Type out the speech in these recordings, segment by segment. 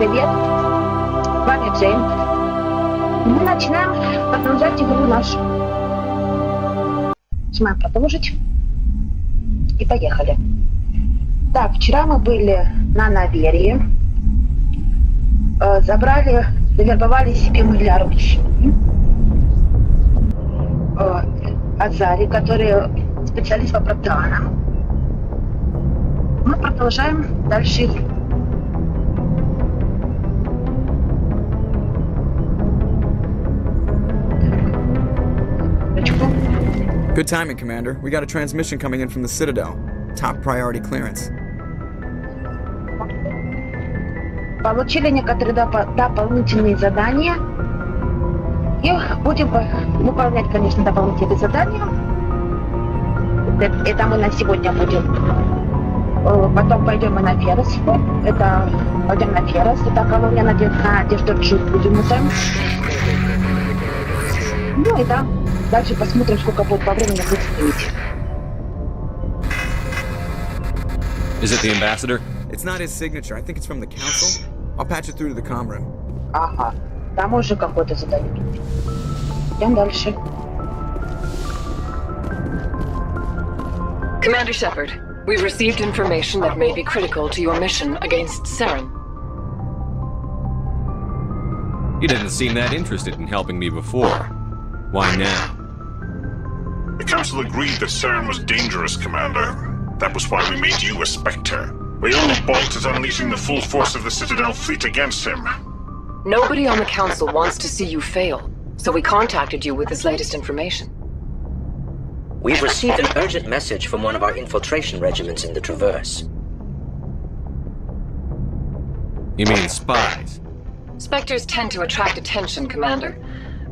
привет! С вами Всем. Мы начинаем продолжать игру нашу. Нажимаем продолжить. И поехали. Так, вчера мы были на Наверии. Завербовали себе миллиард Азари, который специалист по протеанам. Мы продолжаем дальше игру. Good timing, Commander. We got a transmission coming in from the Citadel. Top priority clearance. Получили некоторые дополнительные задания. И будем выполнять, конечно, дополнительные задания. Это мы на сегодня будем. Потом пойдем мы на Феррес. Пойдем на Феррес. Это колония на Деждорджу будем там. Ну и там дальше посмотрим, сколько будет по времени будет стоить. Is it the ambassador? It's not his signature. I think it's from the council. I'll patch it through to the comm room. Ага, там уже какое-то задание. Идем дальше. Commander Shepard, we've received information that may be critical to your mission against Saren. You didn't seem that interested in helping me before. Why now? The Council agreed that Saren was dangerous, Commander. That was why we made you a Spectre. We only balked at unleashing the full force of the Citadel fleet against him. Nobody on the Council wants to see you fail, so we contacted you with this latest information. We've received an urgent message from one of our infiltration regiments in the Traverse. You mean spies? Spectres tend to attract attention, Commander,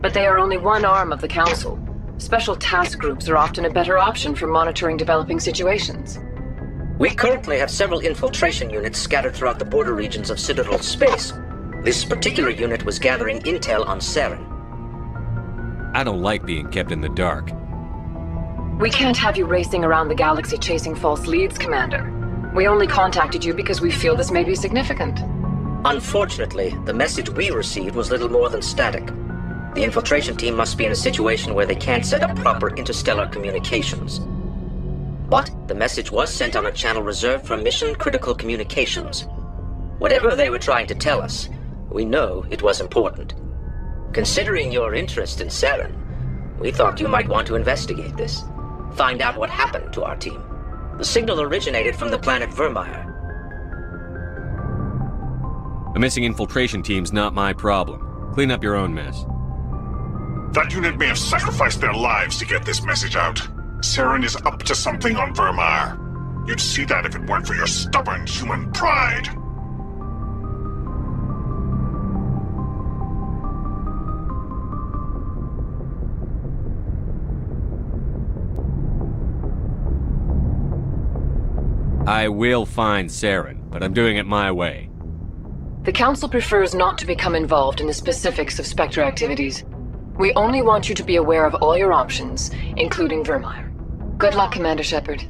but they are only one arm of the Council. Special task groups are often a better option for monitoring developing situations. We currently have several infiltration units scattered throughout the border regions of Citadel space. This particular unit was gathering intel on Saren. I don't like being kept in the dark. We can't have you racing around the galaxy chasing false leads, Commander. We only contacted you because we feel this may be significant. Unfortunately, the message we received was little more than static. The infiltration team must be in a situation where they can't set up proper interstellar communications. But the message was sent on a channel reserved for mission-critical communications. Whatever they were trying to tell us, we know it was important. Considering your interest in Saren, we thought you might want to investigate this. Find out what happened to our team. The signal originated from the planet Vermeer. A missing infiltration team's not my problem. Clean up your own mess. That unit may have sacrificed their lives to get this message out. Saren is up to something on Vermeer. You'd see that if it weren't for your stubborn human pride. I will find Saren, but I'm doing it my way. The Council prefers not to become involved in the specifics of Spectre activities. We only want you to be aware of all your options, including Vermeer. Good luck, Commander Shepard.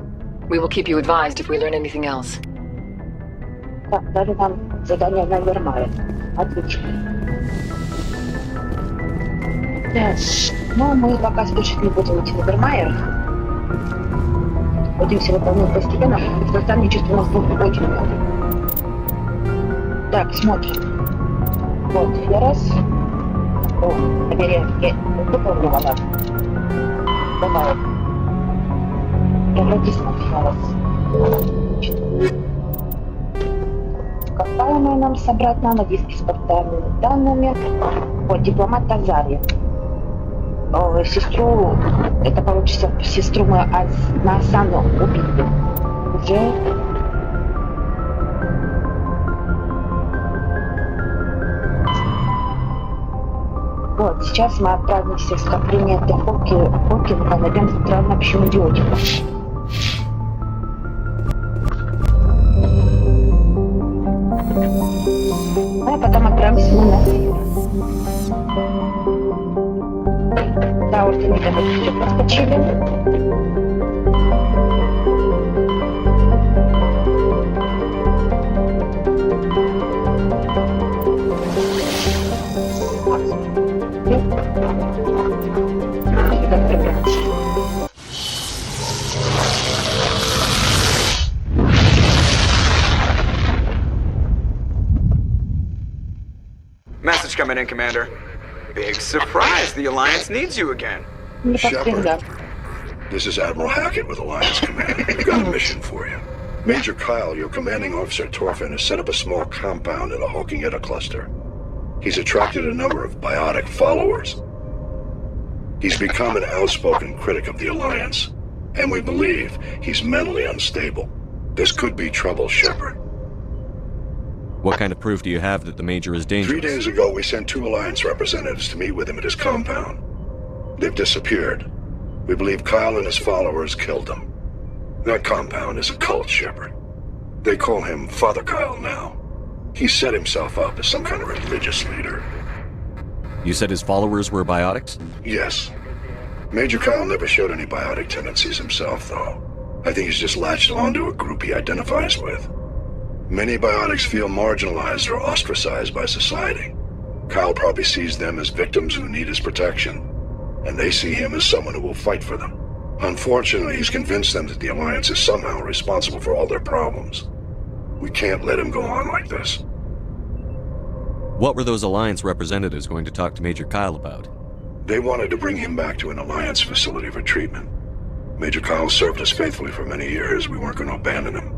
We will keep you advised if we learn anything else. Так, дали нам задание на Вермае. Отлично. Так, ну мы пока спешить не будем идти на Вермайер. Будем все выполнять постепенно, потому что там чувство у нас будет очень много. Так, смотрим. Вот, Феррес. О, Наверия, я выполнила, да. Давай. Превратись на Феррес. Какая нам собрать надо? Диски с портальными данными. Вот, дипломат Азари. Сестру, это получится, сестру мы на Асану убили. Уже. Вот, сейчас мы отправимся в скопление Хокинга, найдем центральную общину идиотиков. А потом отправимся на Да, уже не подскочили. coming in, Commander. Big surprise, the Alliance needs you again. Не подтверждаю. This is Admiral Hackett with Alliance Command. We've got a mission for you. Major Kyle, your commanding officer Torfin, has set up a small compound in a Hawking-Etta cluster. He's attracted a number of biotic followers. He's become an outspoken critic of the Alliance, and we believe he's mentally unstable. This could be trouble, Shepard. What kind of proof do you have that the Major is dangerous? 3 days ago, we sent 2 Alliance representatives to meet with him at his compound. They've disappeared. We believe Kyle and his followers killed them. That compound is a cult, Shepard. They call him Father Kyle now. He set himself up as some kind of religious leader. You said his followers were biotics? Yes. Major Kyle never showed any biotic tendencies himself, though. I think he's just latched onto a group he identifies with. Many biotics feel marginalized or ostracized by society. Kyle probably sees them as victims who need his protection, and they see him as someone who will fight for them. Unfortunately, he's convinced them that the Alliance is somehow responsible for all their problems. We can't let him go on like this. What were those Alliance representatives going to talk to Major Kyle about? They wanted to bring him back to an Alliance facility for treatment. Major Kyle served us faithfully for many years. We weren't going to abandon him.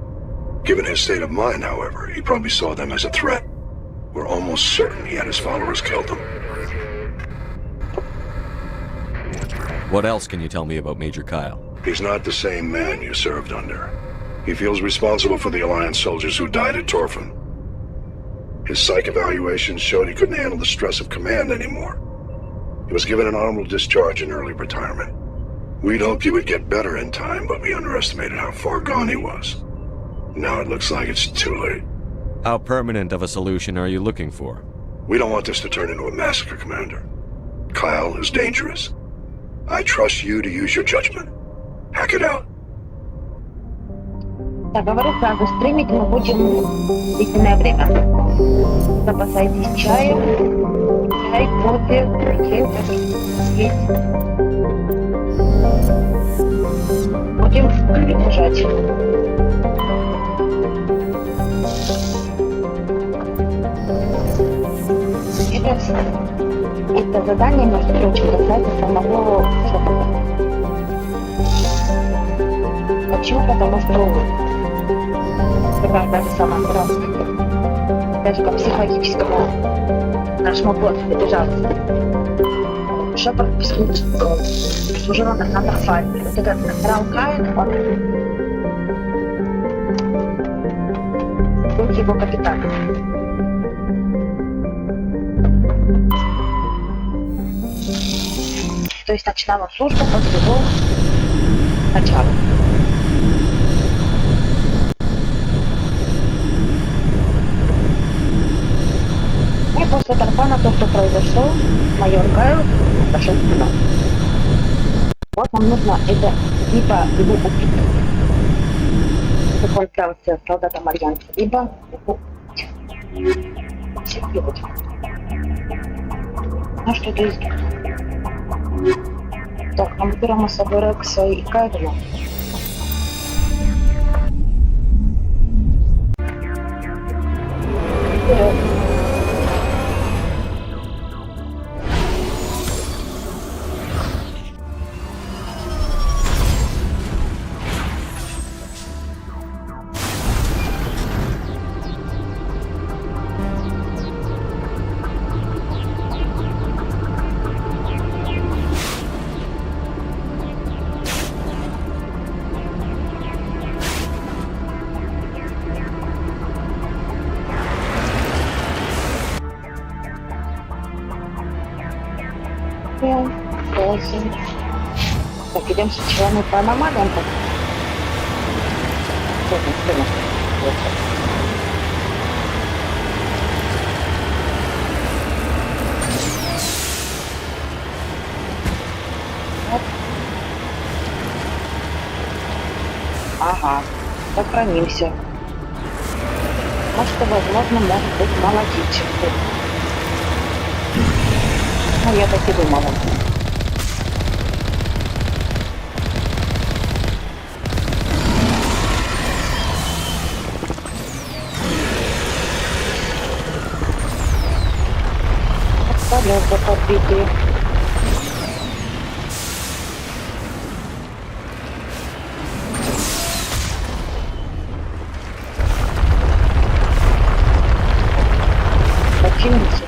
Given his state of mind, however, he probably saw them as a threat. We're almost certain he had his followers killed them. What else can you tell me about Major Kyle? He's not the same man you served under. He feels responsible for the Alliance soldiers who died at Torfin. His psych evaluations showed he couldn't handle the stress of command anymore. He was given an honorable discharge in early retirement. We'd hoped he would get better in time, but we underestimated how far gone he was. Now it looks like it's too late. How permanent of a solution are you looking for? We don't want this to turn into a massacre, Commander. Kyle is dangerous. I trust you to use your judgment. Hack it out. Так, говорю сразу, стримить мы будем в длительное время. Запасайтесь чаем, чай, кофе, есть. Будем перегружать. Это задание, между прочим, касается самого Шепарда. Почему? Потому что такая даже самая страшная, даже как психологического нашему боссу добежался. Шепард служил на Фальме. Вот этот адмирал Каин, он был его капитаном. То есть начинала службу под его началом. И после Тарпана то, что произошло, майор Кайл пошел в кино. Вот нам нужно это либо его убить, чтобы он стался солдатом Альянса, либо его убить. Всех делать. Ну что здесь? Так, мы берем с собой Рекса и Кайдена. Вперед. Так, идем сначала мы по аномалиям. Ага, сохранимся. Может, возможно, может быть молодичек. Ну, я так и думала. Убитые. Починиться.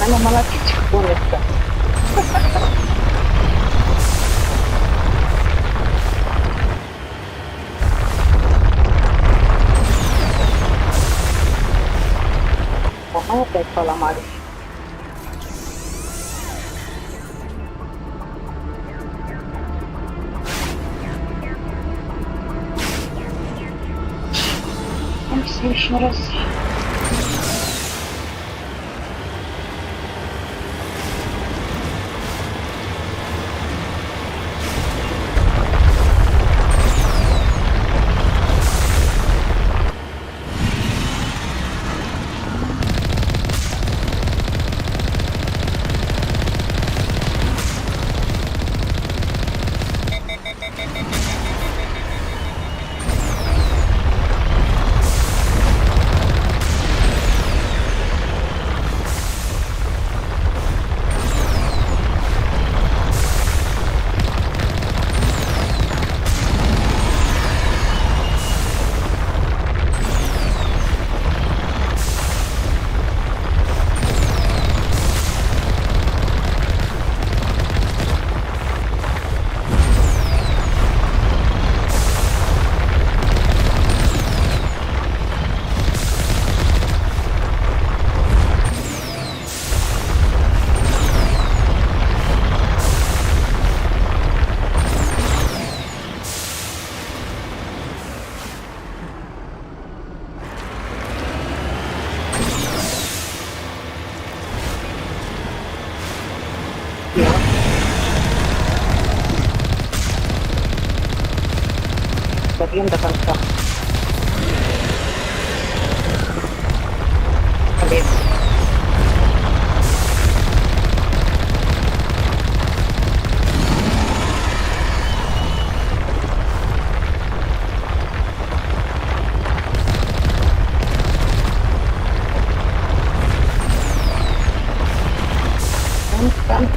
Она молотить гонится. Ага, опять поломались. В следующий раз. Добьем до конца. Молодец. Там.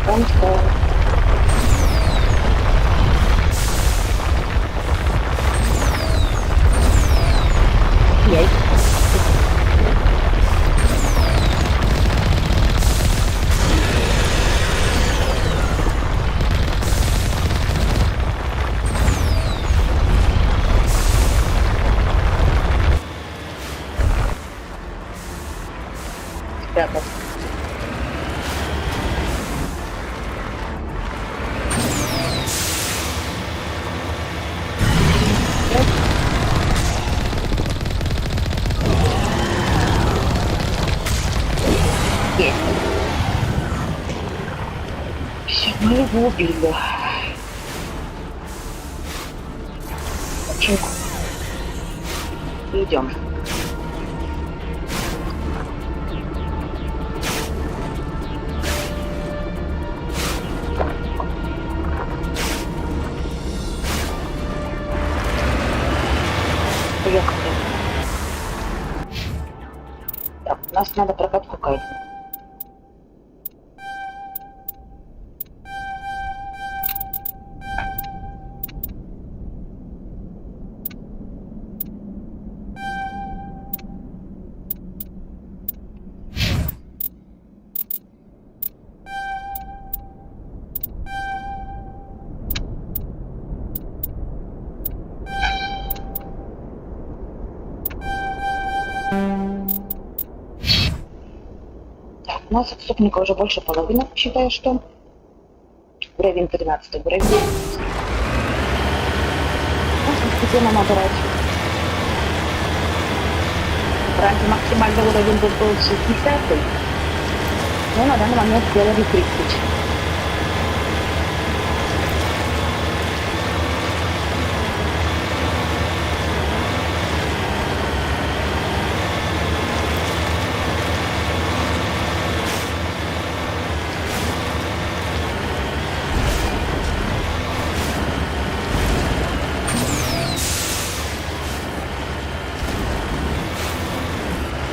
Есть. Спрятал. Есть. Все, мы его убили. Починку. Идем. Поехали. Так, нас надо прокатку какая-то. Так, у нас отступника уже больше половины, считаю, что. Уровень 13, уровень 11. Постепенно набирать. Раньше максимальный уровень был 60, но на данный момент сделали 30.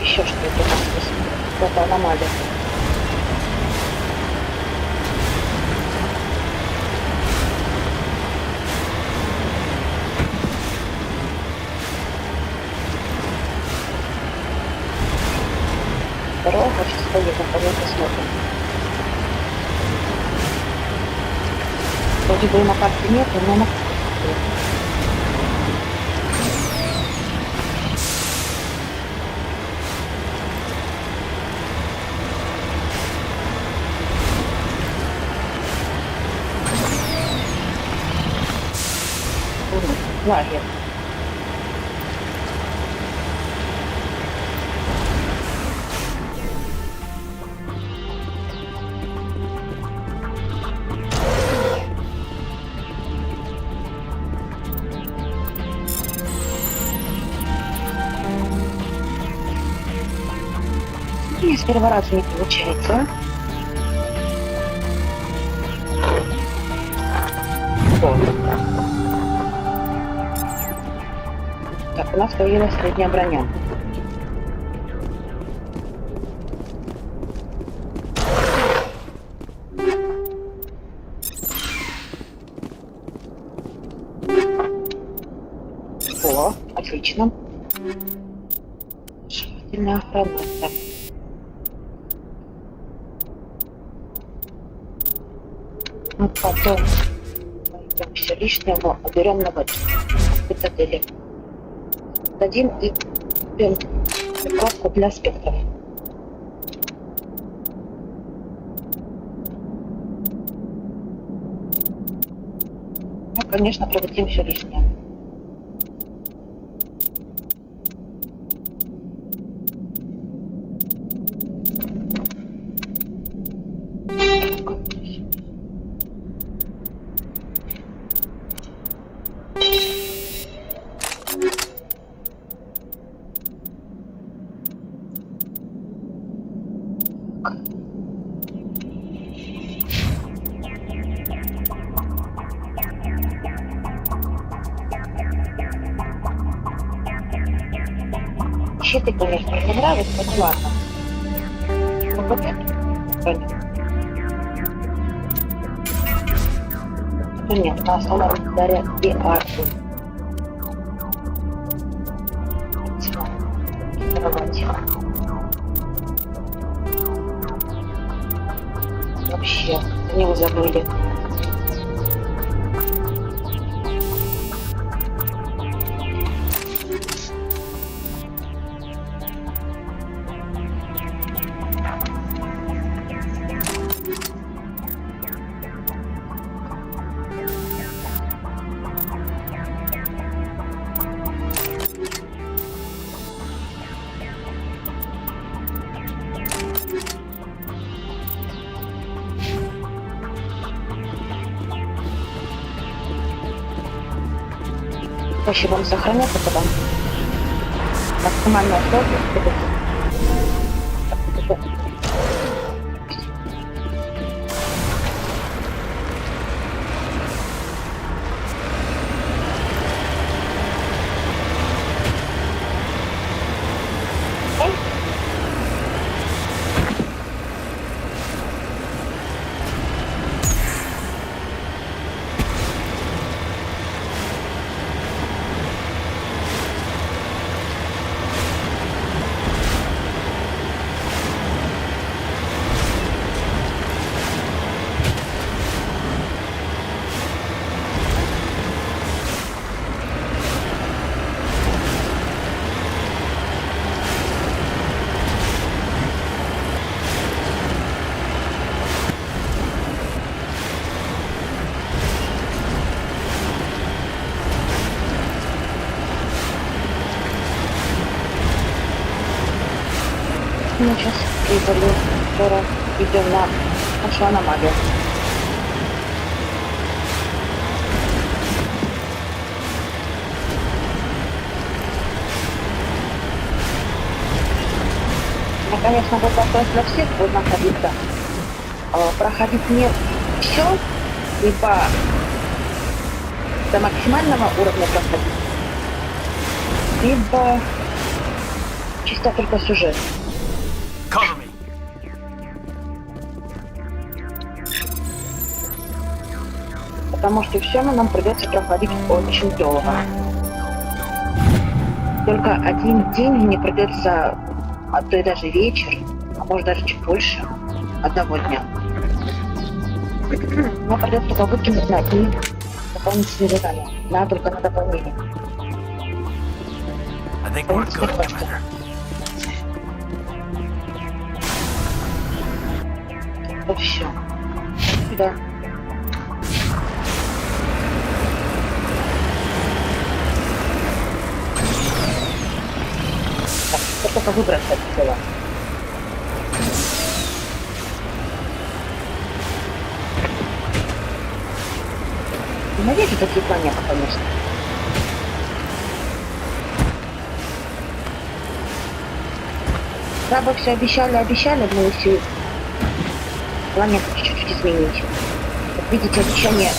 Еще что-то у нас здесь. Это аномалия. Дорога сейчас поедем, посмотрим. Вроде бы и на карте нет, но на карте нет. Лагерь. И с первого раза не получается. Так, у нас появилась средняя броня. О, отлично. Желательно охрана. Так. Ну, потом найдем все лишнее, но уберем на цитадели. Дадим и прикладку для спектров. Ну, конечно, продадим все лишнее. Щиты, конечно, не нравятся, но ладно. Ну, вот это. Нет, на основном ударе и арку. Вообще, за него забыли. Спасибо вам сохраняться потом. Максимальная сложность. мы сейчас прибыли. Скоро идем на нашу аномалию. Ну, конечно, вот вопрос для всех будет находиться. Проходить не все, либо до максимального уровня проходить, либо чисто только сюжет. Потому что все нам придется проходить очень долго. Только один день мне придется, а то и даже вечер, а может даже чуть больше, одного дня. Мне придется только выкинуть на дни дополнительные задания. Надо только на дополнение. Вот все. Да. Так, только выбраться отсюда. Ненавижу такие планеты, конечно. Крабы все обещали, но и всю планету чуть-чуть изменить. Как видите, обещания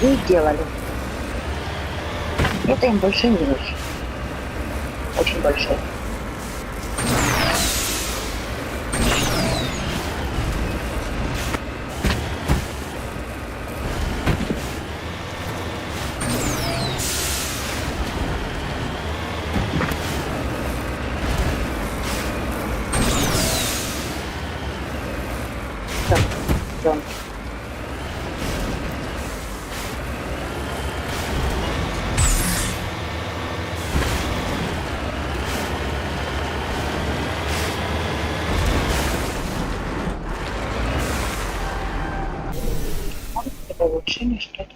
не делали. Это им большой минус. Очень большой. Так, идем. Это улучшение, что это?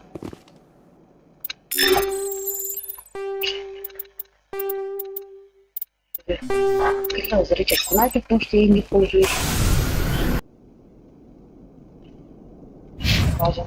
Хотела зарычать снайпер, потому что я им не пользуюсь. Сразу.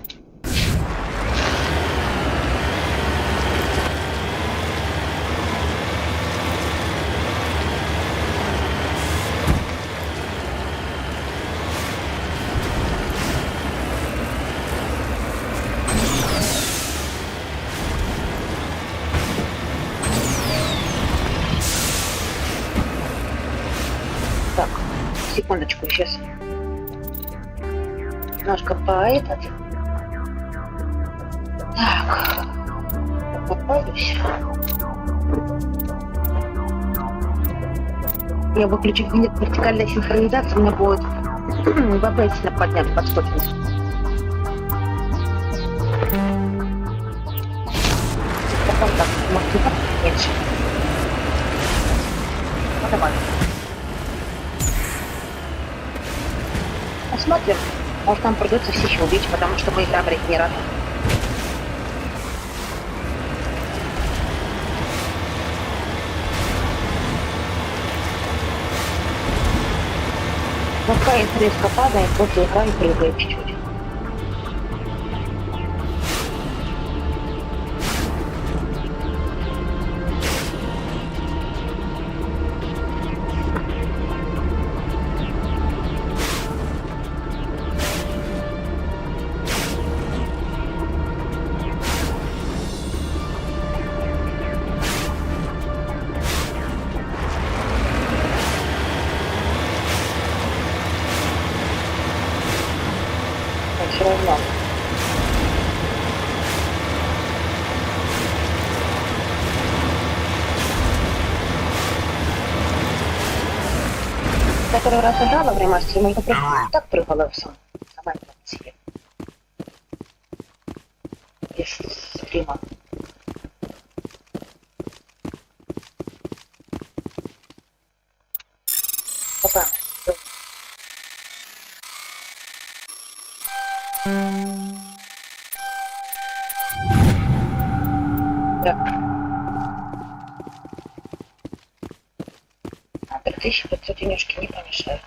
Так, секундочку, сейчас немножко поэт. Так, попадусь. Я выключу вертикальную синхронизацию, у меня будет ВП сильно поднять, подскочить. Потом так, может, меньше. Ну, давай. Посмотрим. Может, нам придется всех убить, потому что мы игра не рады. Но пока резко падает, после игра и прыгает чуть-чуть. Все равно. Который раз играла в ремастере, можно просто так прыгала в сама себе. Без стрима. Опа. Так. 1500 денежки не помешают.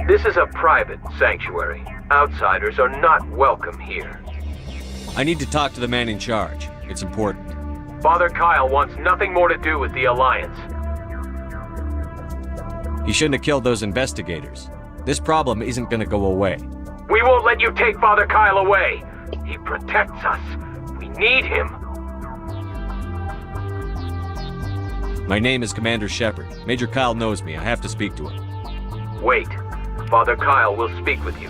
This is a private sanctuary. Outsiders are not welcome here. I need to talk to the man in charge. It's important. Father Kyle wants nothing more to do with the Alliance. He shouldn't have killed those investigators. This problem isn't gonna go away. We won't let you take Father Kyle away. He protects us. We need him. My name is Commander Shepard. Major Kyle knows me. I have to speak to him. Wait. Father Kyle will speak with you.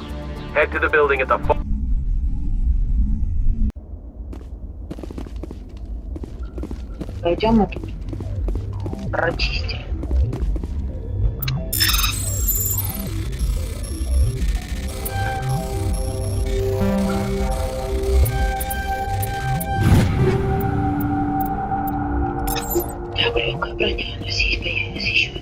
Head to the building at the Пойдем мы тут прочистили. Легкая броня, но здесь появилась еще одна.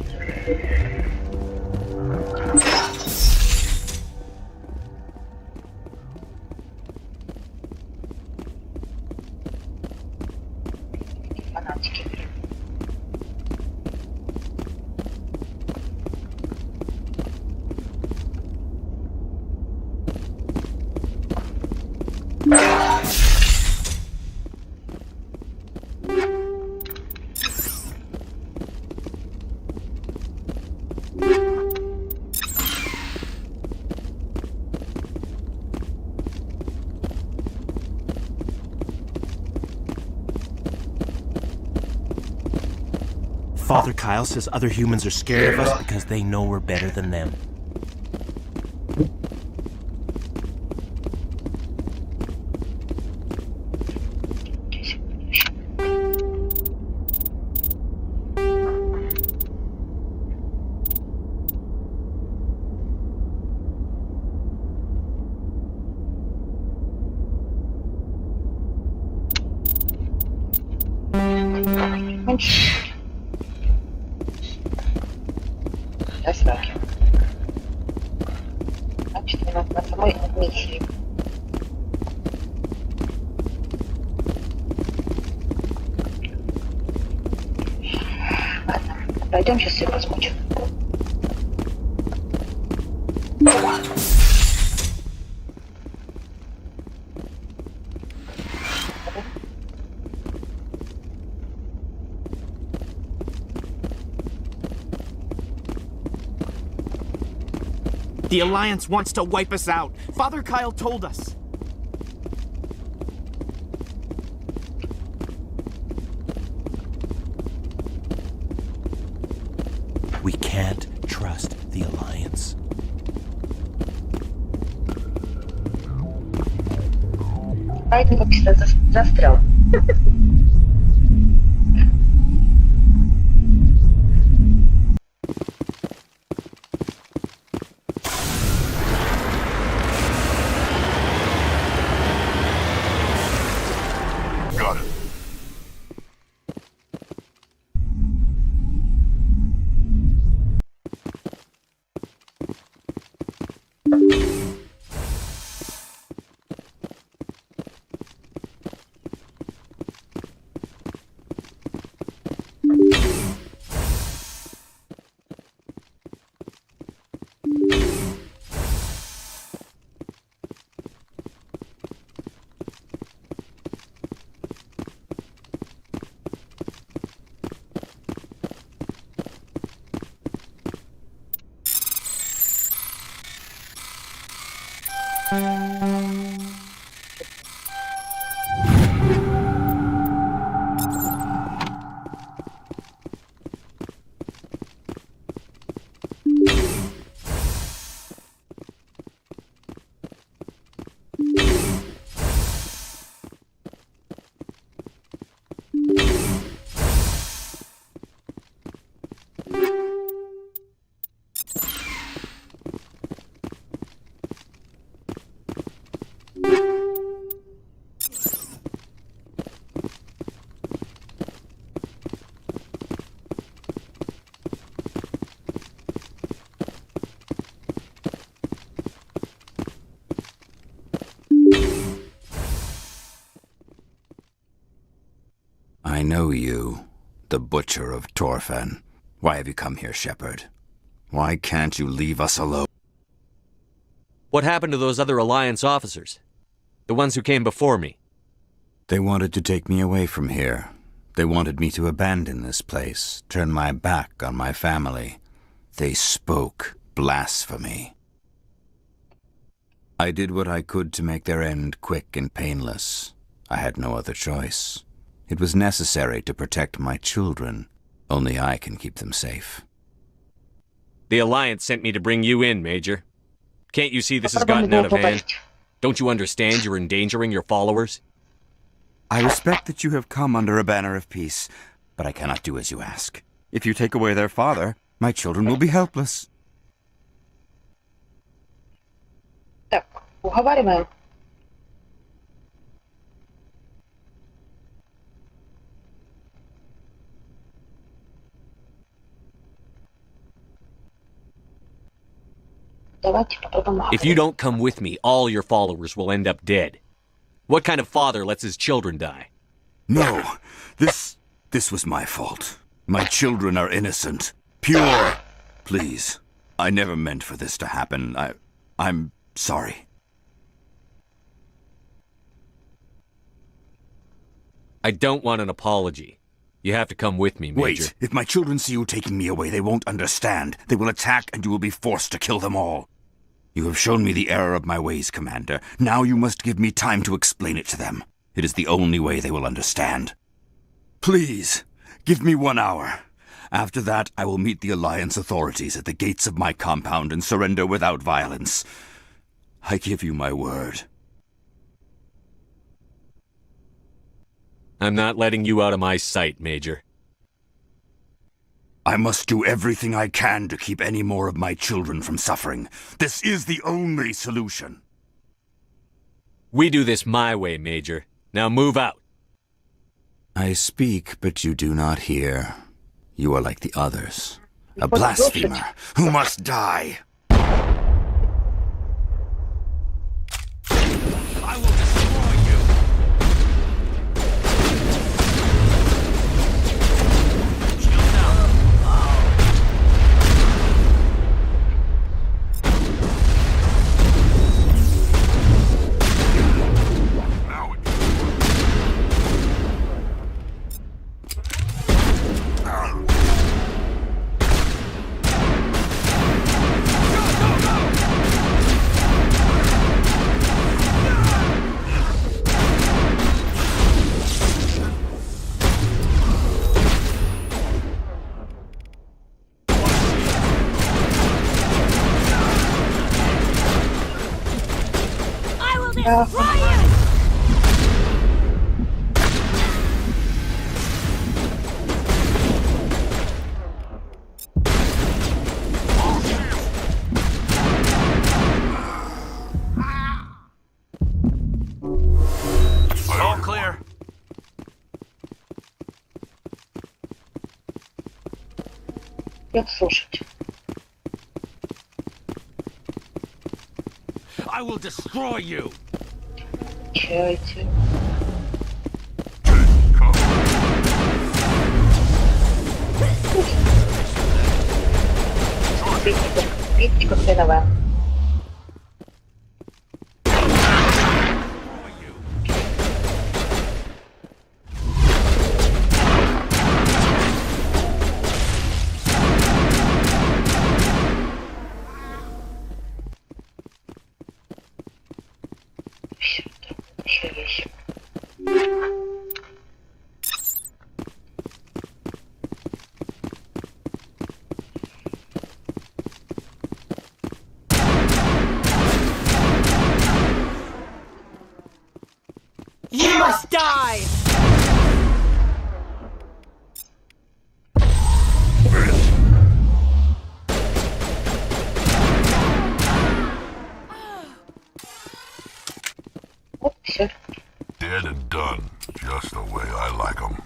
Фанатики. Father Kyle says other humans are scared of us because they know we're better than them. До сроки. Значит, у нас на самой миссии. Ладно, пойдем сейчас все посмотрим. The Alliance wants to wipe us out. Father Kyle told us. We can't trust the Alliance. Поэтому как всегда застрял. Got it. I know you, the butcher of Torfen. Why have you come here, Shepard? Why can't you leave us alone? What happened to those other Alliance officers? The ones who came before me? They wanted to take me away from here. They wanted me to abandon this place, turn my back on my family. They spoke blasphemy. I did what I could to make their end quick and painless. I had no other choice. It was necessary to protect my children. Only I can keep them safe. The Alliance sent me to bring you in, Major. Can't you see this has gotten out of hand? Don't you understand you're endangering your followers? I respect that you have come under a banner of peace, but I cannot do as you ask. If you take away their father, my children will be helpless. Так, уговариваем. Давайте попробуем. If you don't come with me, all your followers will end up dead. What kind of father lets his children die? No, this was my fault. My children are innocent, pure. Please, I never meant for this to happen. I'm sorry. I don't want an apology. You have to come with me, Major. Wait, if my children see you taking me away, they won't understand. They will attack and you will be forced to kill them all. You have shown me the error of my ways, Commander. Now you must give me time to explain it to them. It is the only way they will understand. Please, give me 1 hour. After that, I will meet the Alliance authorities at the gates of my compound and surrender without violence. I give you my word. I'm not letting you out of my sight, Major. I must do everything I can to keep any more of my children from suffering. This is the only solution. We do this my way, Major. Now move out. I speak, but you do not hear. You are like the others. A blasphemer who must die. I will destroy you. Shield down. All clear. Как слушать? I will destroy you. Чайте. Критика хреновая. Еще есть. You must die! Вот, все. Dead and done, just the way I like them.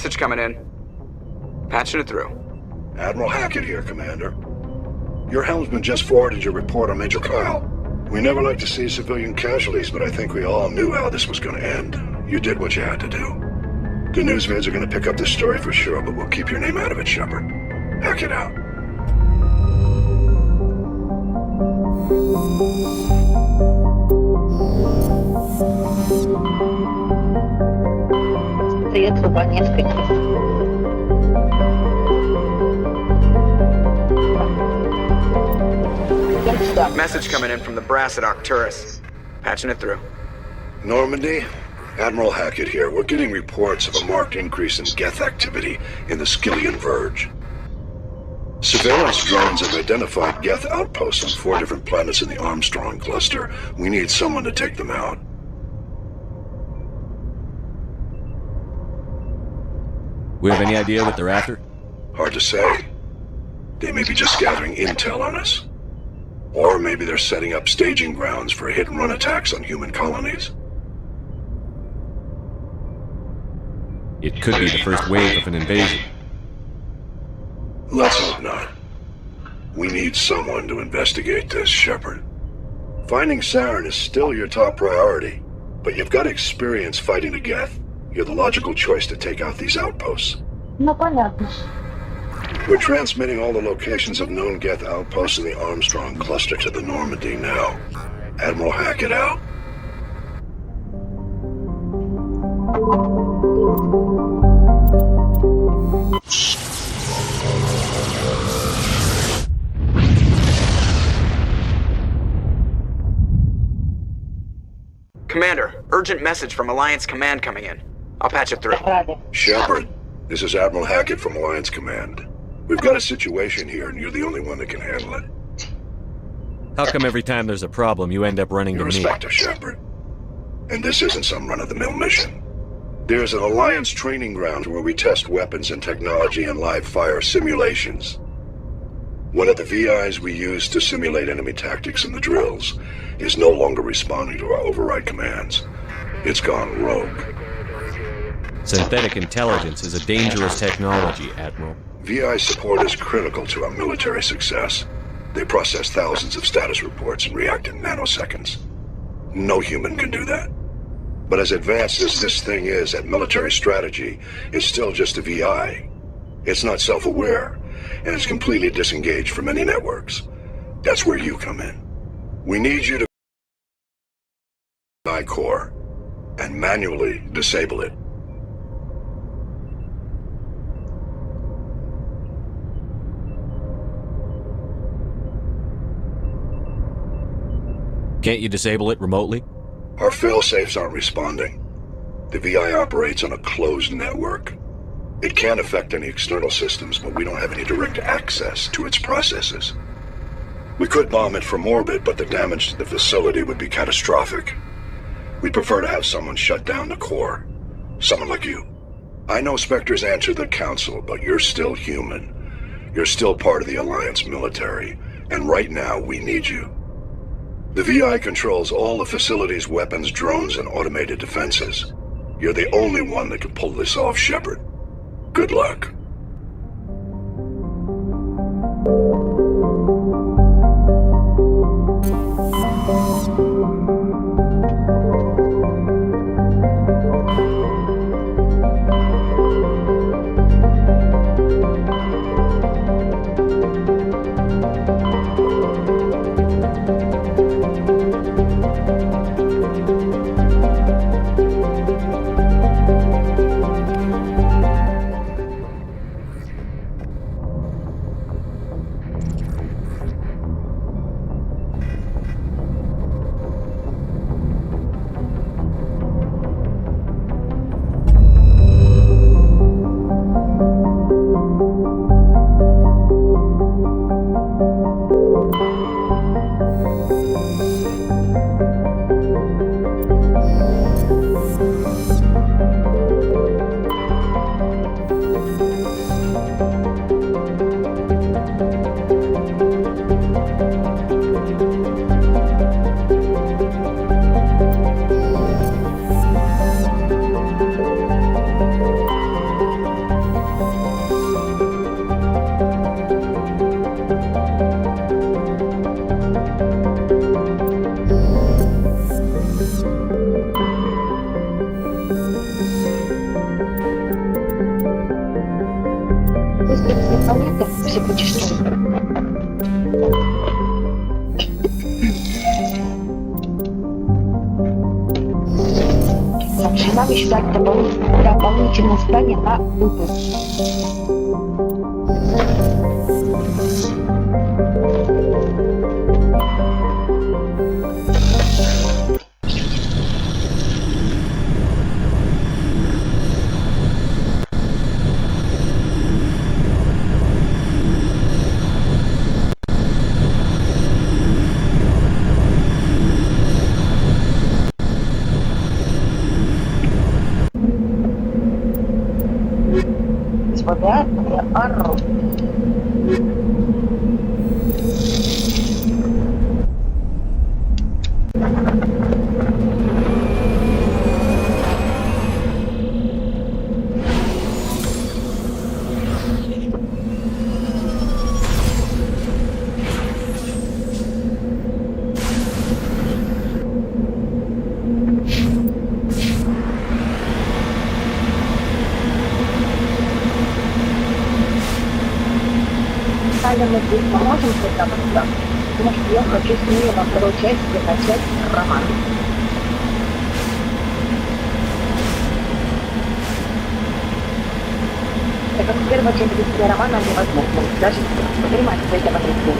Message coming in. Patching it through. Admiral Hackett here, Commander. Your helmsman just forwarded your report on Major Kyle. We never like to see civilian casualties, but I think we all knew how this was going to end. You did what you had to do. The news vids are going to pick up this story for sure, but we'll keep your name out of it, Shepard. Hackett out. Средства по нескольким. Message coming in from the brass at Arcturus. Patching it through. Normandy, Admiral Hackett here. We're getting reports of a marked increase in Geth activity in the Skillian Verge. Surveillance drones have identified Geth outposts on 4 different planets in the Armstrong cluster. We need someone to take them out. We have any idea what they're after? Hard to say. They may be just gathering intel on us. Or maybe they're setting up staging grounds for hit-and-run attacks on human colonies. It could be the first wave of an invasion. Let's hope not. We need someone to investigate this, Shepard. Finding Saren is still your top priority, but you've got experience fighting the Geth. You're the logical choice to take out these outposts. Ну, понятно. We're transmitting all the locations of known Geth outposts in the Armstrong cluster to the Normandy now. Admiral Hackett out. Commander, urgent message from Alliance Command coming in. I'll patch it through. Shepard, this is Admiral Hackett from Alliance Command. We've got a situation here, and you're the only one that can handle it. How come every time there's a problem, you end up running to me? Respect of Shepard. And this isn't some run-of-the-mill mission. There's an Alliance training ground where we test weapons and technology in live fire simulations. One of the VIs we use to simulate enemy tactics in the drills is no longer responding to our override commands. It's gone rogue. Synthetic intelligence is a dangerous technology, Admiral. VI support is critical to our military success. They process thousands of status reports and react in nanoseconds. No human can do that. But as advanced as this thing is at military strategy, it's still just a VI. It's not self-aware, and it's completely disengaged from any networks. That's where you come in. We need you to VI core and manually disable it. Can't you disable it remotely? Our fail-safes aren't responding. The VI operates on a closed network. It can't affect any external systems, but we don't have any direct access to its processes. We could bomb it from orbit, but the damage to the facility would be catastrophic. We'd prefer to have someone shut down the core. Someone like you. I know Spectres answer the Council, but you're still human. You're still part of the Alliance military, and right now we need you. The VI controls all the facility's weapons, drones, and automated defenses. You're the only one that can pull this off, Shepard. Good luck. Зачастую. Начинаем считать дополнительное задание на выпуск. Свободное оружие. Мы здесь поможем когда-то, потому что я хочу с ней во второй части начать роман. Так как в первой части без романа невозможно, даже понимать, что это возможно.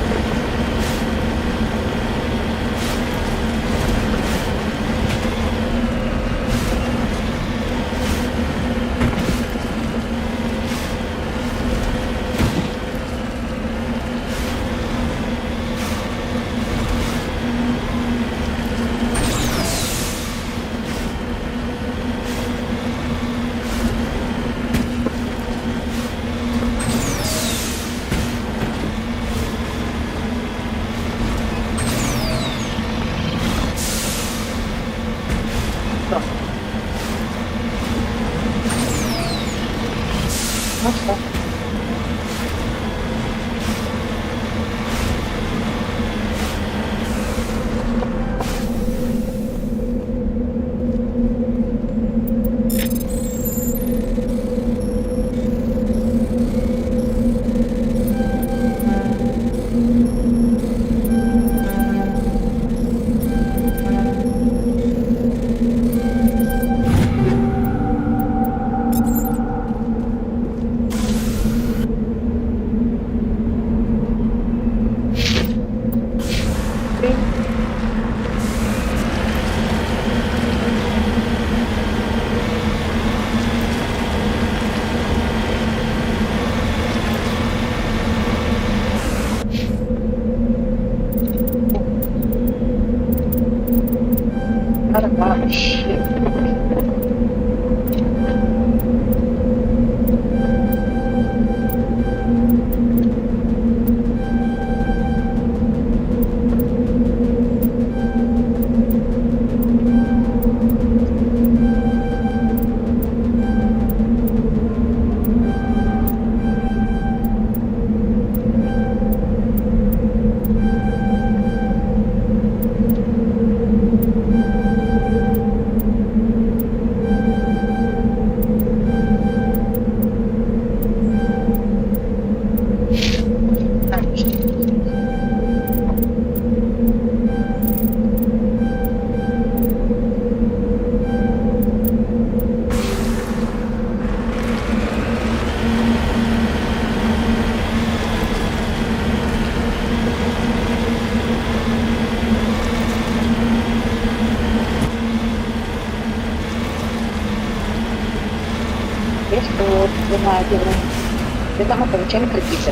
Ну что? Вообще. Что занимает евро. Это мы получаем кредиты.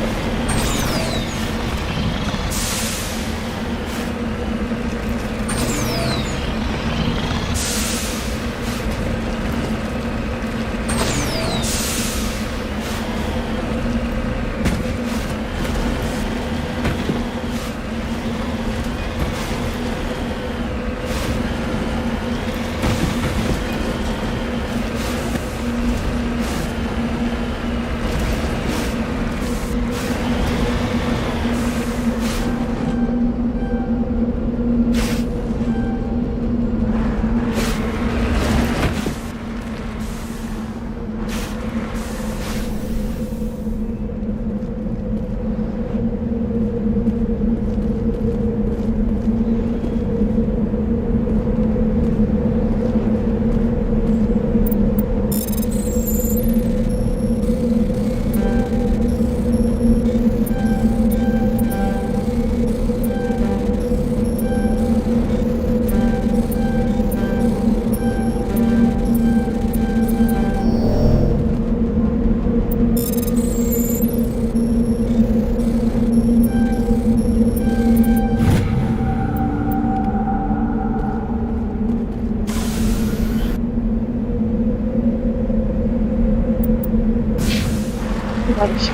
Хорошо.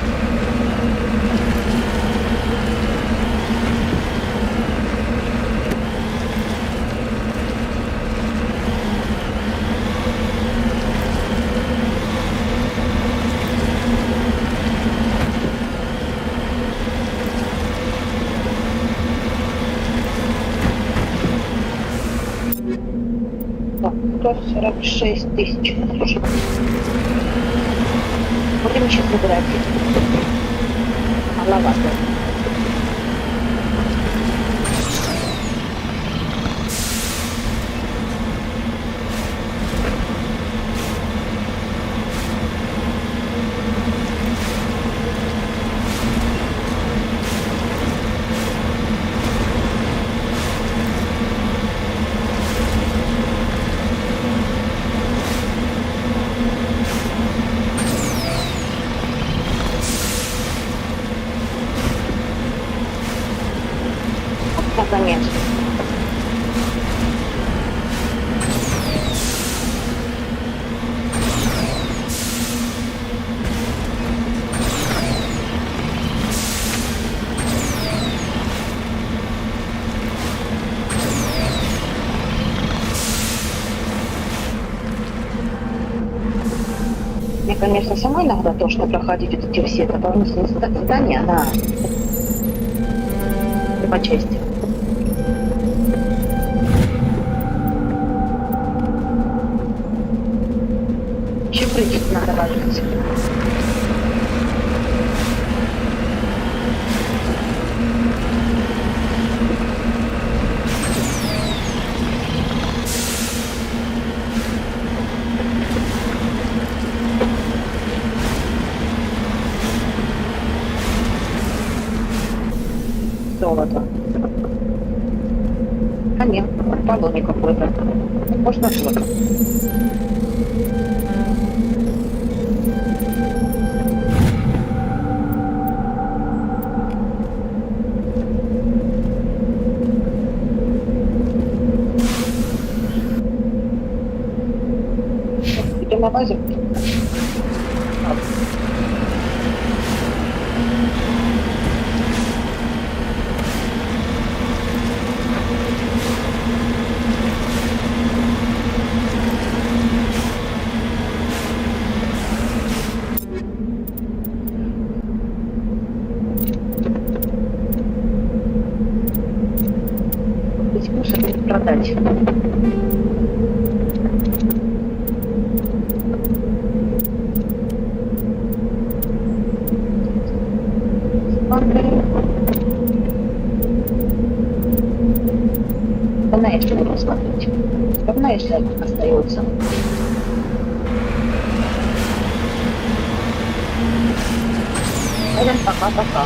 Так, 146 тысяч. Будем сейчас выбирать. Маловато. Конечно. Мне, конечно, самой иногда тошно проходить вот эти все дополнительные задания на по части. Еще прыгать надо ложиться. Золото. А нет, баллоник какой-то. Можно что-то. Идем на базе. Здесь мусор продать. Знаешь, что буду смотреть. Знаешь, что остается. Пока-пока.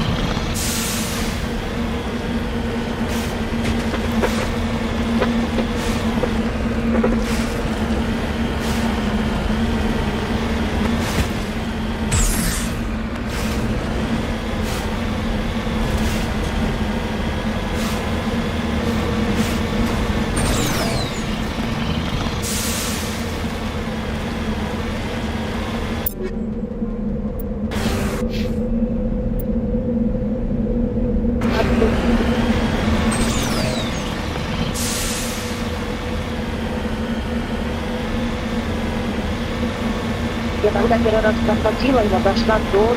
Я когда первый раз проходила, я дошла до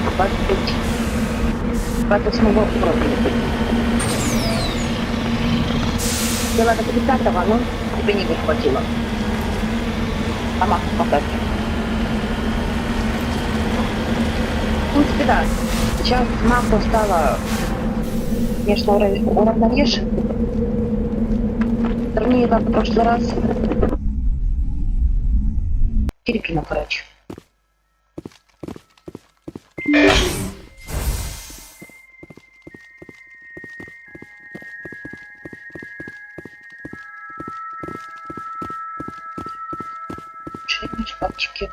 28 уровня. Была до 30-го, но тебе не хватило. А Макс покажет. В принципе, да. Сейчас Максу стало, конечно, уравновешен. Вернее, как в прошлый раз. Перекину, короче. Шкафчики.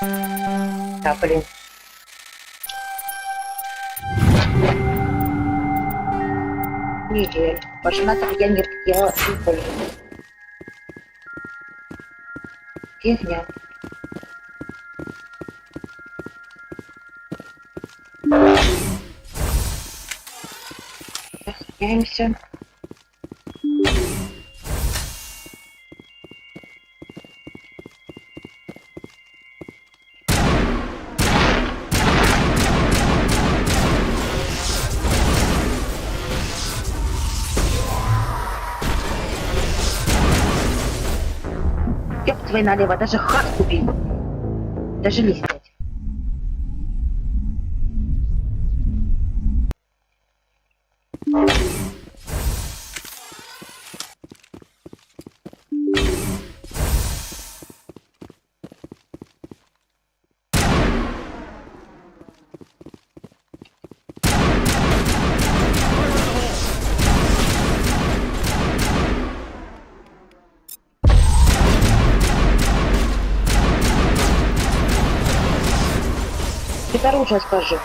Да, блин. Неделю. Пожалуйста, я не пользуюсь. Фигня. Меняемся. Ёб твою налево, даже хат купил. Даже лист, блядь. Насчет оружия скажи.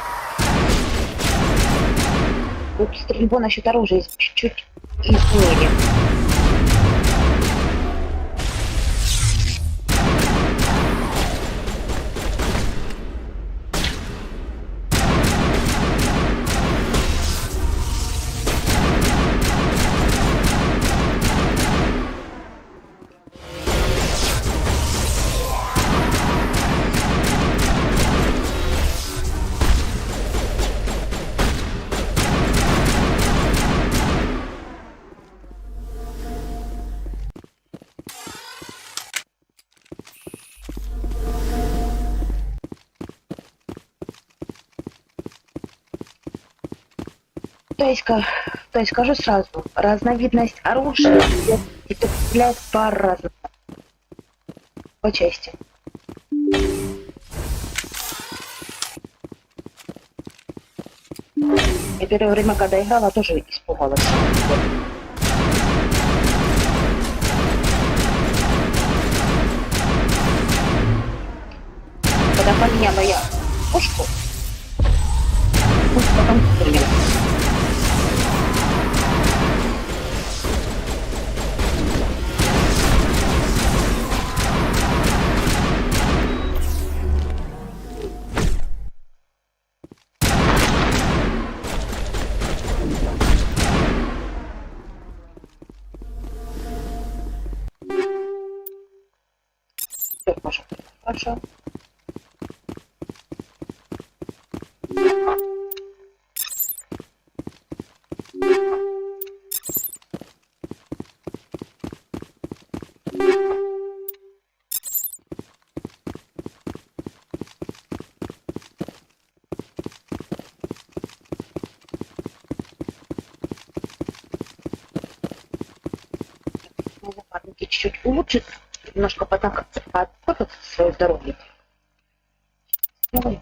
Тут стрельбу насчет оружия чуть-чуть изменили. То есть скажу сразу, разновидность оружия стреляет по-разному. По части. Я первое время, когда играла, тоже испугалась. Когда поменяла я пушку, пусть потом стреляет. Хорошо. Западники чуть-чуть улучшит, немножко подпортит свое здоровье. Давай.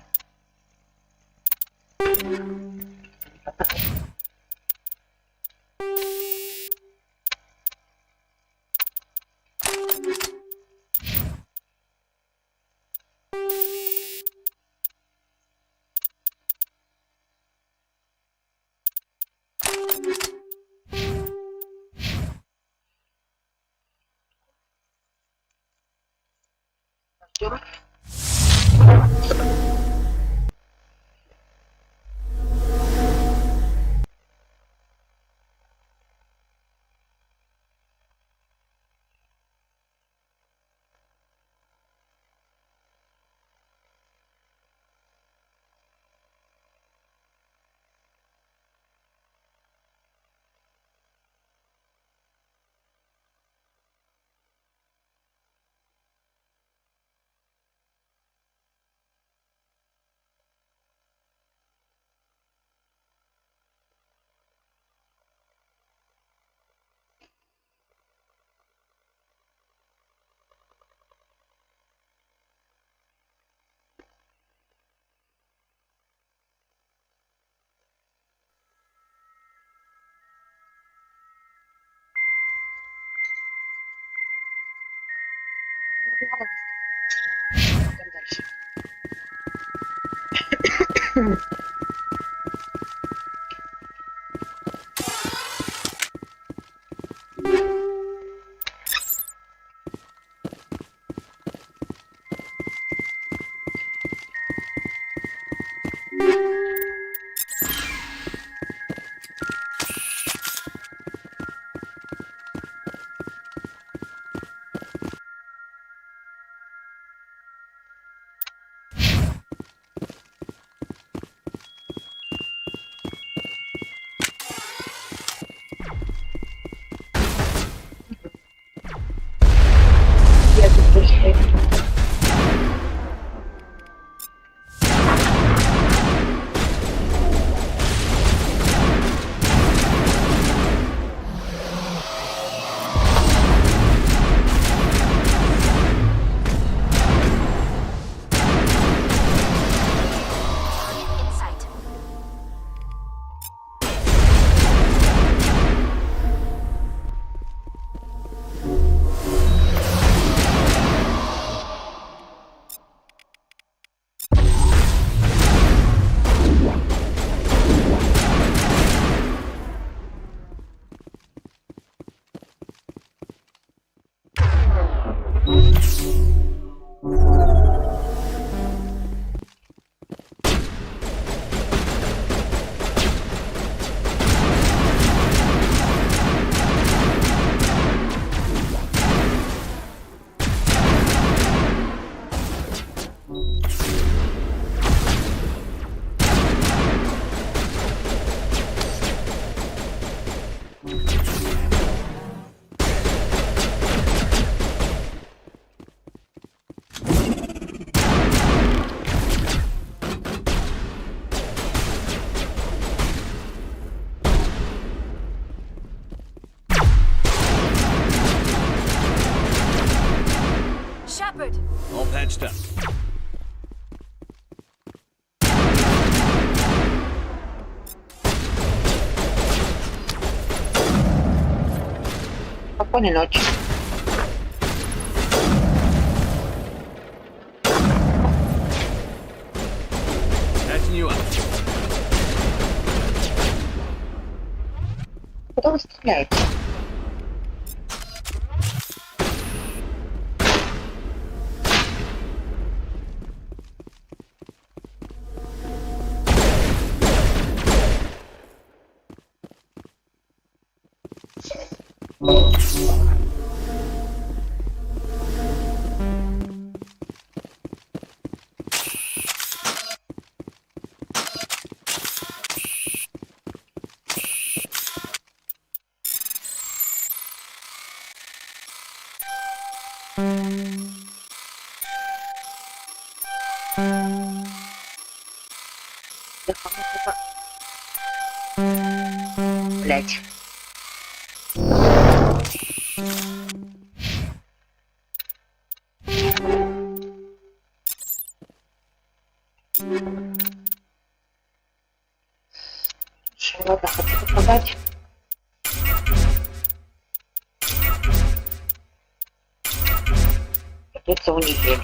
patched up. Спокойной ночи. Patching you up. Куда вы стреляете? Блять. Ладно, хочу показать. Придется унизить.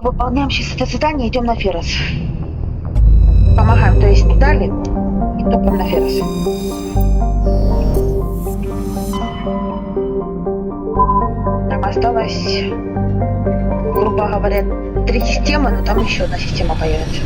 Выполняем сейчас это задание, идем на Феррос. Помогаем, то есть дали и топаем на Феррос. Нам осталось, грубо говоря, 3 системы, но там еще одна система появится.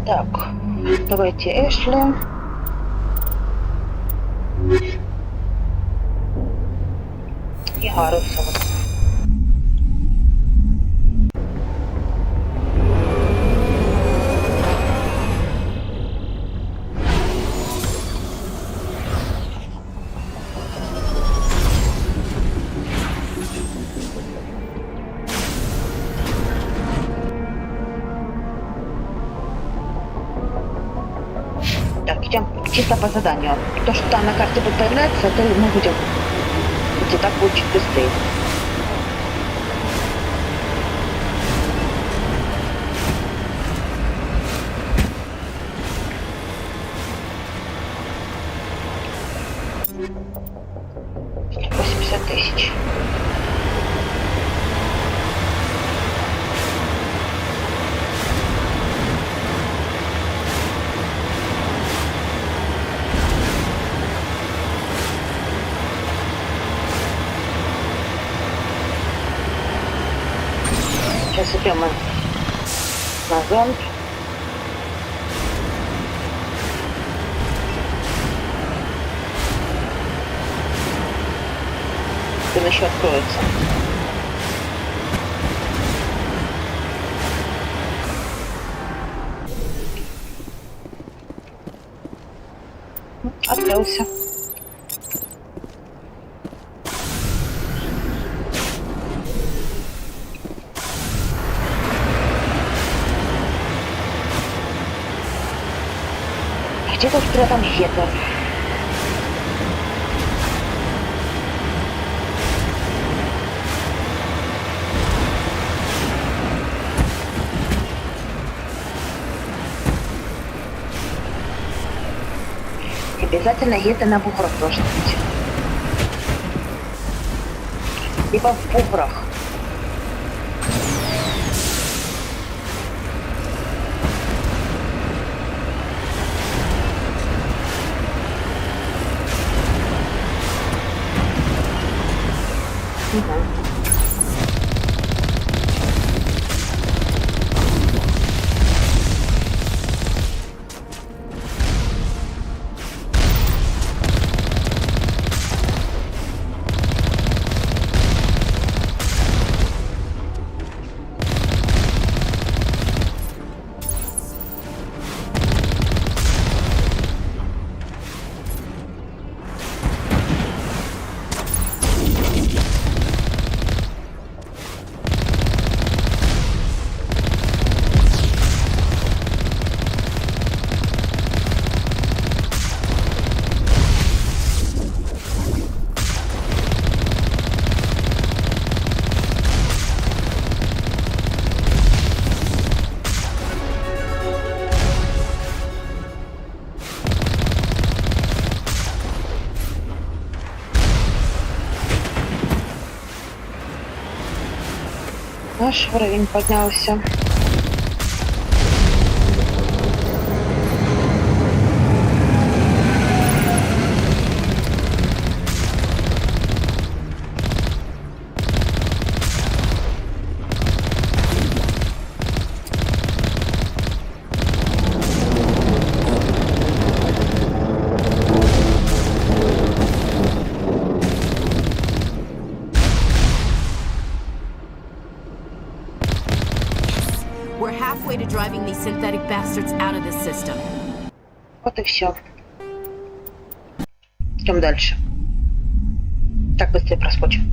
Так, давайте Эшли. И Гарусова. Идем чисто по заданию. То, что там на карте будет появляться, это мы будем идти, так будет чуть быстрее. тысяч. Сейчас идем мы на зонд. Он еще откроется. Открылся. Где тут спрятан Гетер? Обязательно Гетер на буграх должен быть. Либо в буграх. Наш уровень поднялся. To driving these synthetic bastards out of the system. Вот и все. Идем дальше. Так быстрее проскочим.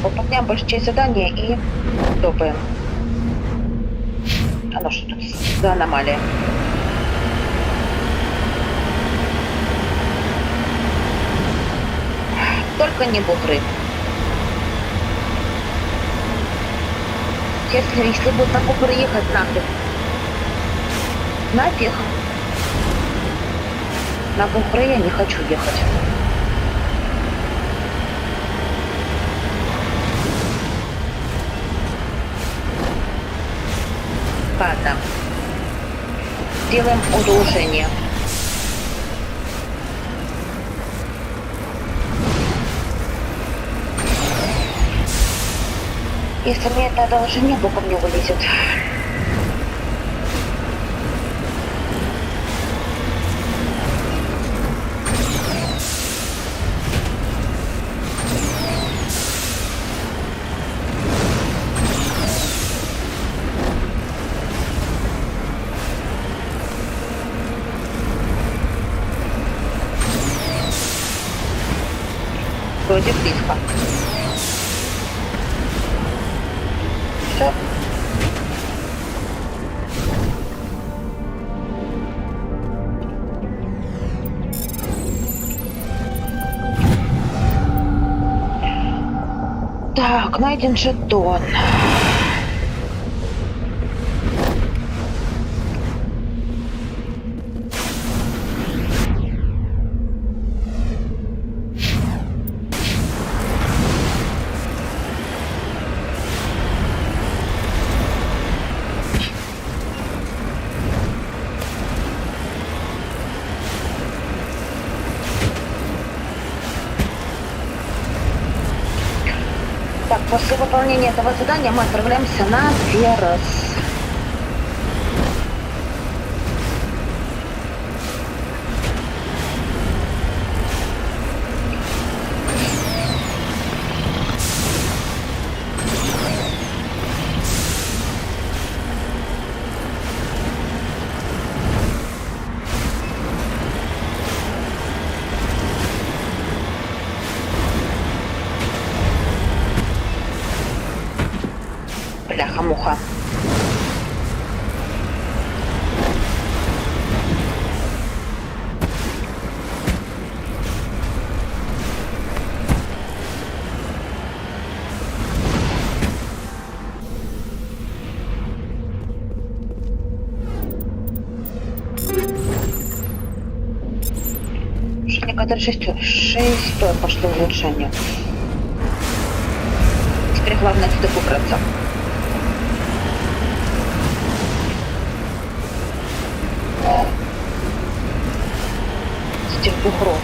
Выполняем большую часть задания и топаем. А ну что тут за аномалия? Только не бугры. Если бы так приехать нафиг. Нафиг. На Бухре я не хочу ехать. Ладно. Делаем удолжение. Если мне это одолжение боком не вылезет. Вроде близко. Все. Так, найден жетон. Так, после выполнения этого задания мы отправляемся на Верос. Бляха-муха. Некоторые шестой пошло улучшение. Теперь главное отсюда выбраться. С тех бугров.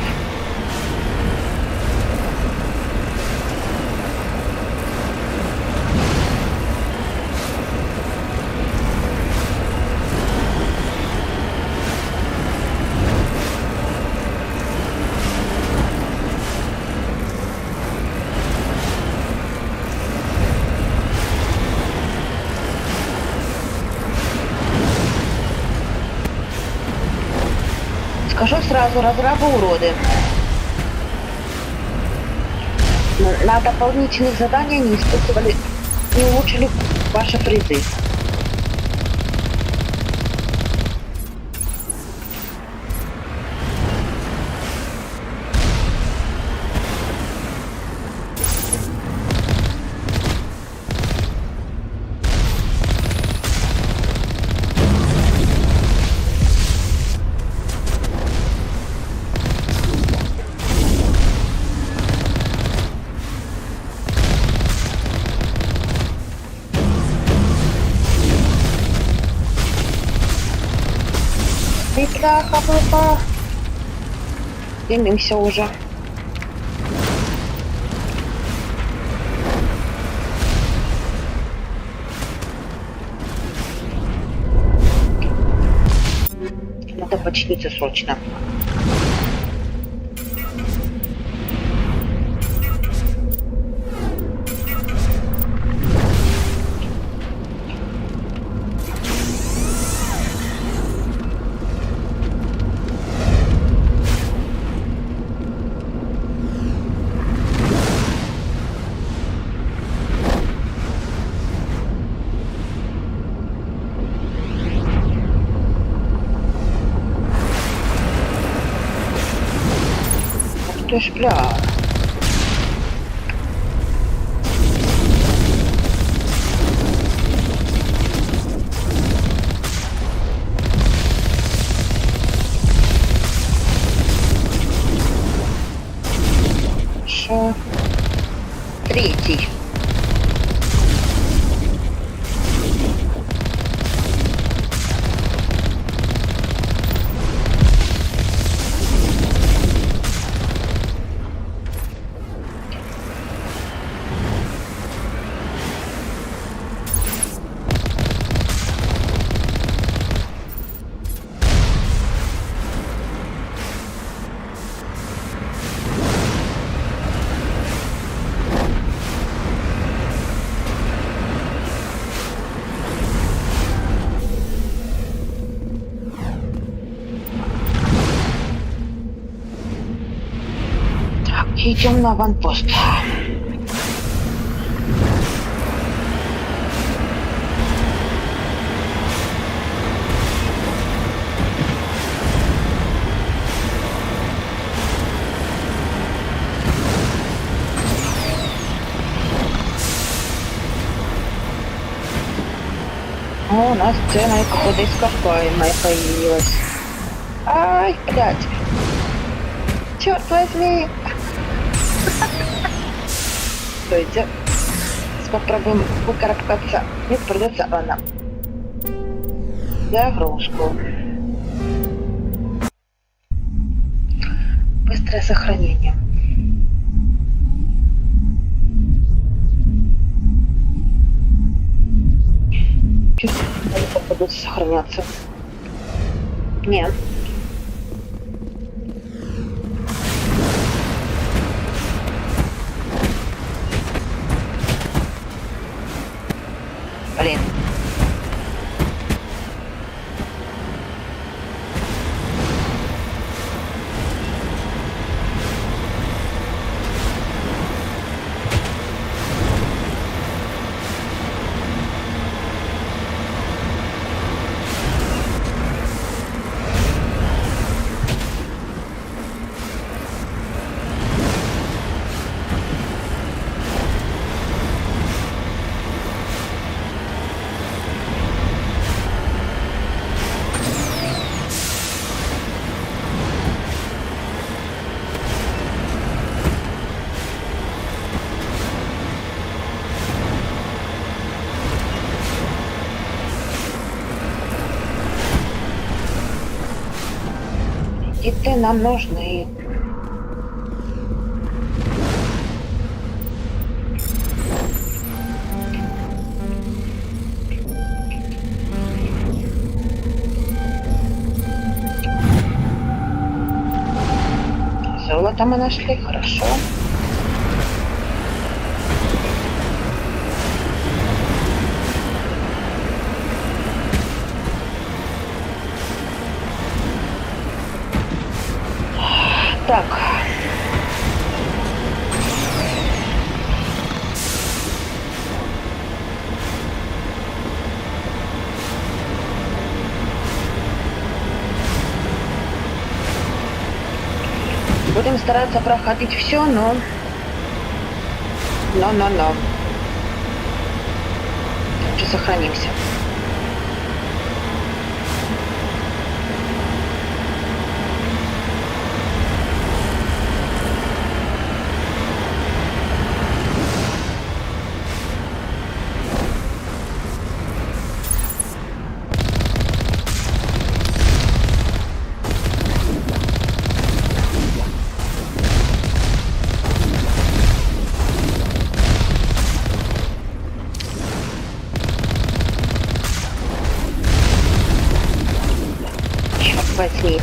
Скажу сразу, разрабы уроды. На дополнительных заданиях не испытывали, не улучшили ваши призы. Бляха-муха. Дымимся уже. Надо починиться срочно. Ты ж бля. Идем на аванпост. О, у нас сцена походу ископаемая появилась. Ай, блядь. Черт возьми. Стойте. Попробуем выкарабкаться. Нет, придется она. Загрузку. Быстрое сохранение. Чуть далеко придется сохраняться. Нет. Блин. Киты нам нужны. Золото мы нашли, хорошо. Так. Будем стараться проходить все, но. Лучше сохранимся. Возьми.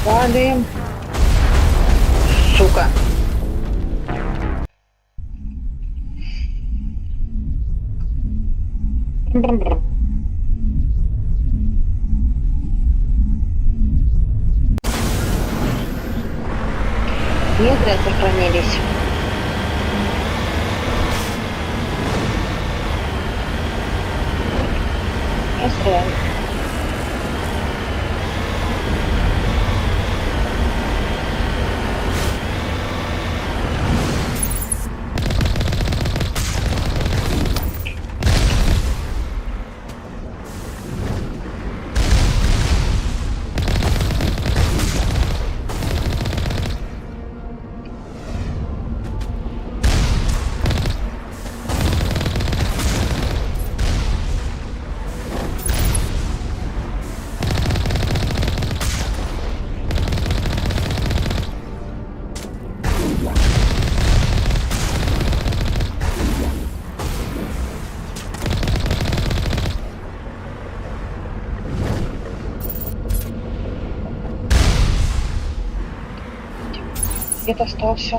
Падаем. Сука. Не зря сохранились. Не зря. Где-то остался.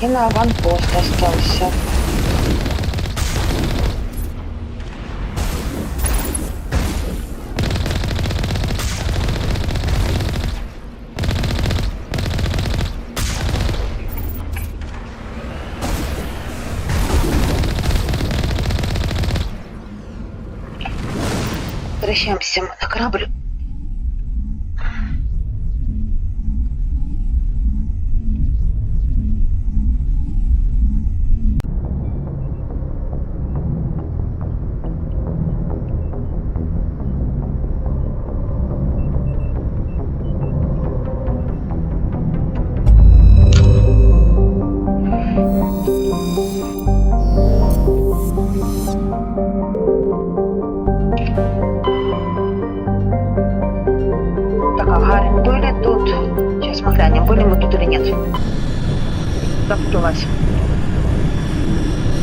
И на аванпост остался. Возвращаемся на корабль. Были тут. Сейчас мы глянем, были мы тут или нет. Запуталась.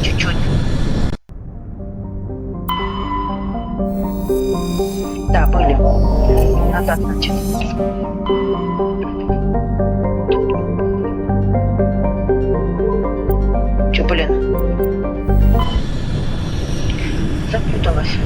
Чуть-чуть. Да, были. Назад, значит. Че, блин? Запуталась.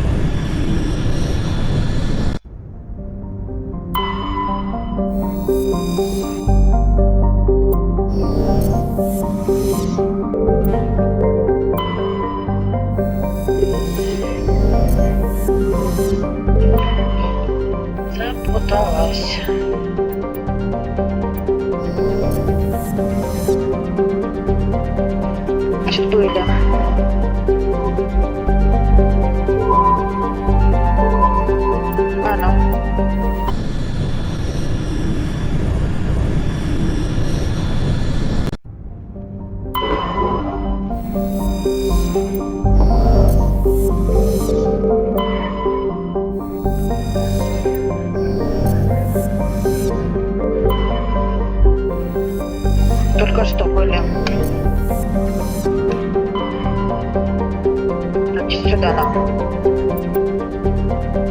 Запуталась. Значит, были. А ну. Только что были. Значит, сюда нам.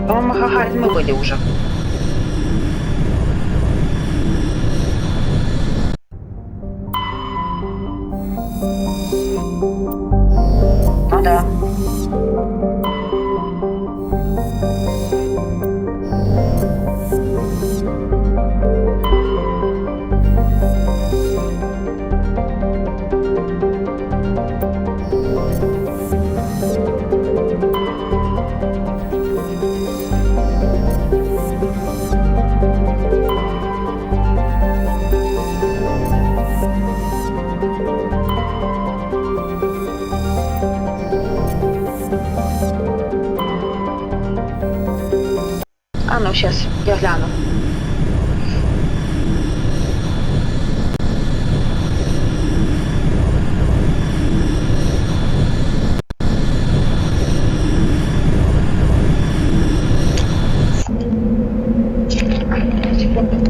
По-моему, Гагарин мы были уже. Ну да. А ну, сейчас, я гляну. Секунду.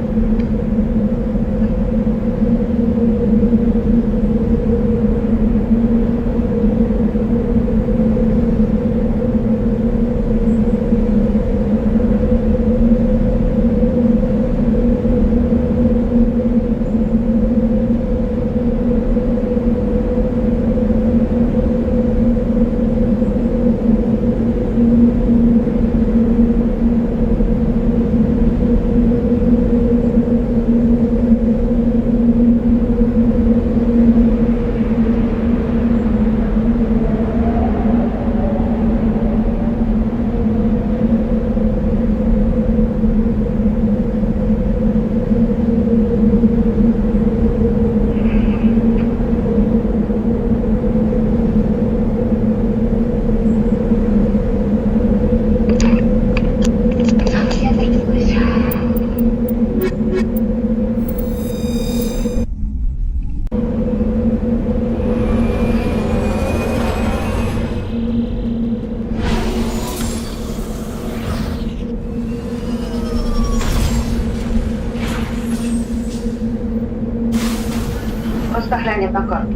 Просто глянем на карту.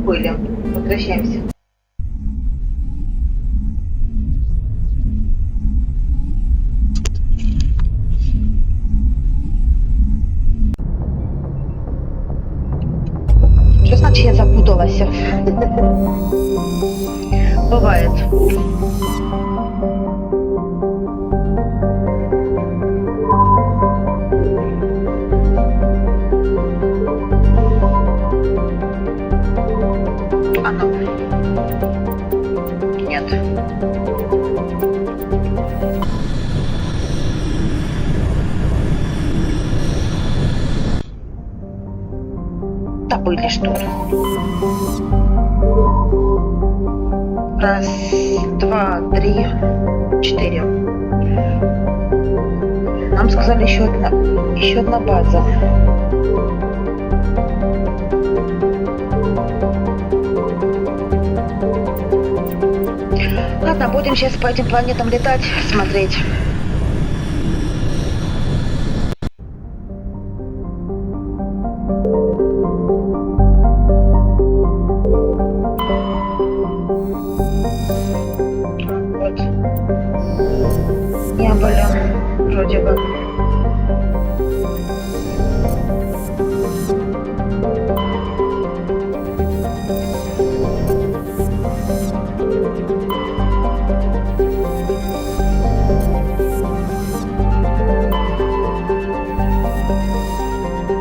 Были. Возвращаемся. Что значит я запуталась? Бывает. А ну. Нет. Да были что ли? Раз, два, три, 4. Нам сказали еще одна база. Ладно, будем сейчас по этим планетам летать, смотреть. Вот. Не были, вроде бы.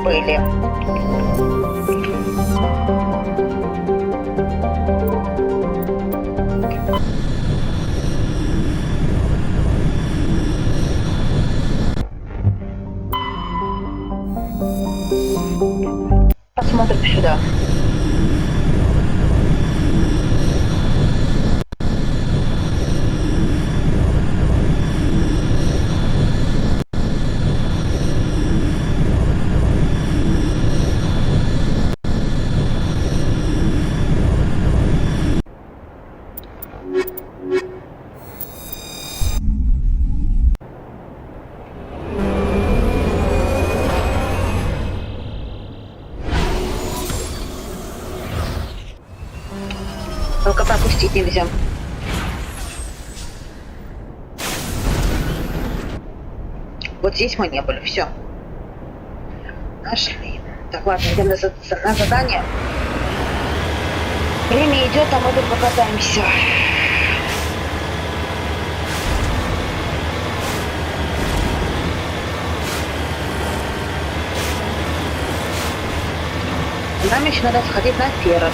Были. Посмотрим сюда. Только пропустить нельзя. Вот здесь мы не были, все. Нашли. Так, ладно, идем на задание. Время идет, а мы тут покатаемся. Нам еще надо сходить на ферру.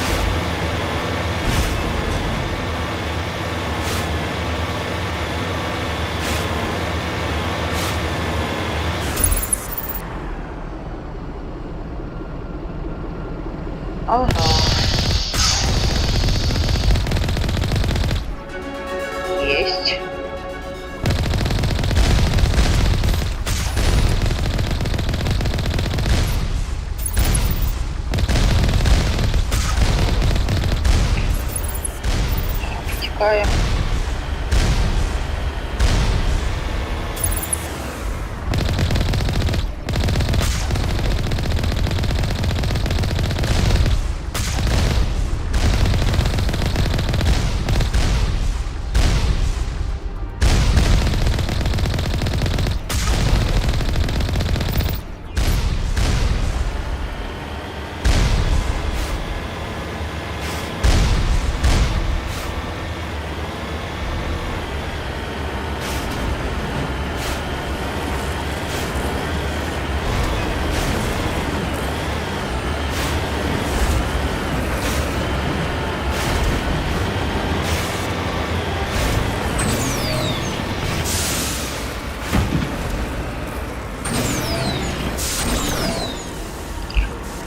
Ага. Есть. Запускаем.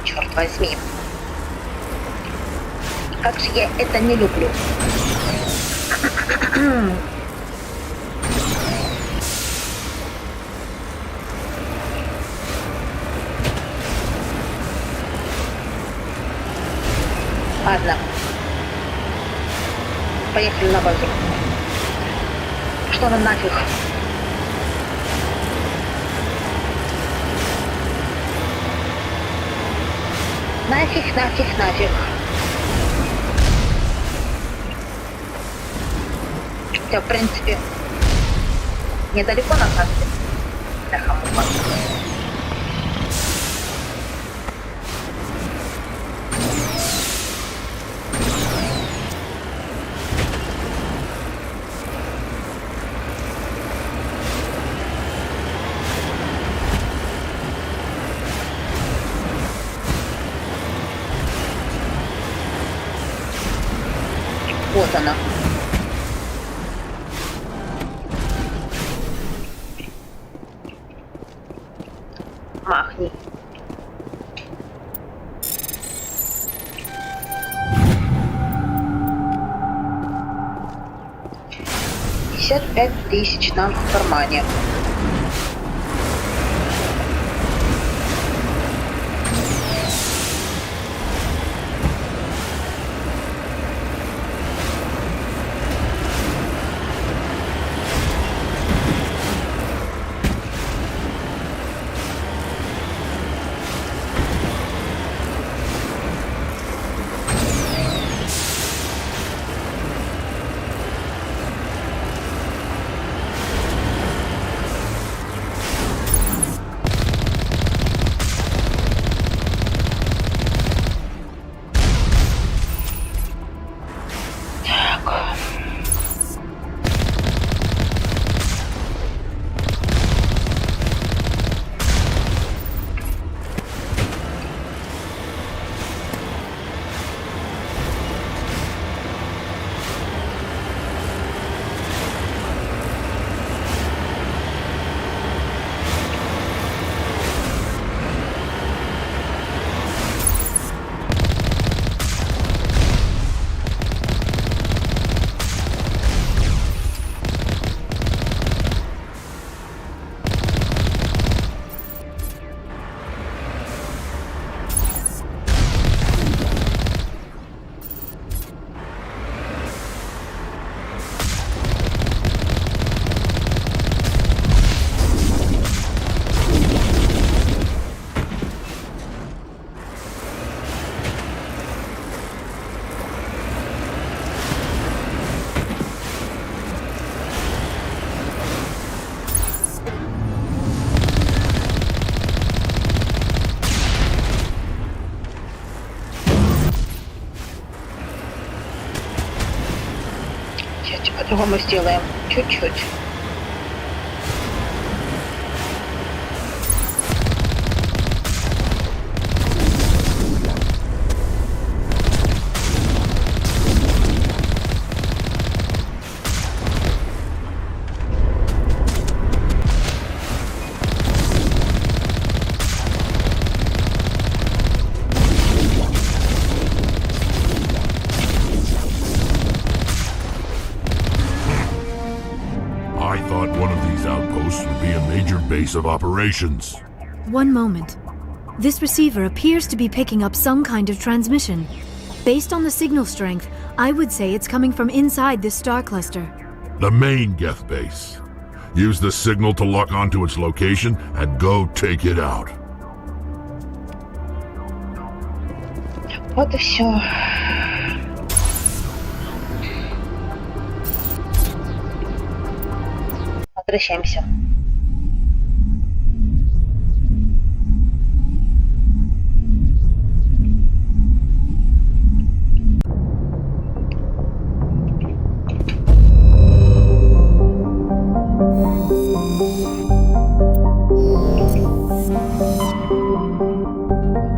Черт возьми. Как же я это не люблю. Ладно. Поехали на базу. Что нам нафиг? Нафиг, нафиг, нафиг. Хотя, в принципе, недалеко на карте. Бляха-муха. Вот она. Махни. $55 000 нам в кармане. По-другому сделаем. Чуть-чуть. Base of operations. One moment. This receiver appears to be picking up some kind of transmission. Based on the signal strength, I would say it's coming from inside this star cluster. The main Geth base. Use the signal to lock onto its location and go take it out. Вот и все. Возвращаемся.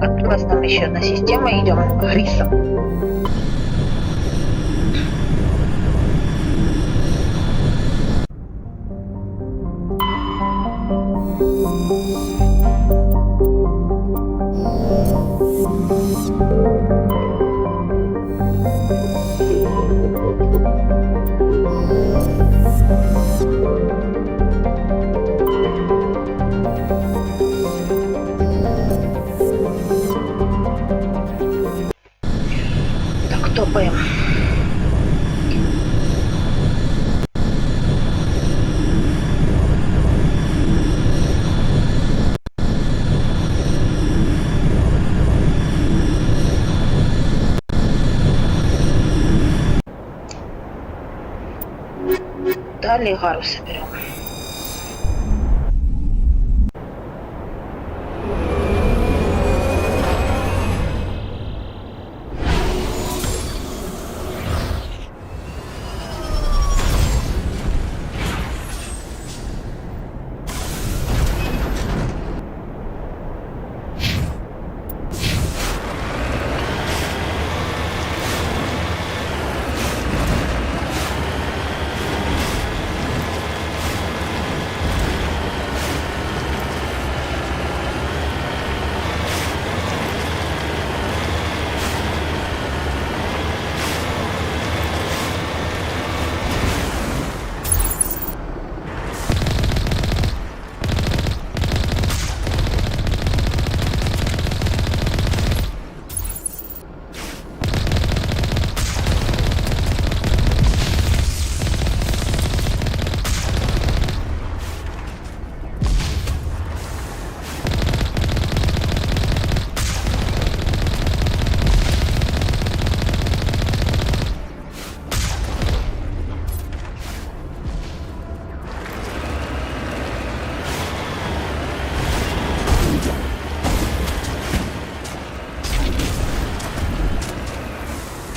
Открылась нам еще одна система. Идем к Рису. Так, топаем. Далее гарусы берем.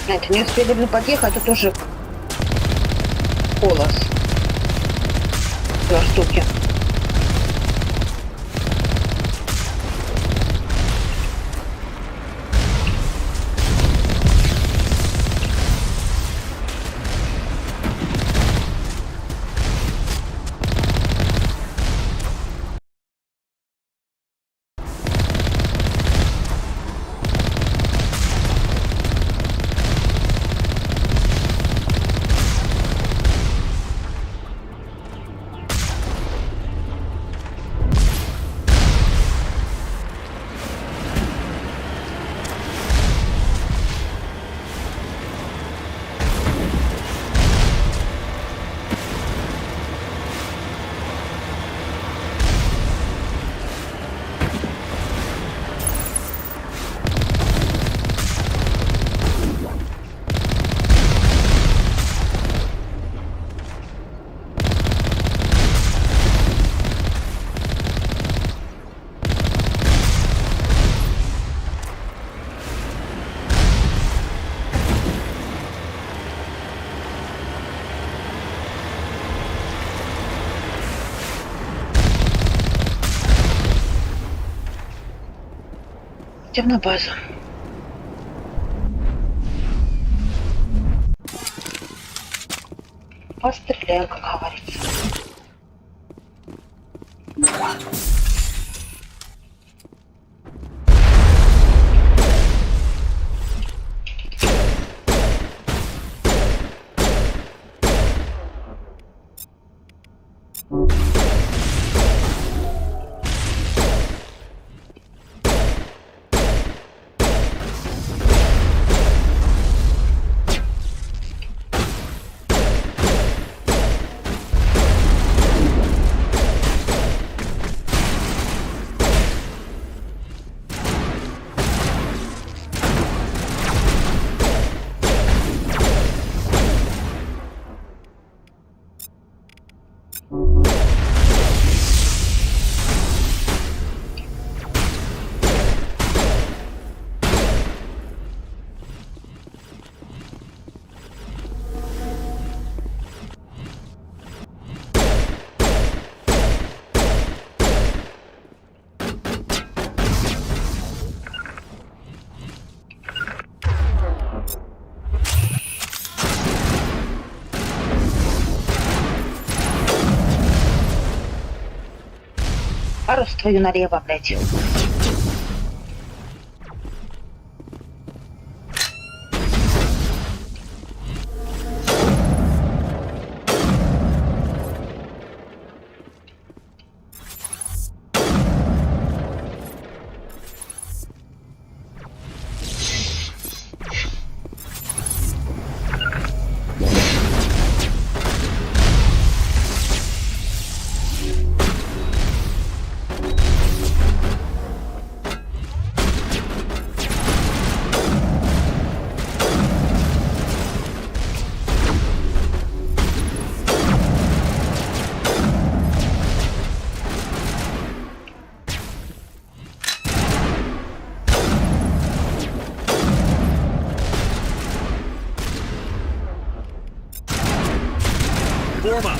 Знаете, не успели бы подъехать, это тоже колос. 2 штуки. Идем на базу. Постреляем, как говорится. Арус твою налево, блядь. Form up.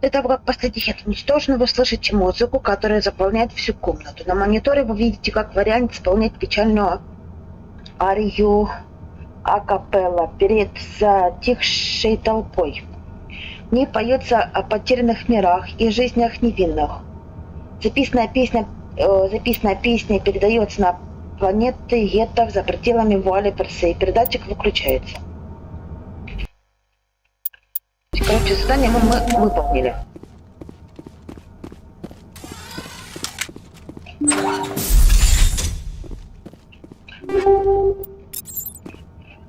До того, как последний хит уничтожен, вы слышите музыку, которая заполняет всю комнату. На мониторе вы видите, как вариант исполнять печальную арию акапелла перед затихшей толпой. В ней поется о потерянных мирах и жизнях невинных. Записанная песня передается на планеты геттов за пределами вуали Персе, и передатчик выключается. Короче, задание мы выполнили.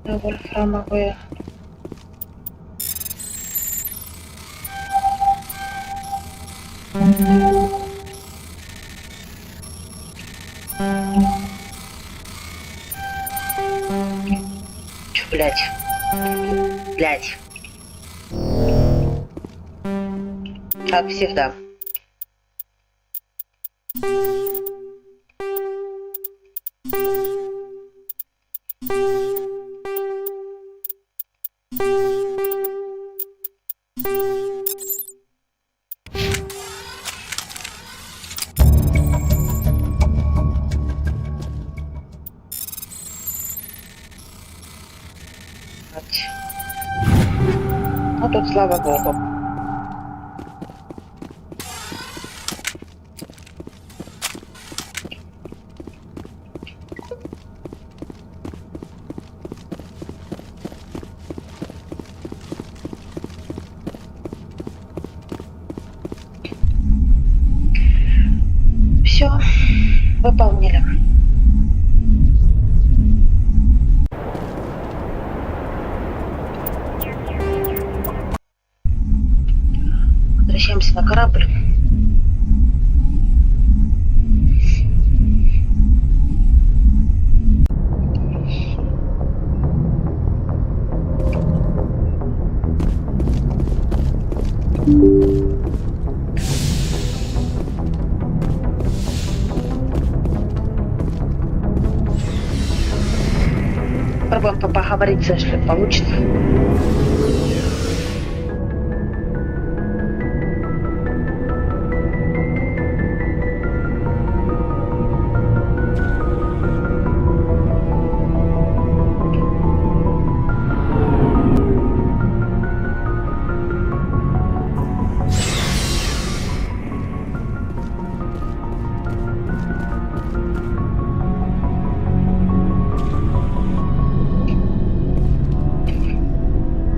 Вольфрамовые. Чё, блядь? Блядь. Как всегда. Ну тут слава богу. Все, выполнили. Возвращаемся на корабль. Попробуем поговорить, если получится.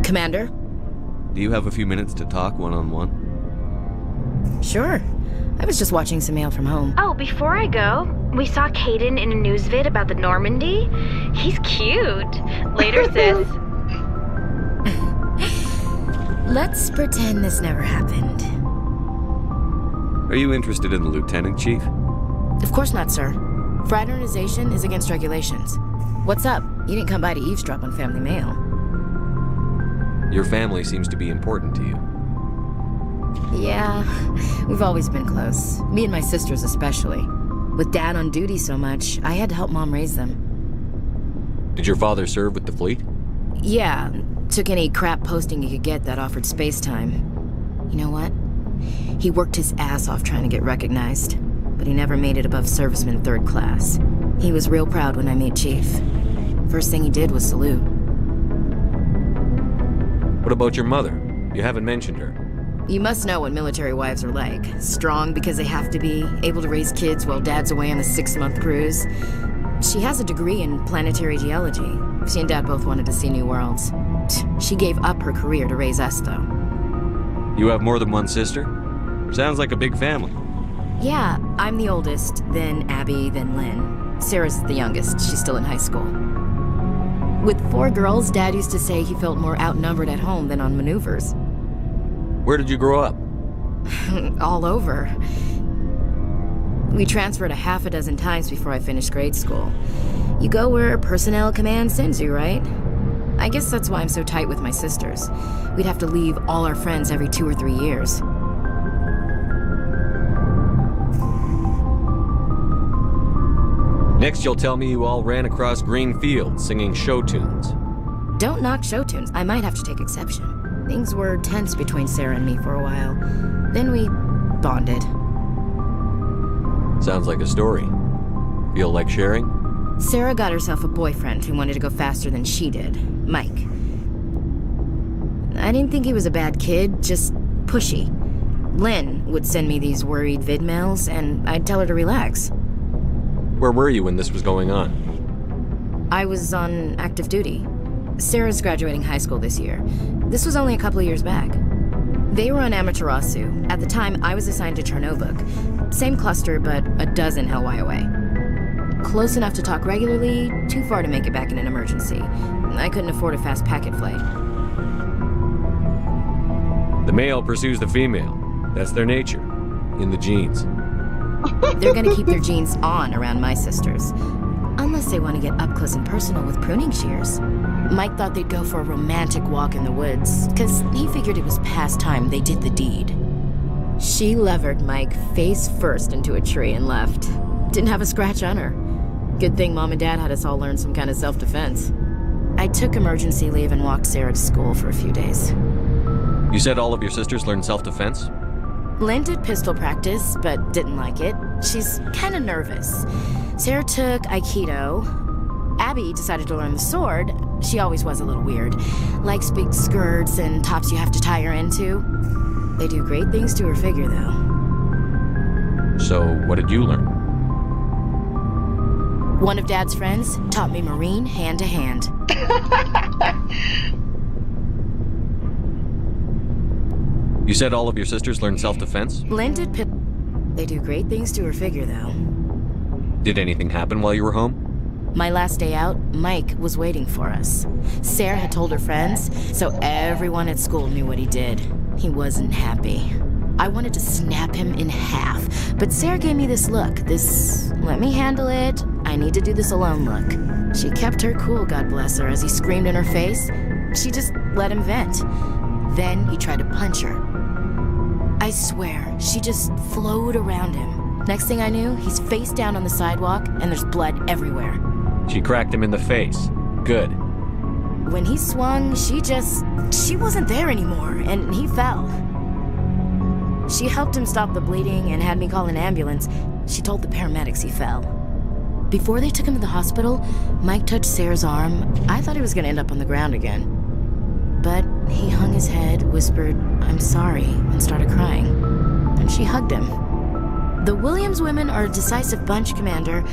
Commander? Do you have a few minutes to talk one-on-one? Sure. I was just watching some mail from home. Oh, before I go, we saw Caden in a news vid about the Normandy. He's cute. Later, sis. Let's pretend this never happened. Are you interested in the Lieutenant Chief? Of course not, sir. Fraternization is against regulations. What's up? You didn't come by to eavesdrop on family mail. Your family seems to be important to you. Yeah, we've always been close. Me and my sisters especially. With Dad on duty so much, I had to help Mom raise them. Did your father serve with the fleet? Yeah, took any crap posting he could get that offered space time. You know what? He worked his ass off trying to get recognized, but he never made it above serviceman 3rd class. He was real proud when I made chief. First thing he did was salute. What about your mother? You haven't mentioned her. You must know what military wives are like. Strong because they have to be, able to raise kids while Dad's away on a 6-month cruise. She has a degree in planetary geology. She and Dad both wanted to see new worlds. She gave up her career to raise us, though. You have more than one sister? Sounds like a big family. Yeah, I'm the oldest, then Abby, then Lynn. Sarah's the youngest. She's still in high school. With 4 girls, Dad used to say he felt more outnumbered at home than on maneuvers. Where did you grow up? All over. We transferred a half a dozen times before I finished grade school. You go where personnel command sends you, right? I guess that's why I'm so tight with my sisters. We'd have to leave all our friends every 2 or 3 years. Next you'll tell me you all ran across green fields singing show tunes. Don't knock show tunes. I might have to take exception. Things were tense between Sarah and me for a while. Then we bonded. Sounds like a story. Feel like sharing? Sarah got herself a boyfriend who wanted to go faster than she did, Mike. I didn't think he was a bad kid, just pushy. Lynn would send me these worried vid mails, and I'd tell her to relax. Where were you when this was going on? I was on active duty. Sarah's graduating high school this year. This was only a couple of years back. They were on Amaterasu. At the time, I was assigned to Chernobog. Same cluster, but a dozen LY away. Close enough to talk regularly, too far to make it back in an emergency. I couldn't afford a fast packet flight. The male pursues the female. That's their nature. In the genes. They're gonna keep their genes on around my sisters. Unless they want to get up close and personal with pruning shears. Mike thought they'd go for a romantic walk in the woods, because he figured it was past time they did the deed. She levered Mike face first into a tree and left. Didn't have a scratch on her. Good thing Mom and Dad had us all learn some kind of self-defense. I took emergency leave and walked Sarah to school for a few days. You said all of your sisters learned self-defense? Lynn did pistol practice, but didn't like it. She's kind of nervous. Sarah took Aikido. Abby decided to learn the sword. She always was a little weird. Likes big skirts and tops you have to tie her into. They do great things to her figure, though. So, what did you learn? One of Dad's friends taught me Marine hand to hand. You said all of your sisters learned self-defense? Lynn did They do great things to her figure, though. Did anything happen while you were home? My last day out, Mike was waiting for us. Sarah had told her friends, so everyone at school knew what he did. He wasn't happy. I wanted to snap him in half, but Sarah gave me this look, this let me handle it, I need to do this alone look. She kept her cool, God bless her, as he screamed in her face. She just let him vent. Then he tried to punch her. I swear, she just flowed around him. Next thing I knew, he's face down on the sidewalk, and there's blood everywhere. She cracked him in the face. Good. When he swung, she wasn't there anymore, and he fell. She helped him stop the bleeding and had me call an ambulance. She told the paramedics he fell. Before they took him to the hospital, Mike touched Sarah's arm. I thought he was gonna end up on the ground again. But he hung his head, whispered, "I'm sorry," and started crying. And she hugged him. The Williams women are a decisive bunch, Commander.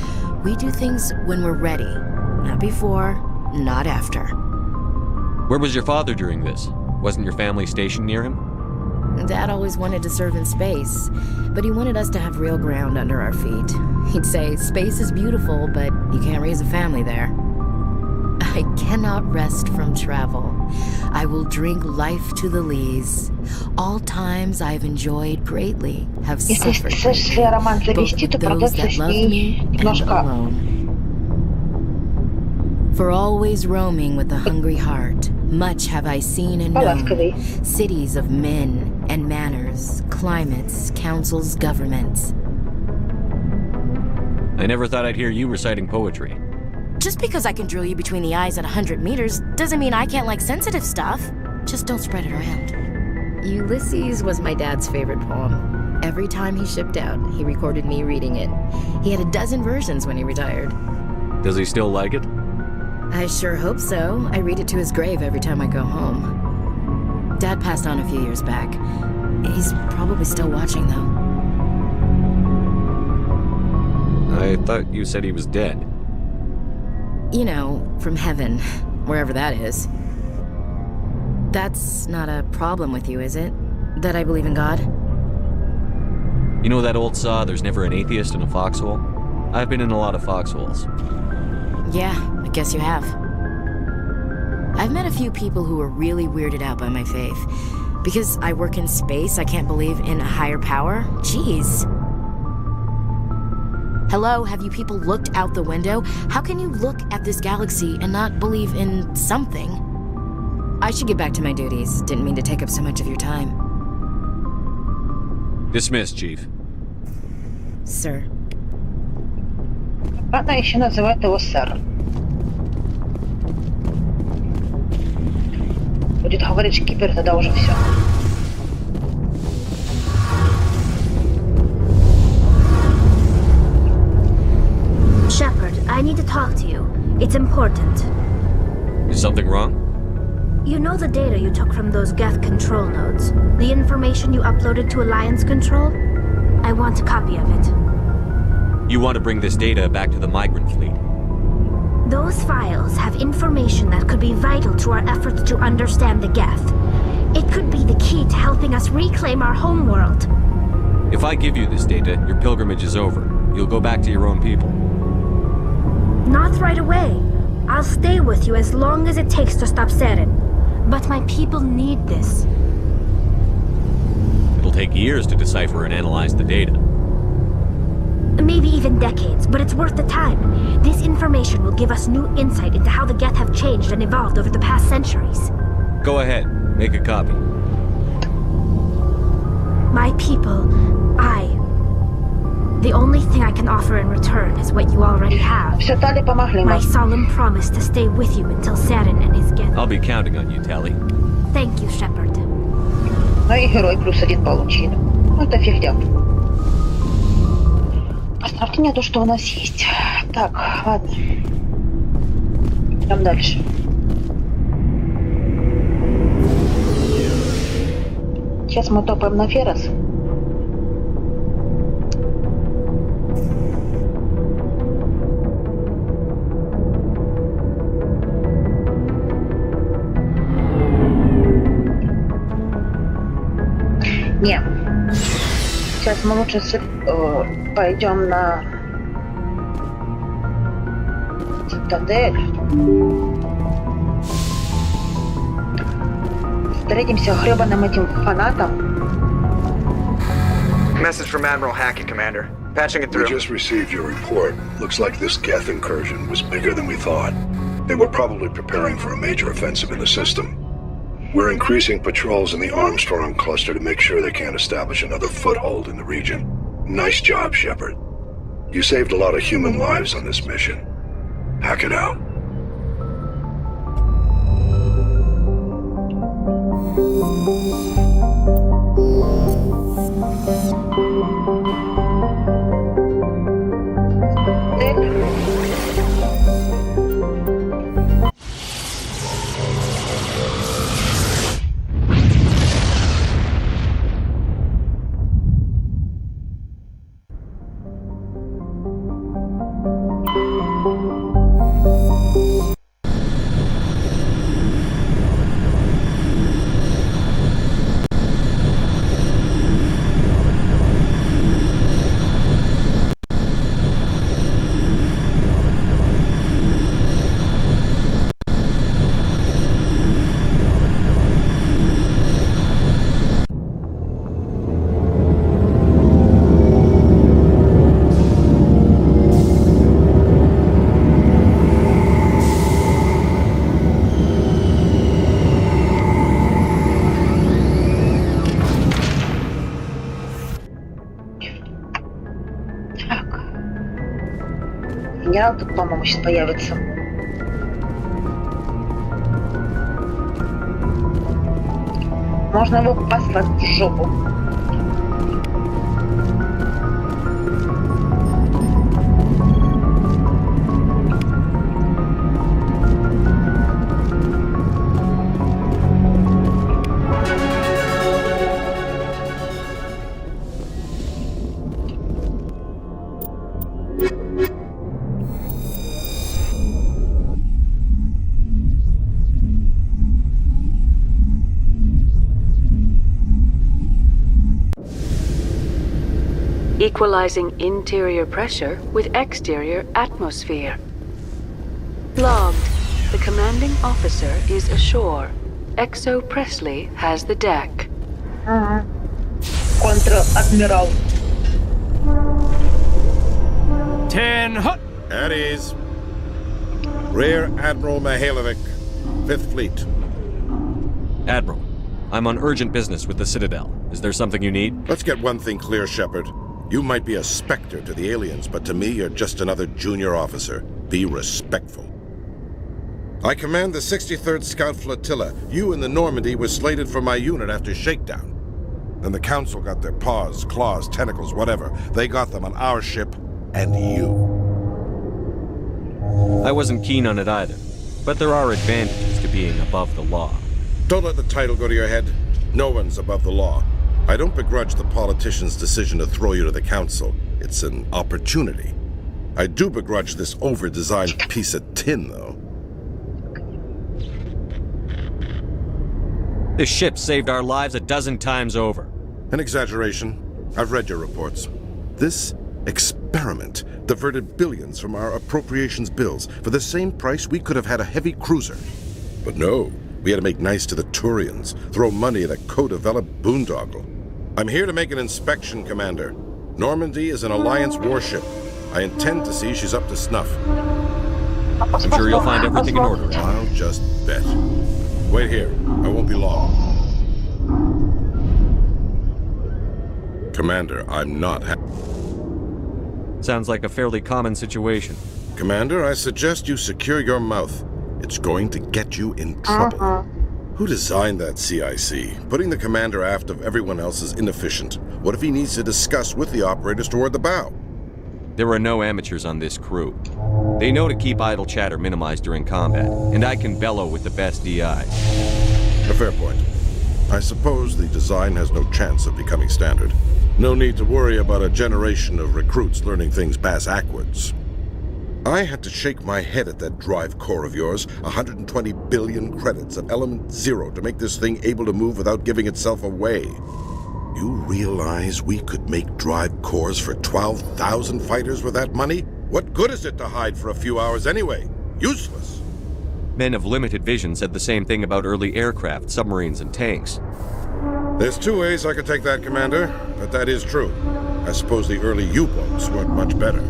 We do things when we're ready. Not before, not after. Where was your father during this? Wasn't your family stationed near him? Dad always wanted to serve in space, but he wanted us to have real ground under our feet. He'd say, space is beautiful, but you can't raise a family there. I cannot rest from travel. I will drink life to the lees. All times I've enjoyed greatly, have suffered greatly, both with those that love me and alone. For always roaming with a hungry heart, much have I seen and known, cities of men and manners, climates, councils, governments. I never thought I'd hear you reciting poetry. Just because I can drill you between the eyes at 100 meters doesn't mean I can't like sensitive stuff. Just don't spread it around. Ulysses was my dad's favorite poem. Every time he shipped out, he recorded me reading it. He had a dozen versions when he retired. Does he still like it? I sure hope so. I read it to his grave every time I go home. Dad passed on a few years back. He's probably still watching, though. I thought you said he was dead. You know, from heaven, wherever that is. That's not a problem with you, is it? That I believe in God? You know that old saw, there's never an atheist in a foxhole? I've been in a lot of foxholes. Yeah, I guess you have. I've met a few people who were really weirded out by my faith. Because I work in space, I can't believe in a higher power? Jeez. Hello, have you people looked out the window? How can you look at this galaxy and not believe in something? I should get back to my duties. Didn't mean to take up so much of your time. Dismissed, Chief. Sir. Она еще называет его сэр. Будет говорить шкипер, тогда уже все. Shepard, I need to talk to you. It's important. Is something wrong? You know the data you took from those Geth control nodes? The information you uploaded to Alliance Control? I want a copy of it. You want to bring this data back to the migrant fleet? Those files have information that could be vital to our efforts to understand the Geth. It could be the key to helping us reclaim our homeworld. If I give you this data, your pilgrimage is over. You'll go back to your own people. Not right away. I'll stay with you as long as it takes to stop Seren. But my people need this. It'll take years to decipher and analyze the data. Maybe even decades, but it's worth the time. This information will give us new insight into how the Geth have changed and evolved over the past centuries. Go ahead, make a copy. My people, the only thing I can offer in return is what you already have. My solemn promise to stay with you until Seren and his Geth. I'll be counting on you, Tali. Thank you, Shepard. Ну и герой +1 получили. Ну это фигня. Оставьте мне то, что у нас есть. Так, ладно. Идем дальше. Сейчас мы топаем на Феррес. Не. Сейчас мы лучше пойдем на Цитадель. Встретимся гребаным этим фанатом. Message from Admiral Hackett, Commander. Patching it through. We just received your report. Looks like this Geth incursion was bigger than we thought. They were probably preparing for a major offensive in the system. We're increasing patrols in the Armstrong cluster to make sure they can't establish another foothold in the region. Nice job, Shepard. You saved a lot of human lives on this mission. Hack it out. генерал тут, по-моему, сейчас появится. Можно его послать в жопу. Equalizing interior pressure with exterior atmosphere. Logged. The commanding officer is ashore. Exo Presley has the deck. Контр-адмирал. 10 hut. At ease. Rear Admiral Mihailovic, 5th Fleet. Admiral, I'm on urgent business with the Citadel. Is there something you need? Let's get one thing clear, Shepard. You might be a specter to the aliens, but to me, you're just another junior officer. Be respectful. I command the 63rd Scout Flotilla. You and the Normandy were slated for my unit after shakedown. Then the Council got their paws, claws, tentacles, whatever. They got them on our ship, and you. I wasn't keen on it either, but there are advantages to being above the law. Don't let the title go to your head. No one's above the law. I don't begrudge the politician's decision to throw you to the Council. It's an opportunity. I do begrudge this over-designed piece of tin, though. This ship saved our lives a dozen times over. An exaggeration. I've read your reports. This experiment diverted billions from our appropriations bills. For the same price, we could have had a heavy cruiser. But no, we had to make nice to the Turians, throw money at a co-developed boondoggle. I'm here to make an inspection, Commander. Normandy is an Alliance warship. I intend to see she's up to snuff. I'm sure you'll find everything in order. I'll just bet. Wait here. I won't be long. Commander, I'm not Sounds like a fairly common situation. Commander, I suggest you secure your mouth. It's going to get you in trouble. Who designed that CIC? Putting the commander aft of everyone else is inefficient. What if he needs to discuss with the operators toward the bow? There are no amateurs on this crew. They know to keep idle chatter minimized during combat, and I can bellow with the best DI. A fair point. I suppose the design has no chance of becoming standard. No need to worry about a generation of recruits learning things bass-ackwards. I had to shake my head at that drive core of yours. 120 billion credits of element 0 to make this thing able to move without giving itself away. You realize we could make drive cores for 12,000 fighters with that money? What good is it to hide for a few hours anyway? Useless. Men of limited vision said the same thing about early aircraft, submarines, and tanks. There's two ways I could take that, Commander, but that is true. I suppose the early U-boats weren't much better.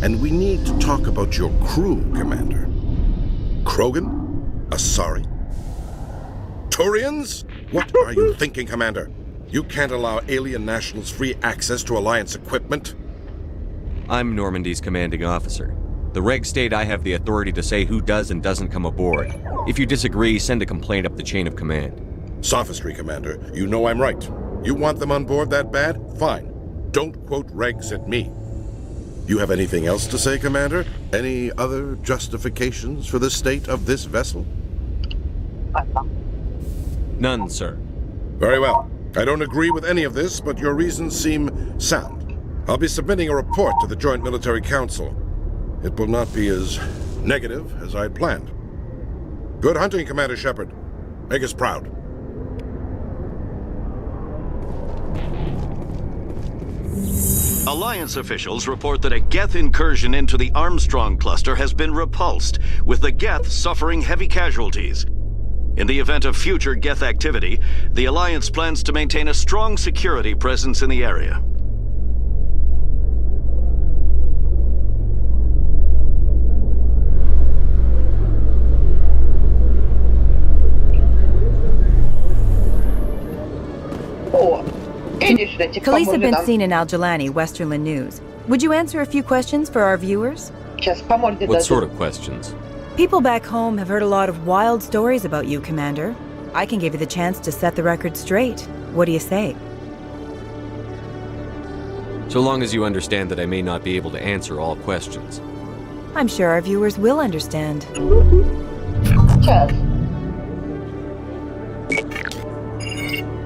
And we need to talk about your crew, Commander. Krogan? Asari? Turians? What are you thinking, Commander? You can't allow alien nationals free access to Alliance equipment? I'm Normandy's commanding officer. The regs state I have the authority to say who does and doesn't come aboard. If you disagree, send a complaint up the chain of command. Sophistry, Commander. You know I'm right. You want them on board that bad? Fine. Don't quote regs at me. You have anything else to say, Commander? Any other justifications for the state of this vessel? None, sir. Very well. I don't agree with any of this, but your reasons seem sound. I'll be submitting a report to the Joint Military Council. It will not be as negative as I'd planned. Good hunting, Commander Shepard. Make us proud. Alliance officials report that a Geth incursion into the Armstrong cluster has been repulsed, with the Geth suffering heavy casualties. In the event of future Geth activity, the Alliance plans to maintain a strong security presence in the area. Police have been seen in Al-Jalani, Westerland News. Would you answer a few questions for our viewers? Сейчас по морде What дадут. sort of questions? People back home have heard a lot of wild stories about you, Commander. I can give you the chance to set the record straight. What do you say? So long as you understand that I may not be able to answer all questions. I'm sure our viewers will understand. Сейчас.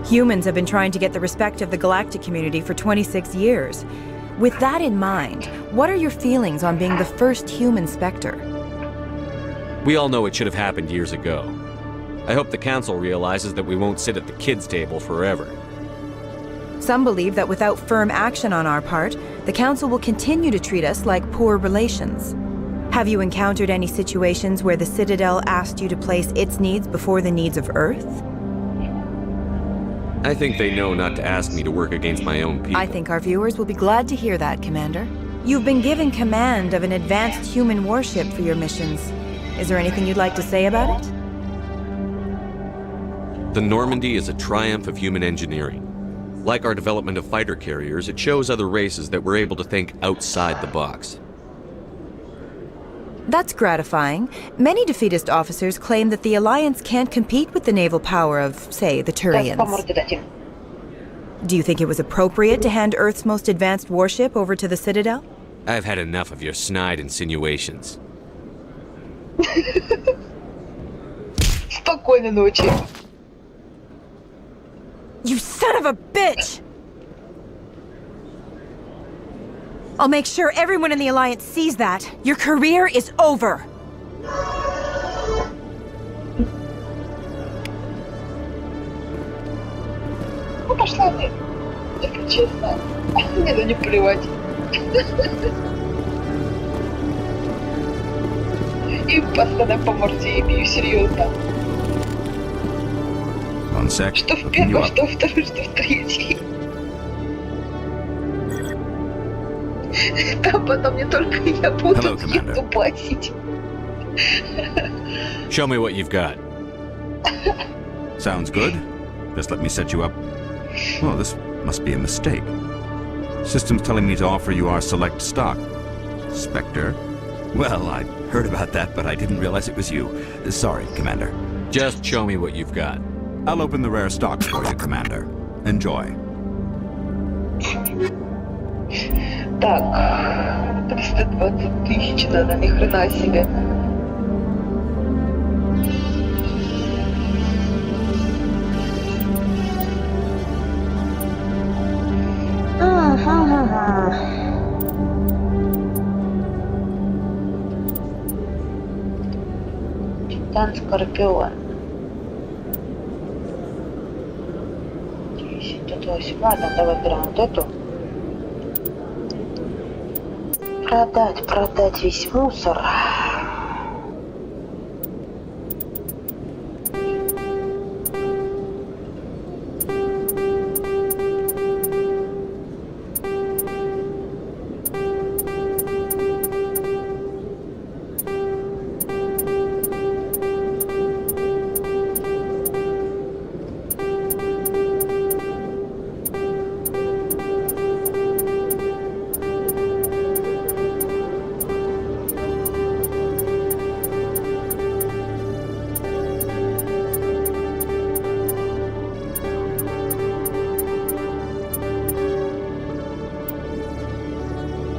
Humans have been trying to get the respect of the galactic community for 26 years. With that in mind, what are your feelings on being the first human Spectre? We all know it should have happened years ago. I hope the Council realizes that we won't sit at the kids' table forever. Some believe that without firm action on our part, the Council will continue to treat us like poor relations. Have you encountered any situations where the Citadel asked you to place its needs before the needs of Earth? I think they know not to ask me to work against my own people. I think our viewers will be glad to hear that, Commander. You've been given command of an advanced human warship for your missions. Is there anything you'd like to say about it? The Normandy is a triumph of human engineering. Like our development of fighter carriers, it shows other races that we're able to think outside the box. That's gratifying. Many defeatist officers claim that the Alliance can't compete with the naval power of, say, the Сейчас по Turians. морде дадим. Do you think it was appropriate to hand Earth's most advanced warship over to the Citadel? I've had enough of your snide insinuations. Спокойной ночи. You son of a bitch! I'll make sure everyone in the Alliance sees that. Your career is over. Ну пошла ты, если честно. Мне на не плевать. И постоянно по морде бью, серьезно. One sec. Что в первый, что в второй, что в третий. Там потом не только я буду дубасить. Show me what you've got. Sounds good. Just let me set you up. Oh, this must be a mistake. System's telling me to offer you our select stock. Spectre? Well, I heard about that, but I didn't realize it was you. Sorry, Commander. Just show me what you've got. I'll open the rare stock for you, Commander. Enjoy. Так, 320 тысяч надо, ни хрена себе. Титан Скорпион. 10, тут 8. Ладно, давай берем вот эту. Продать весь мусор.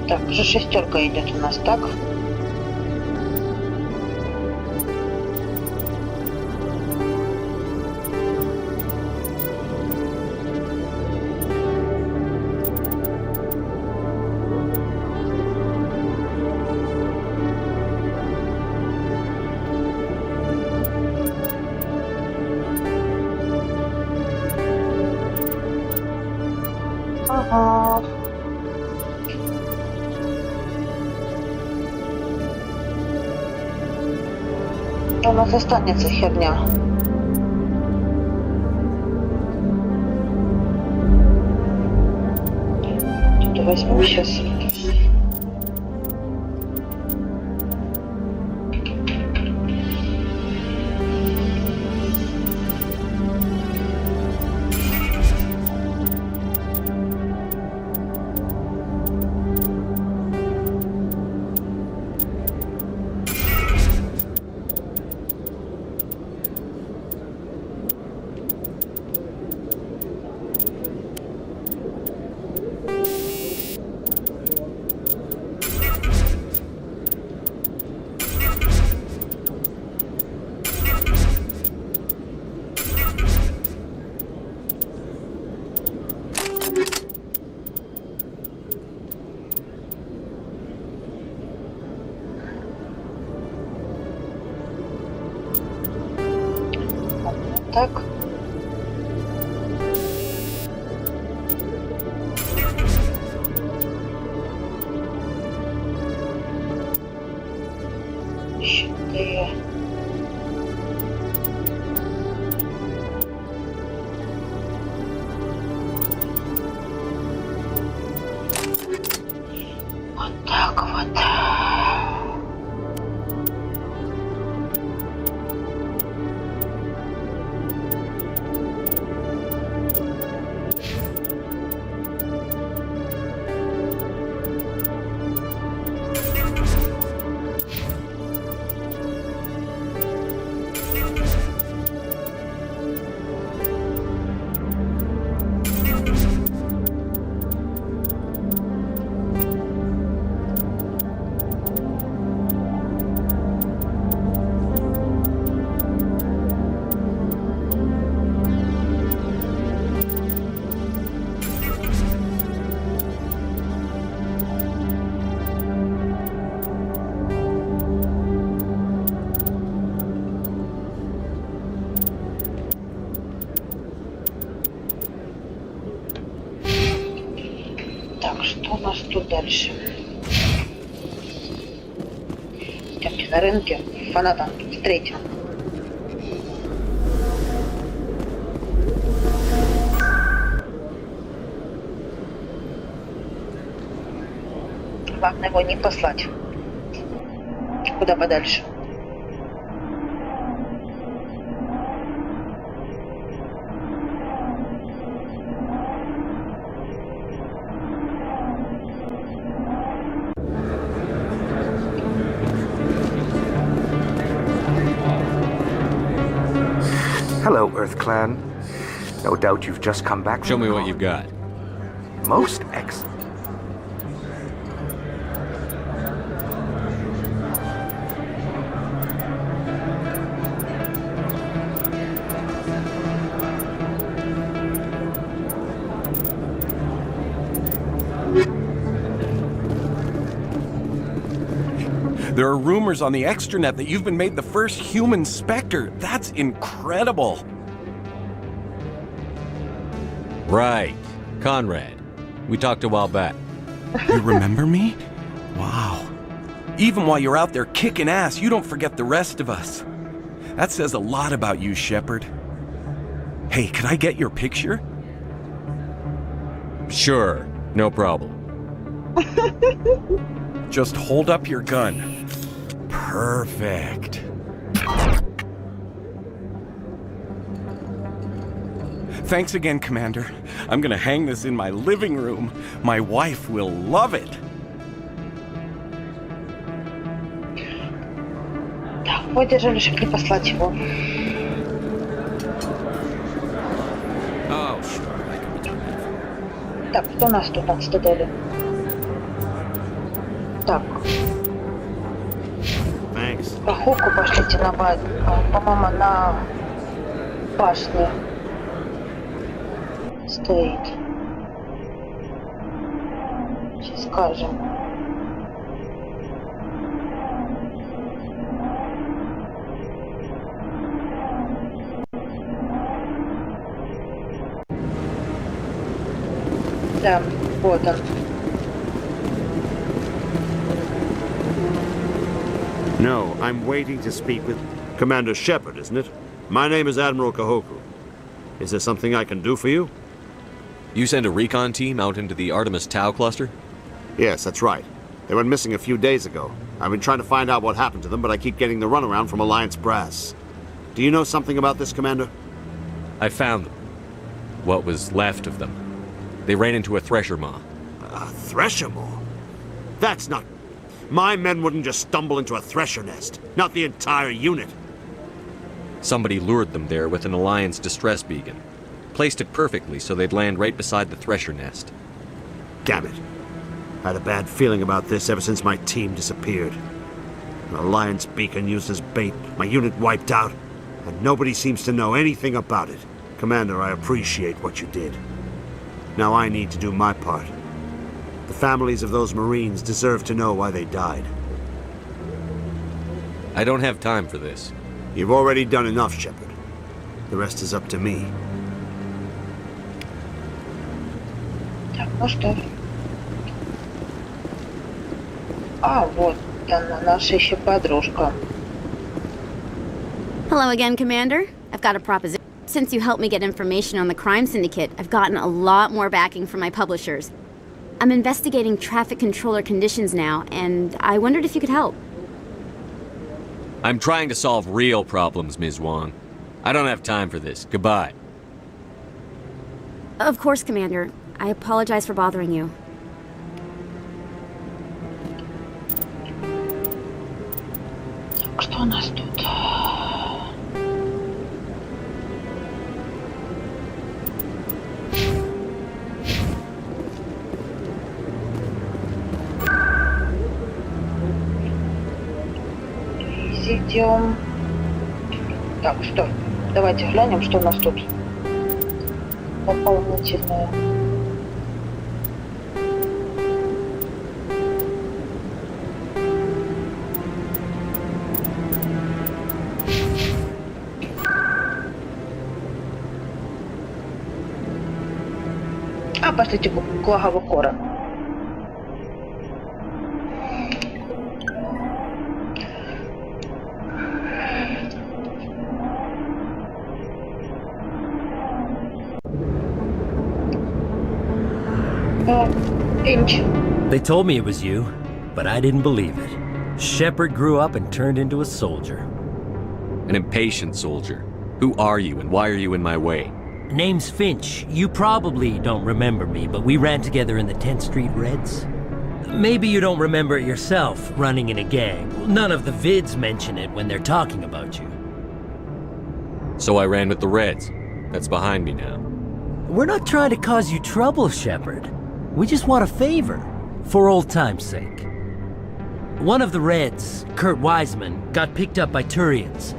Так, уже шестерка идет у нас, так? Ага. У нас останется херня. Тут возьму сейчас. Так. Щиты. Вот так вот. Так, что у нас тут дальше? Съемки на рынке. Фанатам встретим. Главное его не послать. Куда подальше. Hello, Earth Clan. No doubt you've just come back. Show me what you've got. Most excellent. There are rumors on the extranet that you've been made the first human Spectre. That's incredible. Right. Conrad. We talked a while back. You remember me? Wow. Even while you're out there kicking ass, you don't forget the rest of us. That says a lot about you, Shepard. Hey, could I get your picture? Sure. No problem. Just hold up your gun. Perfect. Thanks again, Commander. I'm gonna hang this in my living room. My wife will love it. Так, выдержали, чтобы не послать его. Так, кто у нас тут отстадили? Так. Проходку пошлите на по-моему, на башню. Стоит. Сейчас скажем. Да, вот он. No, I'm waiting to speak with Commander Shepard, isn't it? My name is Admiral Kahoku. Is there something I can do for you? You sent a recon team out into the Artemis Tau cluster? Yes, that's right. They went missing a few days ago. I've been trying to find out what happened to them, but I keep getting the runaround from Alliance brass. Do you know something about this, Commander? I found them. What was left of them. They ran into a thresher maw. A thresher maw? That's not... My men wouldn't just stumble into a thresher nest. Not the entire unit. Somebody lured them there with an Alliance distress beacon. Placed it perfectly so they'd land right beside the thresher nest. Damn it. I had a bad feeling about this ever since my team disappeared. An Alliance beacon used as bait, my unit wiped out, and nobody seems to know anything about it. Commander, I appreciate what you did. Now I need to do my part. The families of those Marines deserve to know why they died. I don't have time for this. You've already done enough, Shepard. The rest is up to me. Так, ну что? А, вот она, наша еще подружка. Hello again, Commander. I've got a proposition. Since you helped me get information on the crime syndicate, I've gotten a lot more backing from my publishers. I'm investigating traffic controller conditions now, and I wondered if you could help. I'm trying to solve real problems, Ms. Wong. I don't have time for this. Goodbye. Of course, Commander. I apologize for bothering you. Что у нас тут? Идем. Так, что? Давайте глянем, что у нас тут дополнительное. А, пошлите клагову кора. They told me it was you, but I didn't believe it. Shepard grew up and turned into a soldier. An impatient soldier. Who are you and why are you in my way? Name's Finch. You probably don't remember me, but we ran together in the 10th Street Reds. Maybe you don't remember it yourself, running in a gang. None of the vids mention it when they're talking about you. So I ran with the Reds. That's behind me now. We're not trying to cause you trouble, Shepard. We just want a favor, for old time's sake. One of the Reds, Kurt Wiseman, got picked up by Turians.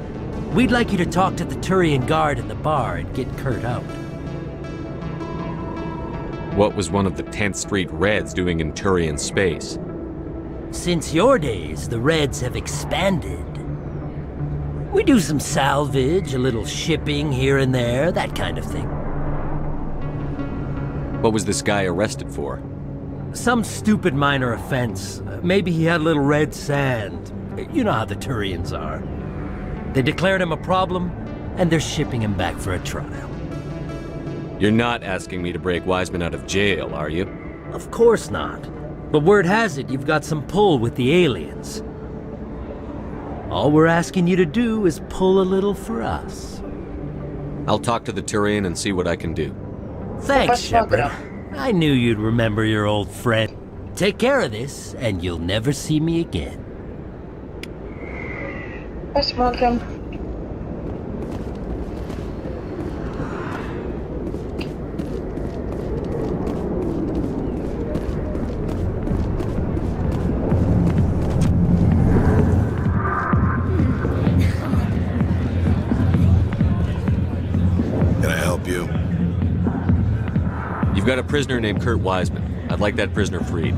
We'd like you to talk to the Turian guard in the bar and get Kurt out. What was one of the 10th Street Reds doing in Turian space? Since your days, the Reds have expanded. We do some salvage, a little shipping here and there, that kind of thing. What was this guy arrested for? Some stupid minor offense. Maybe he had a little red sand. You know how the Turians are. They declared him a problem, and they're shipping him back for a trial. You're not asking me to break Wiseman out of jail, are you? Of course not. But word has it you've got some pull with the aliens. All we're asking you to do is pull a little for us. I'll talk to the Turian and see what I can do. Thanks, Shepard. I knew you'd remember your old friend. Take care of this, and you'll never see me again. Посмотрим. Can I help you? You've got a prisoner named Kurt Wiseman. I'd like that prisoner freed.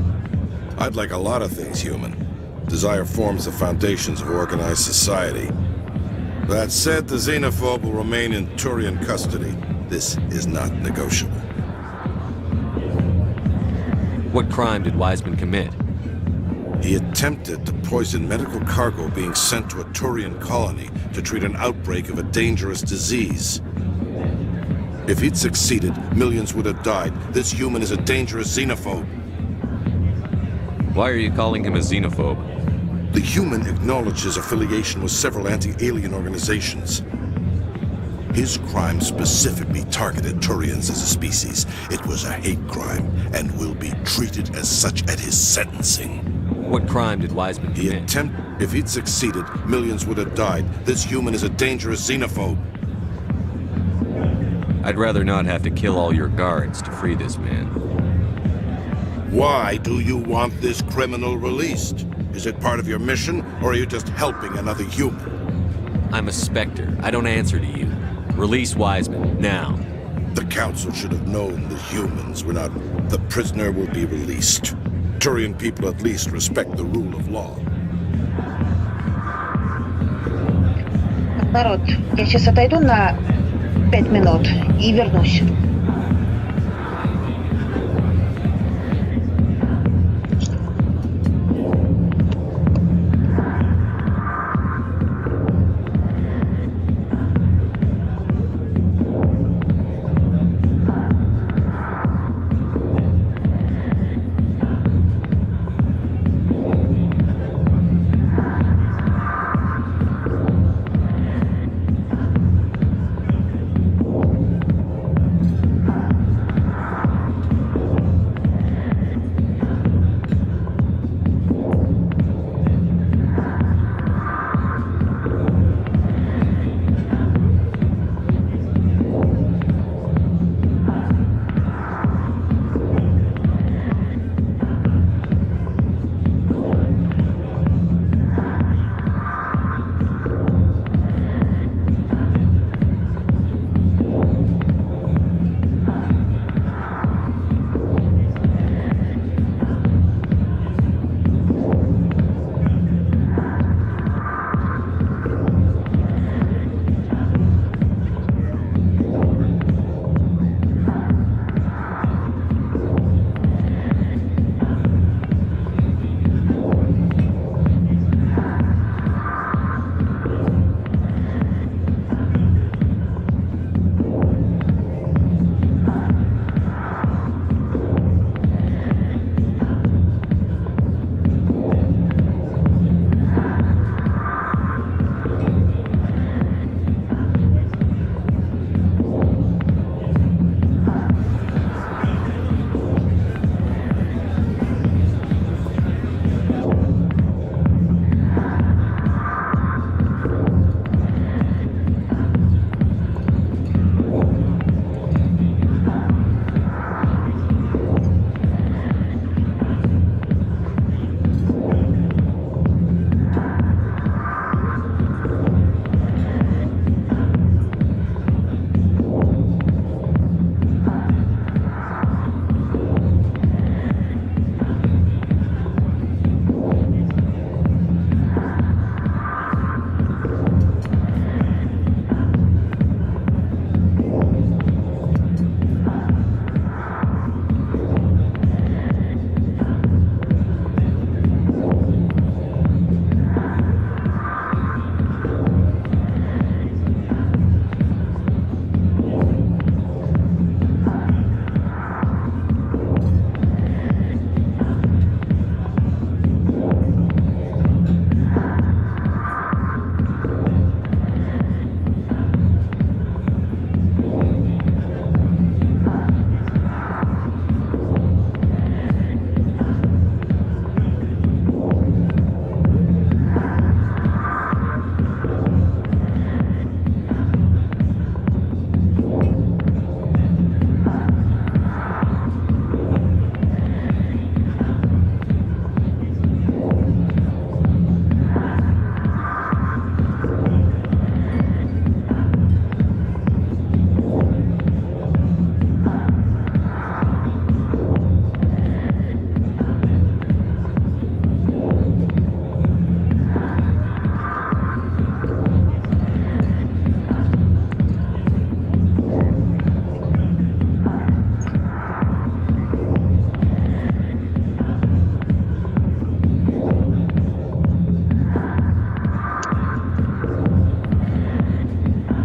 I'd like a lot of things, human. Desire forms the foundations of organized society. That said, the xenophobe will remain in Turian custody. This is not negotiable. What crime did Wiseman commit? He attempted to poison medical cargo being sent to a Turian colony to treat an outbreak of a dangerous disease. If he'd succeeded, millions would have died. This human is a dangerous xenophobe. Why are you calling him a xenophobe? The human acknowledges affiliation with several anti-alien organizations. His crime specifically targeted Turians as a species. It was a hate crime and will be treated as such at his sentencing. What crime did Wiseman commit? If he'd succeeded, millions would have died. This human is a dangerous xenophobe. I'd rather not have to kill all your guards to free this man. Why do you want this criminal released? Is it part of your mission, or are you just helping another human? I'm a Spectre. I don't answer to you. Release Wiseman, now. The Council should have known the humans were not... The prisoner will be released. Turian people at least respect the rule of law. Народ, я сейчас отойду на 5 минут и вернусь.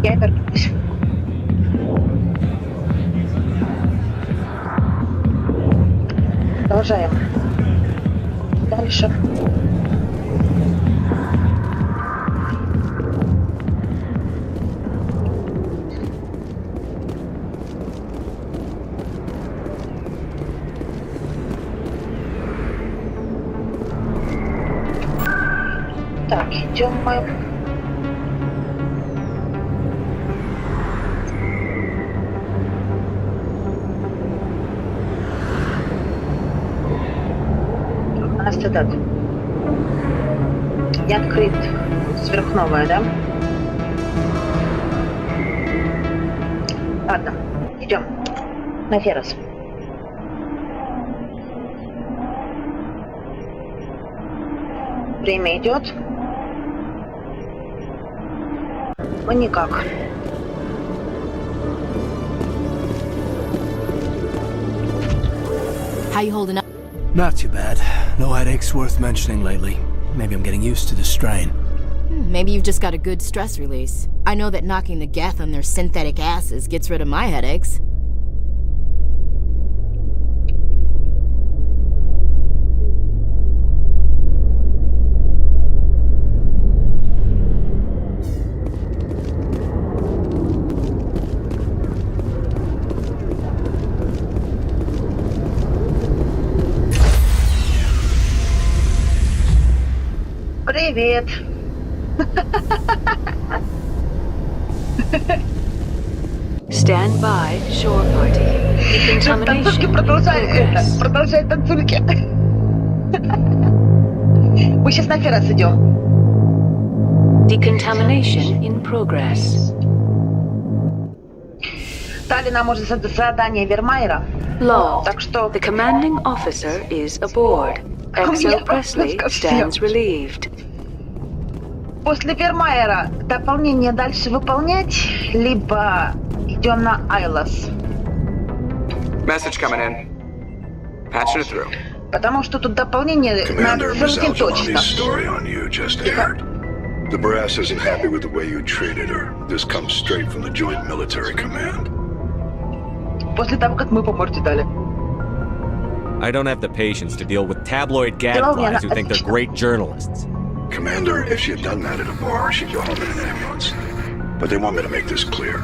Я вернусь. Продолжаем. Дальше. Так, идем мы. У нас этот не открыт сверхновая, да? Ладно, идем на Феррос. Время идет. Мы никак. How you holding up? Not too bad. No headaches worth mentioning lately. Maybe I'm getting used to the strain. Maybe you've just got a good stress release. I know that knocking the geth on their synthetic asses gets rid of my headaches. Привет. Stand by, shore party. Танцульки, Decontamination. продолжай танцульки. Мы сейчас на Феррас идем. Decontamination in progress. Дали нам уже задание Вермайера. Log. Так что... The commanding officer is aboard. XO Presley stands relieved. После Вермайера дополнение дальше выполнять, либо идем на Айлас. Message coming in. Patching it through. Потому что тут дополнение на целый день точно. The brass isn't happy with the way you treated her. This comes straight from the Joint Military Command. После того, как мы по морде дали. I don't have the patience to deal with tabloid gadflies who think they're great journalists. Commander, if she had done that at a bar, she'd go home in an ambulance. But they want me to make this clear.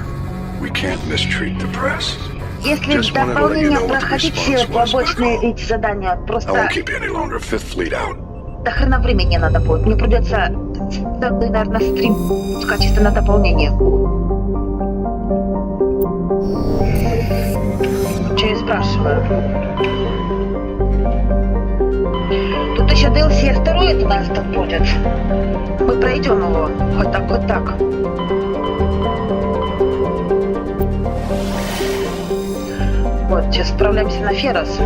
We can't mistreat the press. Если дополнение проходить все побочные эти задания, просто... I won't keep you any longer. Fifth Fleet out. До хрена времени не надо будет. Мне придется, наверное, стрим в качестве на дополнение. Че я спрашиваю? Тут еще DLC астероид у нас тут будет. Мы пройдем его. Хоть так, хоть так. Вот, сейчас отправляемся на Феррас.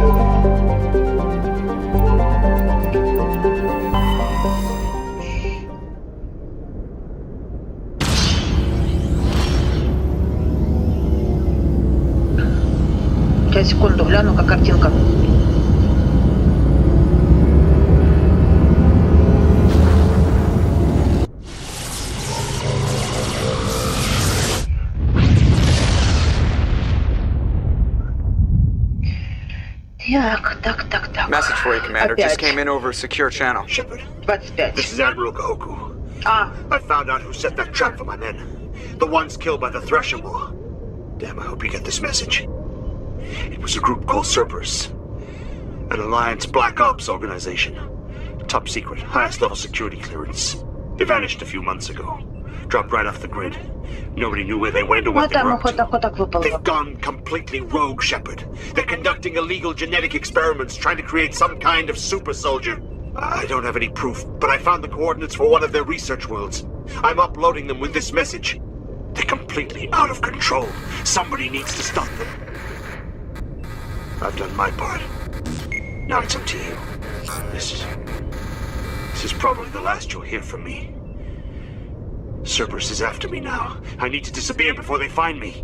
Сейчас, секунду, гляну, как картинка. Так. Message for you, Commander. Опять. Just came in over a secure channel. Shepard. 25. This is Admiral Kahoku. Ah. I found out who set that trap for my men. The ones killed by the Thresher War. Damn, I hope you get this message. It was a group called Cerberus. An Alliance Black Ops organization. Top secret, highest level security clearance. They vanished a few months ago. Dropped right off the grid. Nobody knew where they went or what they were up to. They've gone completely rogue, Shepard. They're conducting illegal genetic experiments, trying to create some kind of super soldier. I don't have any proof, but I found the coordinates for one of their research worlds. I'm uploading them with this message. They're completely out of control. Somebody needs to stop them. I've done my part. Now it's up to you. This is probably the last you'll hear from me. Cerberus is after me now. I need to disappear before they find me.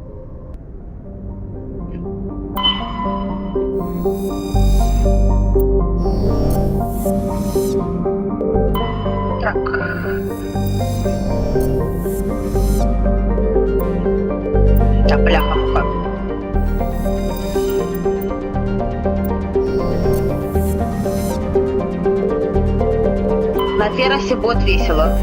Так. Да, бляха-муха. На Феррасе будет весело.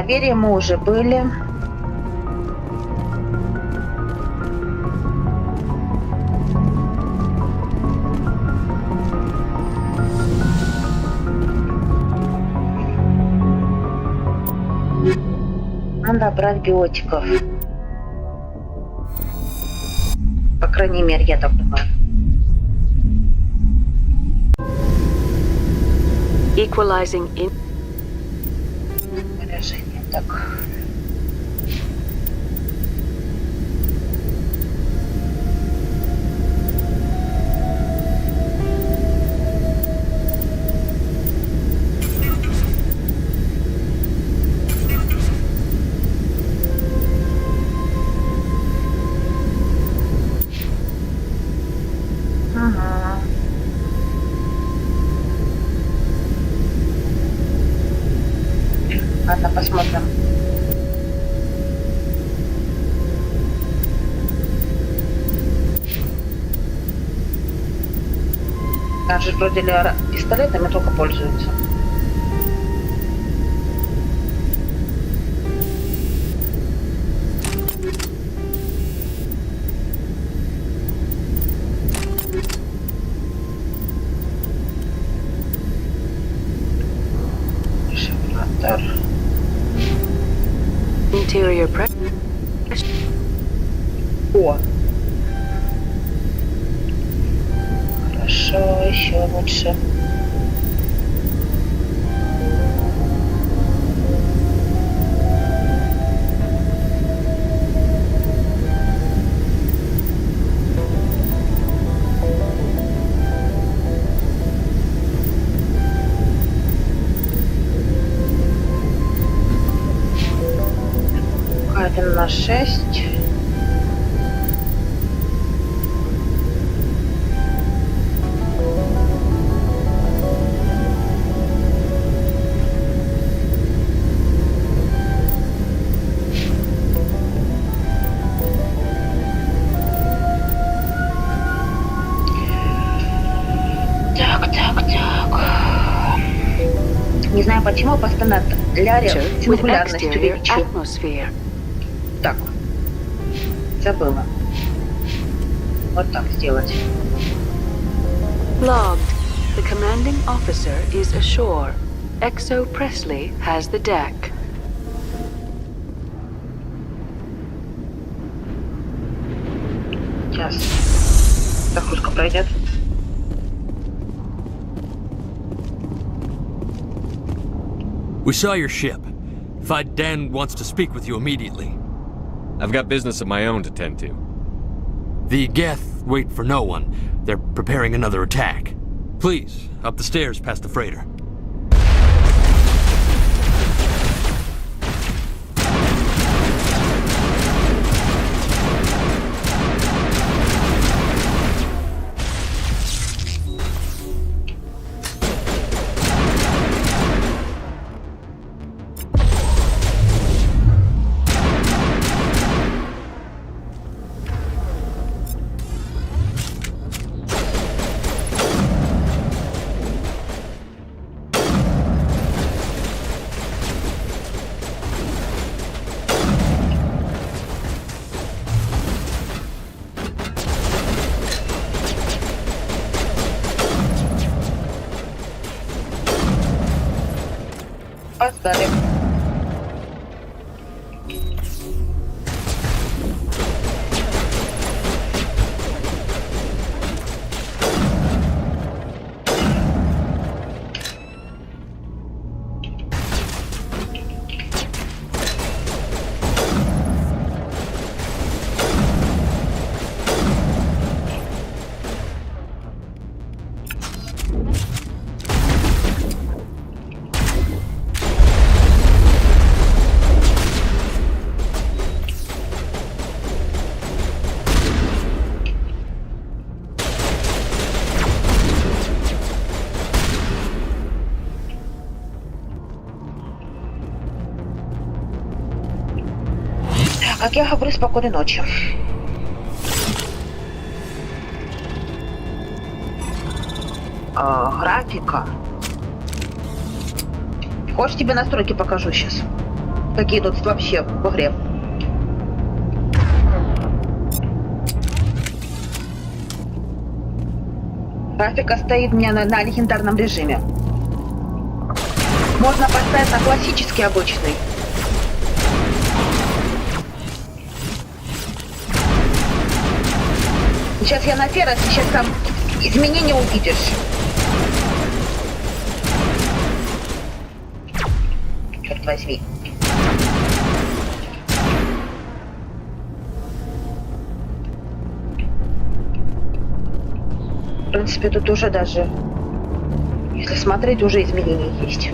Доверие мы уже были. Надо брать биотиков. По крайней мере, я так думаю. Equalizing in... Выражение, так. Ага. Ладно, посмотрим. Там же вроде пистолетами только пользуются. Шифратор. Interior press. О. Хорошо, еще лучше. Один на 6. Так. Не знаю почему, постоянно Ляре сингулярность увеличу. Так. Забыла. Вот так сделать. Logged. The commanding officer is ashore. XO Presley has the deck. Сейчас. Загрузка пройдет. We saw your ship. Fight Dan wants to speak with you immediately. I've got business of my own to tend to. The Geth wait for no one. They're preparing another attack. Please, up the stairs past the freighter. Опоздали. Как я говорю, спокойной ночи. Графика. Хочешь, тебе настройки покажу сейчас? какие тут вообще в игре. Графика стоит у меня на легендарном режиме. Можно поставить на классический обычный. Сейчас я на ферросе, сейчас там изменения увидишь. Черт возьми. В принципе, тут уже даже, если смотреть, уже изменения есть.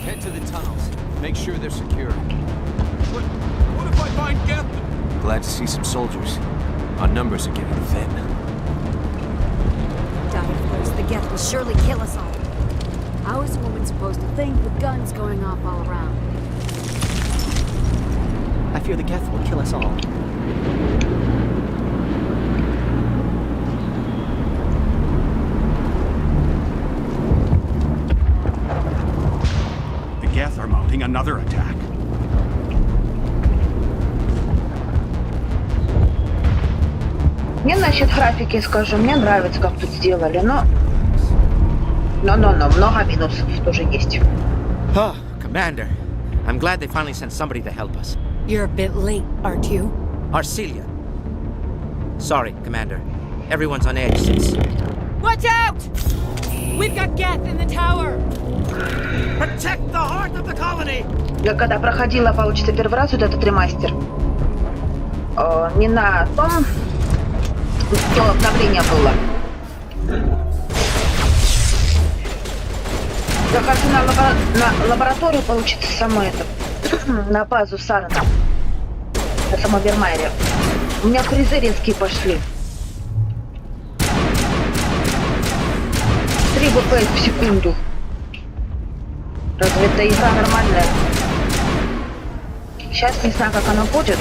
Head to the tunnels. Make sure they're secure. What if I find Geth? Glad to see some soldiers. Our numbers are getting thin. Doubt it first. The Geth will surely kill us all. How is a woman supposed to think with guns going off all around? I fear the Geth will kill us all. The Geth are mounting another attack. Мне насчет графики скажу, мне нравится, как тут сделали, но много минусов тоже есть. Oh, Commander. I'm glad they finally sent somebody to help us. You're a bit late, aren't you? Arcelia. Sorry, Commander. Everyone's on edge since... Watch out! We've got Geth in the tower! Protect the heart of the colony! Я когда проходила, получится, первый раз вот этот ремастер, не на том, что обновление было. Захожу на лабораторию, получится, само это, на базу Сарана, на самом Вермайере. У меня фризы резкие пошли. 3 ВПС в секунду. Разве эта игра нормальная? Сейчас не знаю, как она будет.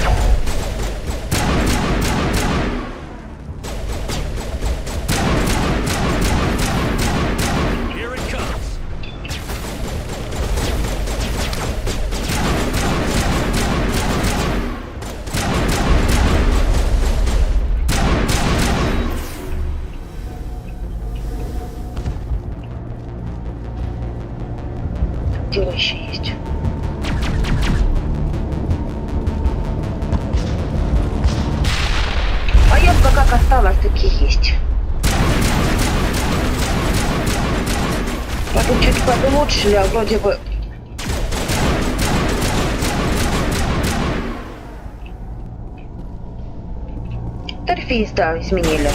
Дело еще есть. Поездка как осталась, таки есть. А тут чуть подулучшили, а вроде бы... Интерфейс, да, изменили.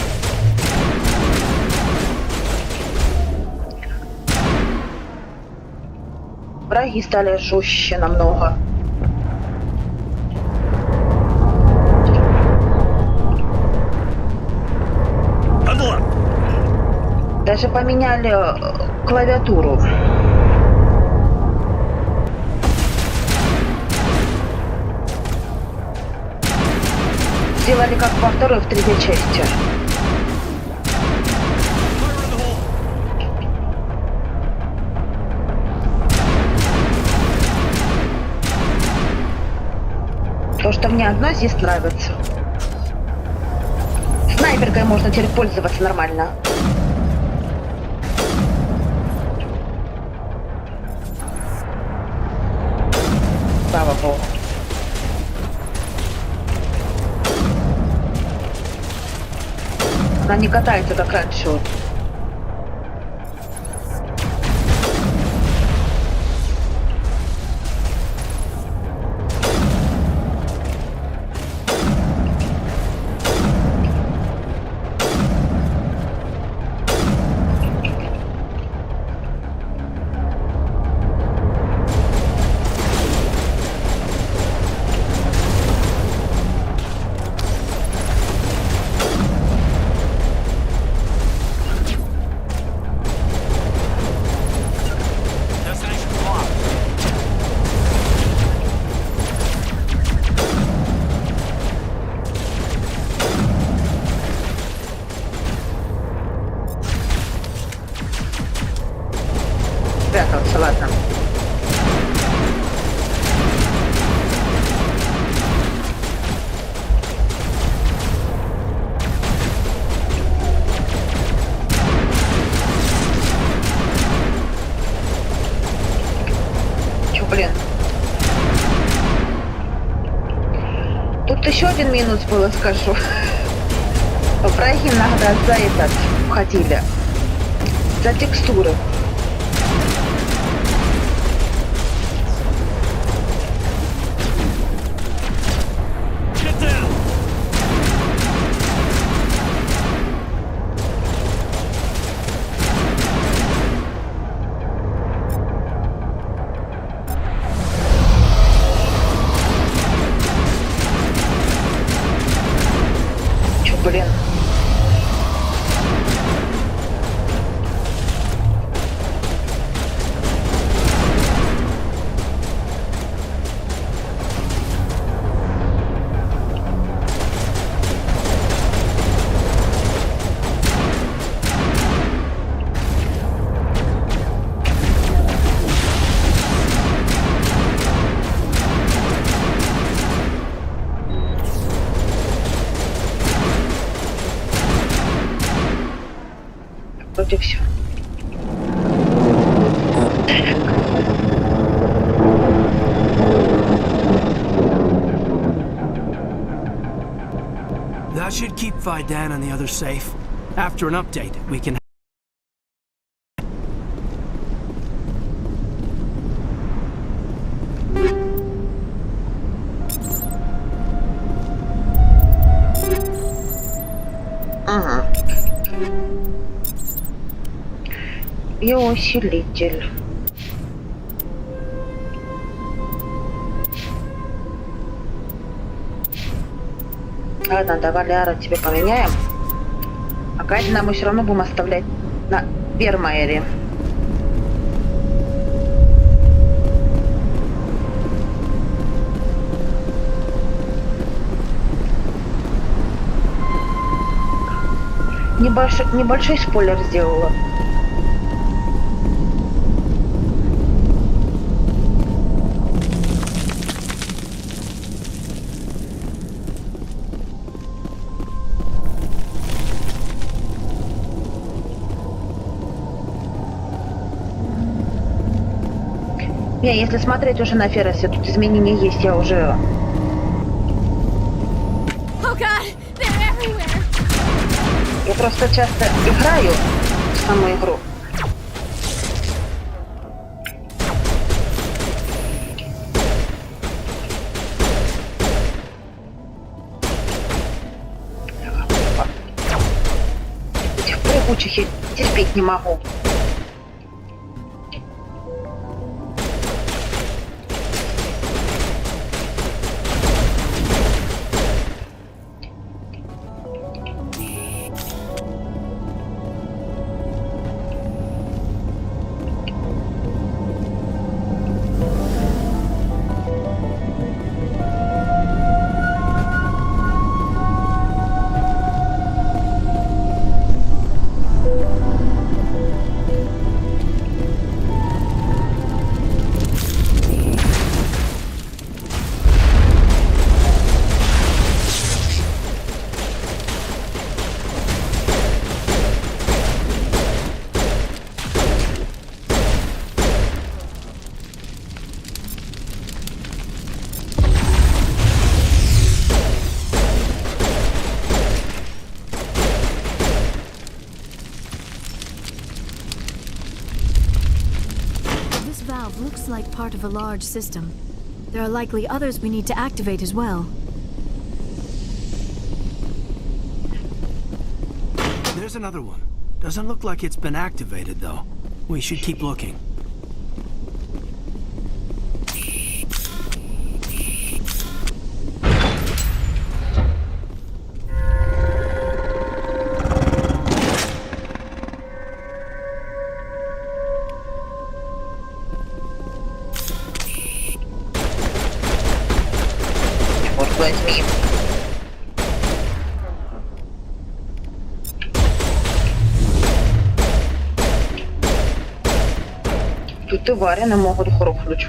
Враги стали жестче намного. Даже поменяли клавиатуру. Сделали как во второй, в третьей части. То, что мне одно здесь нравится. Снайперкой можно теперь пользоваться нормально. Слава богу. Она не катается, как раньше. спрятался, ладно. Чё, блин? Тут еще один минус был, скажу. Враги иногда за этот входили. За текстуры. Чё, блин? Вроде все. That should keep Vidan and the others safe. After an update, we can... Ага. И усилитель. Ладно, давай Ляру тебе поменяем. А Кайдена мы все равно будем оставлять на Вермайере. Небольшой спойлер сделала. Не, если смотреть уже на Ферросе, тут изменения есть, я уже... Oh God, they're everywhere. Я просто часто играю в саму игру. Этих прыгучих я терпеть не могу. Looks like part of a large system. There are likely others we need to activate as well. There's another one. Doesn't look like it's been activated, though. We should keep looking. Возьми. Тут и варены могут хрупнуть.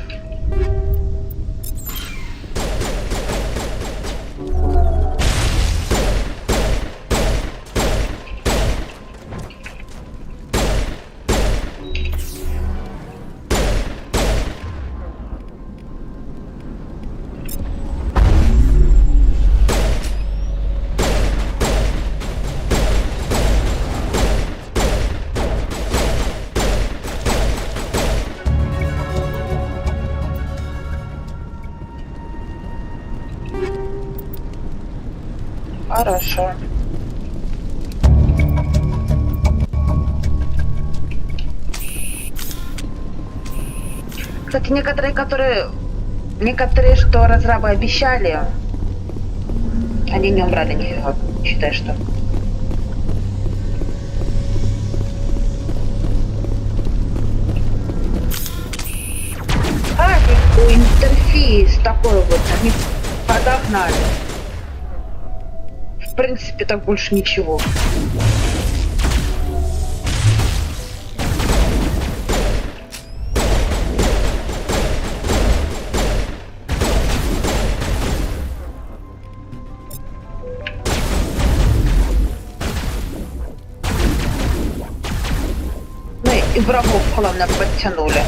Хорошо. Кстати, некоторые, что разрабы обещали, они не убрали нифига. Считай, что. Интерфейс такой вот, они подогнали. В принципе, так больше ничего. Ну и врагов, главное, подтянули.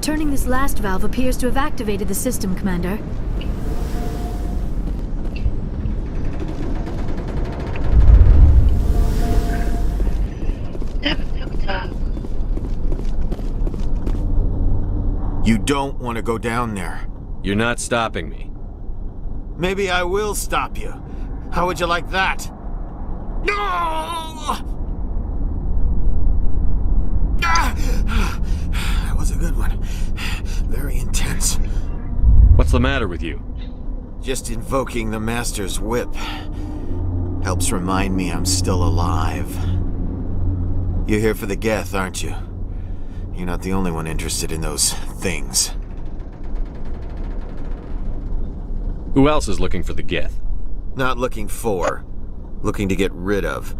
Turning this last valve appears to have activated the system, Commander. You don't want to go down there. You're not stopping me. Maybe I will stop you. How would you like that? No! That was a good one. Very intense. What's the matter with you? Just invoking the Master's whip helps remind me I'm still alive. You're here for the Geth, aren't you? You're not the only one interested in those things. Who else is looking for the Geth? Not looking for. Looking to get rid of.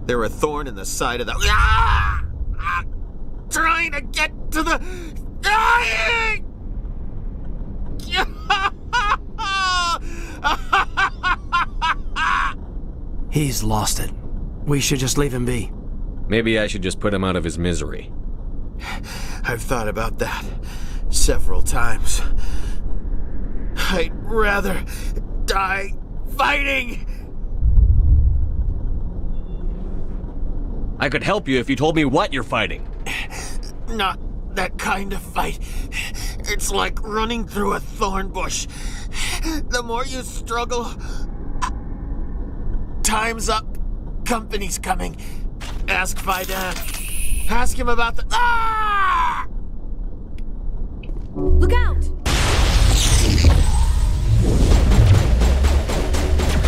They're a thorn in the side of the... Trying to get to the... Dying! He's lost it. We should just leave him be. Maybe I should just put him out of his misery. I've thought about that several times. I'd rather die fighting! I could help you if you told me what you're fighting. Not that kind of fight. It's like running through a thorn bush. The more you struggle... Time's up. Company's coming. Ask Faidan. Ask him about the... Ah! Look out!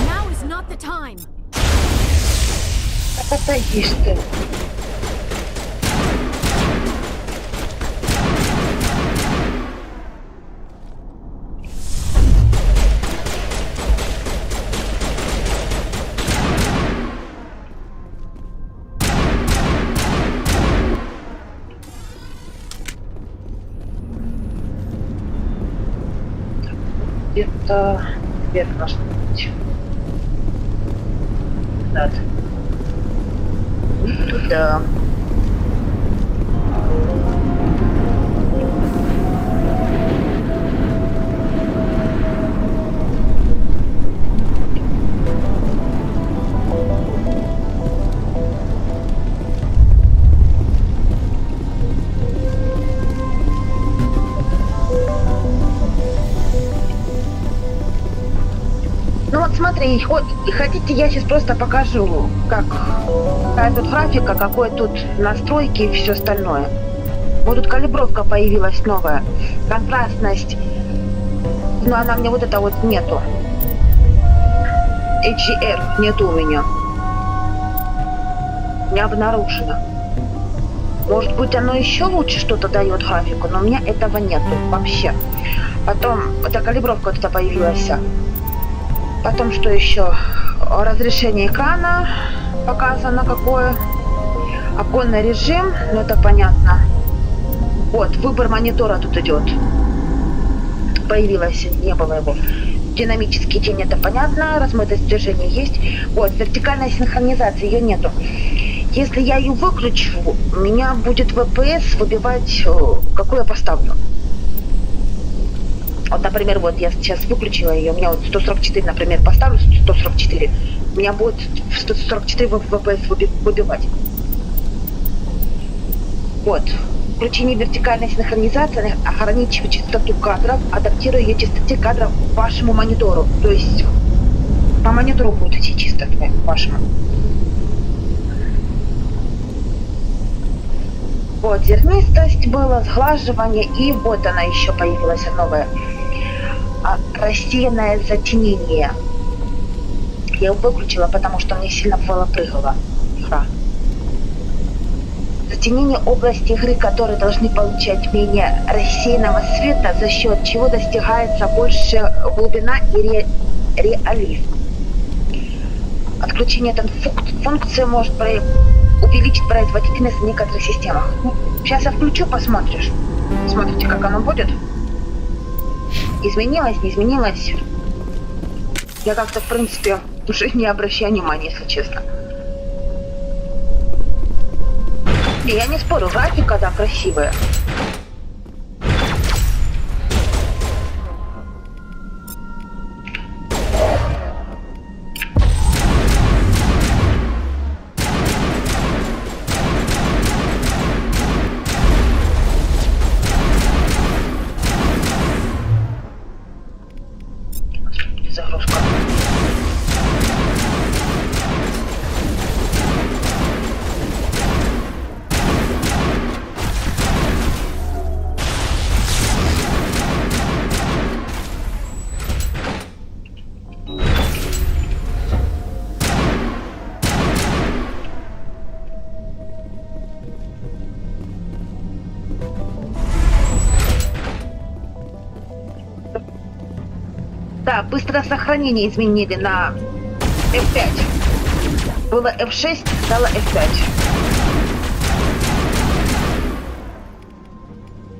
Now is not the time. Отойдишь ты. Где-то вверх должно быть. Да. Туда. Смотри, хотите, я сейчас просто покажу, какая тут графика, какой тут настройки и все остальное. Вот тут калибровка появилась новая, контрастность, но она мне вот это вот нету. HDR нету у меня. Не обнаружено. Может быть, оно еще лучше что-то дает графику, но у меня этого нету вообще. Потом, эта калибровка вот это появилась. Потом, что еще? Разрешение экрана показано какое. Оконный режим, ну это понятно. Вот, выбор монитора тут идет. Появилось, не было его. Динамический тень, это понятно. Размытость движения есть. Вот, вертикальная синхронизация, ее нету. Если я ее выключу, у меня будет VPS выбивать, какую я поставлю. Вот, например, вот я сейчас выключила ее, у меня вот 144, например, поставлю 144, у меня будет 144 VPS выбивать. Вот. Включение вертикальной синхронизации ограничивает частоту кадров, адаптируя ее частоте кадров к вашему монитору. То есть по монитору будет идти частота вашему. Вот, зернистость была, сглаживание, и вот она еще появилась новая. Рассеянное затемнение. Я его выключила, потому что мне сильно прыгала игра. Затемнение области игры, которые должны получать менее рассеянного света, за счет чего достигается больше глубина и реализм. Отключение этой функции может увеличить производительность в некоторых системах. Ну, сейчас я включу, посмотришь. Смотрите, как оно будет. Изменилось, не изменилось. Я как-то, в принципе, уже не обращаю внимания, если честно. И я не спорю, графика, да, красивая. Загрузка. Да, быстрое сохранение изменили на F5. Было F6, стало F5.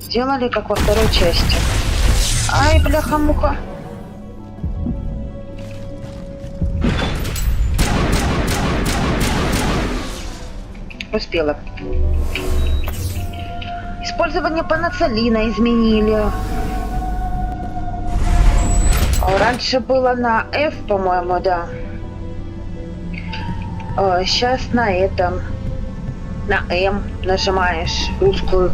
Сделали как во второй части. Ай, бляха-муха. Успела. Использование пенициллина изменили. Раньше было на F, по-моему, да. Сейчас на этом. На M нажимаешь русскую.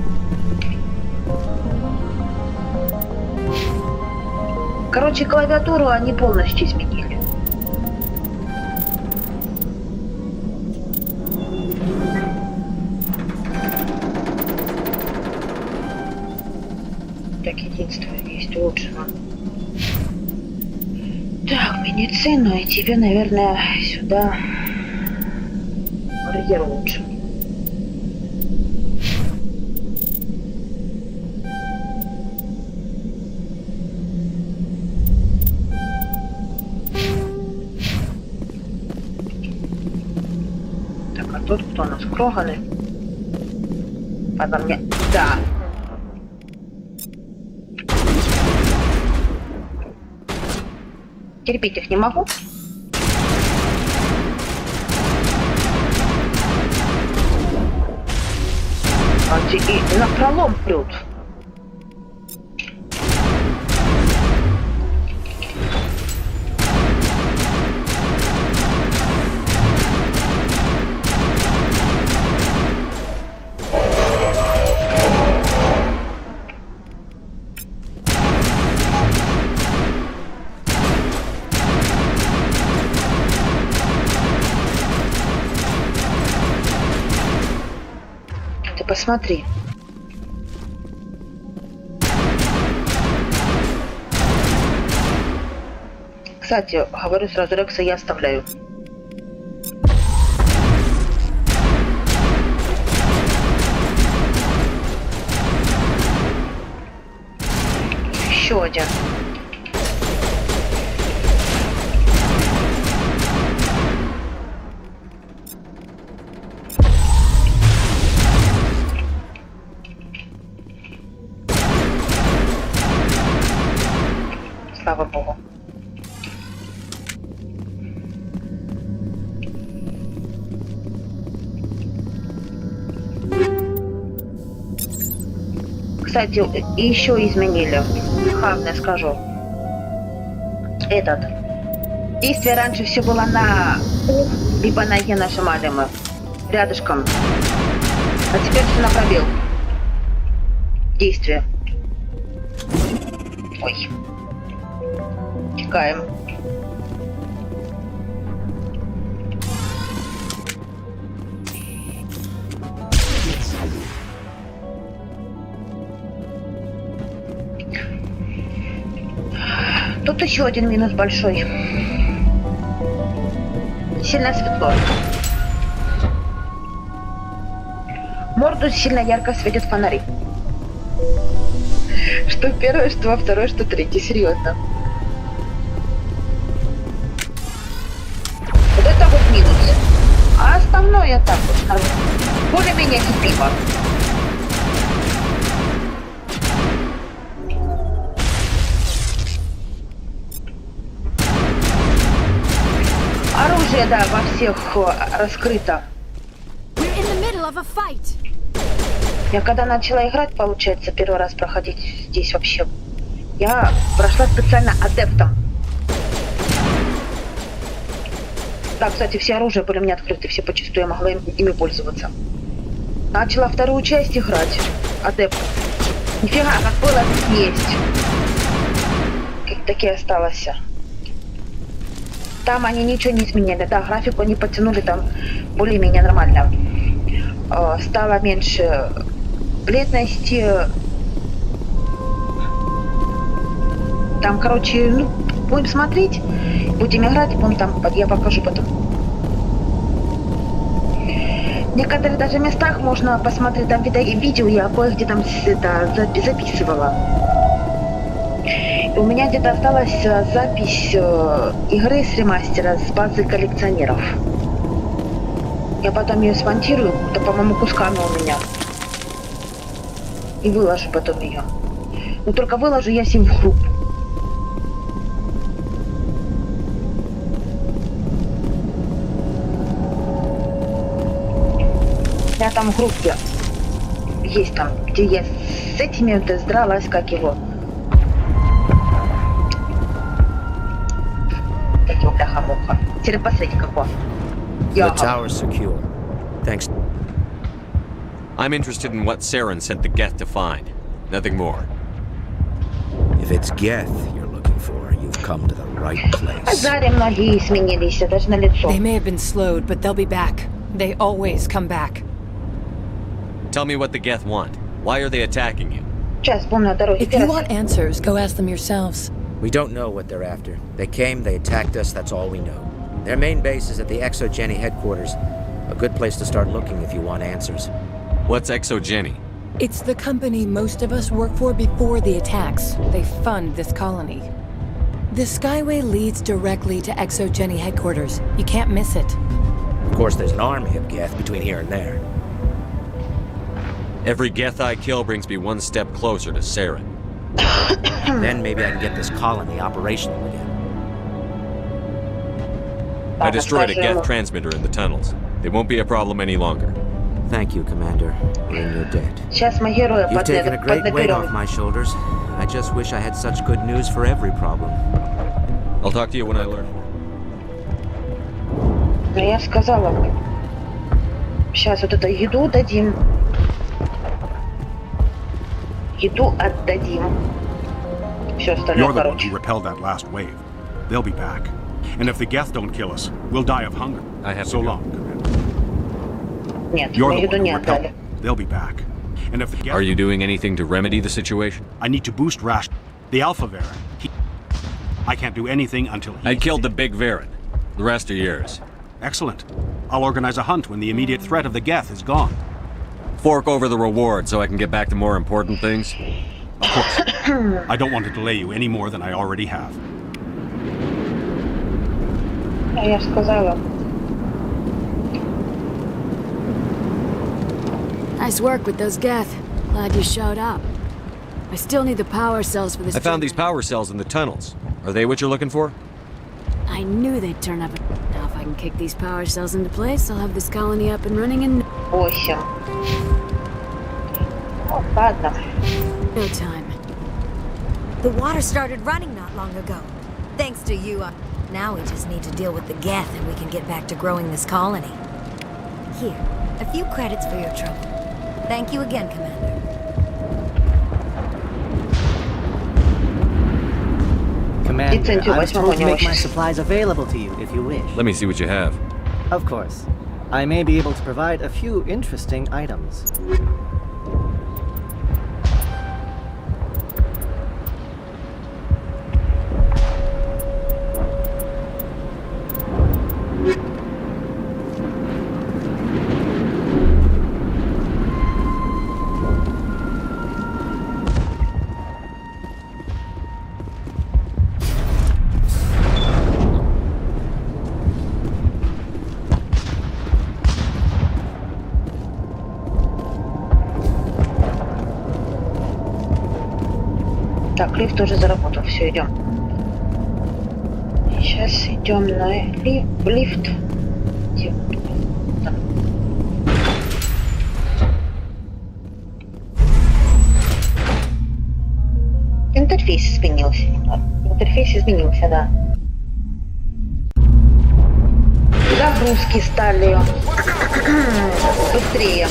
Короче, клавиатуру они полностью изменили. Так, единственное, есть лучшего. Так, медицину, и тебе, наверное, сюда. Ордер лучше. Так, а тут кто у нас? Кроганы? Подо мне. Да. Терпеть их не могу. И напролом прут. посмотри. Кстати, говорю сразу, Рекса я оставляю. Еще один. Слава богу. Кстати, еще изменили. Хавно скажу. Этот. Действие раньше все было на У, либо на Е нажимали мы. Рядышком. А теперь все на пробел. Действие. Ой. Текаем. Тут еще один минус большой. Сильно светло. Морду сильно ярко светят фонари. Что первое, что во второе, что третье. Серьезно. Вот это вот минус. А основное так вот. Более-менее терпимо. Оружие, да, во всех раскрыто. Я когда начала играть, получается, первый раз проходить здесь вообще, я прошла специально адептом. Да, кстати, все оружия были у меня открыты, все почистую, я могла ими пользоваться. Начала вторую часть играть, адепт. Нифига, как было, так есть. Так и осталось. Там они ничего не изменили, да, графику они подтянули там более-менее нормально. Стало меньше бледности. Там, короче, ну, будем смотреть, будем играть, будем там, я покажу потом. В некоторых даже местах можно посмотреть там видео, я кое-где там это записывала. У меня где-то осталась запись игры с ремастера с базы коллекционеров. Я потом ее смонтирую, это, по-моему, кусками у меня. И выложу потом ее. Но только выложу я всем в группу. Я там в группе есть там, где я с этими дралась, как его. The tower's secure. Thanks. I'm interested in what Saren sent the Geth to find. Nothing more. If it's Geth you're looking for, you've come to the right place. They may have been slowed, but they'll be back. They always come back. Tell me what the Geth want. Why are they attacking you? If you want answers, go ask them yourselves. We don't know what they're after. They came, they attacked us, that's all we know. Their main base is at the Exogeny headquarters. A good place to start looking if you want answers. What's Exogeny? It's the company most of us work for before the attacks. They fund this colony. The Skyway leads directly to Exogeny headquarters. You can't miss it. Of course, there's an army of Geth between here and there. Every Geth I kill brings me one step closer to Saren. Then maybe I can get this colony operational again. I destroyed a Geth transmitter in the tunnels. It won't be a problem any longer. Thank you, Commander. We're in your debt. Сейчас мы героя You've taken a great weight off my shoulders. I just wish I had such good news for every problem. I'll talk to you when I learn. Ну, я сказала. Сейчас вот это еду дадим. Еду отдадим. Все остальное, You're the one короче. who repelled that last wave. They'll be back. And if the Geth don't kill us, we'll die of hunger. I have so to go. long, Commander. Нет, You're мы the еду one не who repelled отдали. them. They'll be back. And if the geth... Are you doing anything to remedy the situation? I need to boost Rash. The Alpha Varren. I can't do anything until he... I killed the big Varren. The rest are yours. Excellent. I'll organize a hunt when the immediate threat of the geth is gone. Fork over the reward so I can get back to more important things? Of course. I don't want to delay you any more than I already have. Я сказала. Nice work with those geth. Glad you showed up. I still need the power cells for this. I found these power cells in the tunnels. Are they what you're looking for? I knew they'd turn up. Now if I can kick these power cells into place, I'll have this colony up and running in 8. Oh, ладно. no time. The water started running not long ago. Thanks to you. Now we just need to deal with the geth and we can get back to growing this colony. Here, a few credits for your trouble. Thank you again, Commander. Commander, I was told to make my supplies available to you if you wish. Let me see what you have. Of course. I may be able to provide a few interesting items. Так, лифт уже заработал. Все, идем. Сейчас идем на лифт. Интерфейс изменился. Интерфейс изменился, да. Загрузки стали быстрее.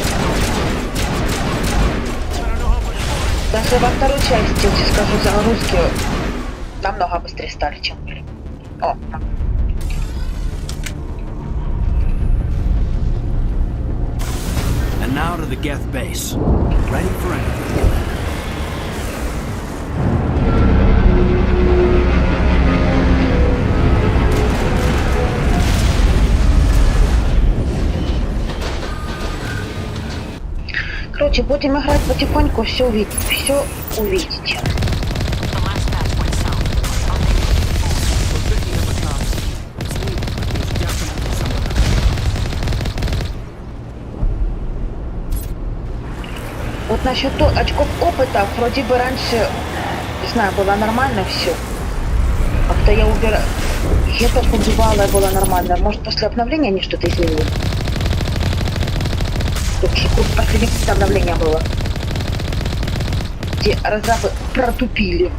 Даже во второй части, я тебе скажу, загрузки намного быстрее стали, чем были. О, так. And now to the geth base. Ready for anything. Короче, будем играть потихоньку, все увидите. Вот насчет очков опыта, вроде бы раньше, не знаю, было нормально все. Как-то я убирала, это убивала, было нормально. Может, после обновления они что-то изменили? Только что последнее обновление было, где разрабы протупили.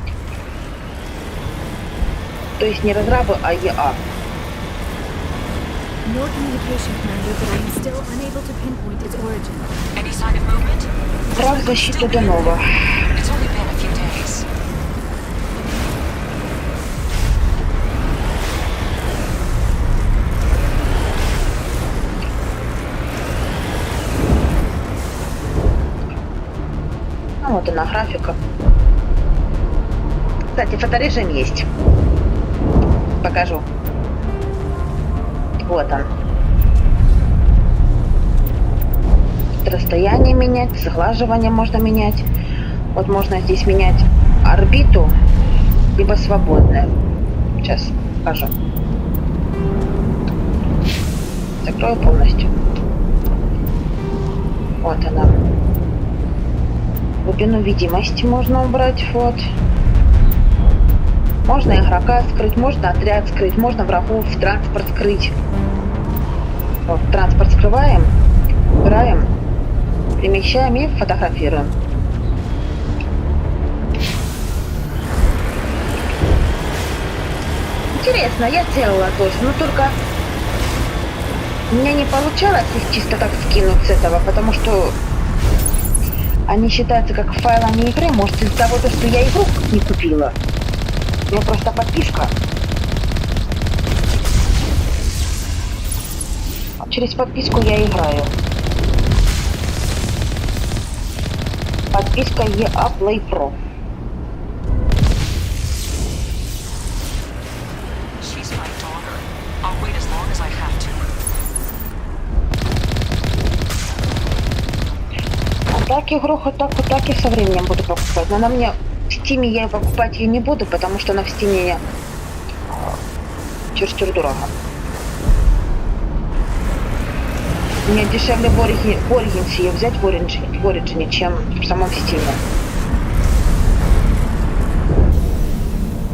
То есть не разрабы, а ЕА. No communication, Commander, but I am still unable to pinpoint its origin. Any sign of movement? Прав защиту Денова. It's only been a few days. Вот она, графика. Кстати, фоторежим есть. Покажу. Вот он. Расстояние менять, сглаживание можно менять. Вот можно здесь менять орбиту, либо свободное. Сейчас покажу. Закрою полностью. Вот она. Глубину видимости можно убрать, вот. Можно игрока скрыть, можно отряд скрыть, можно врагов, транспорт скрыть. Вот, транспорт скрываем, убираем, перемещаем и фотографируем. Интересно, я делала тоже, но только у меня не получалось их чисто так скинуть с этого, потому что они считаются как файлами игры, может из-за того, что я игру не купила. У меня просто подписка. А через подписку я играю. Подписка EA Play Pro. She's my daughter. I'll wait as long as I have to. А так игру хоть так и со временем буду покупать. Но на мне в Steam я покупать ее не буду, потому что она в Steam чересчур дорого. Мне дешевле в Origins ее взять в Origin, чем в самом Steam.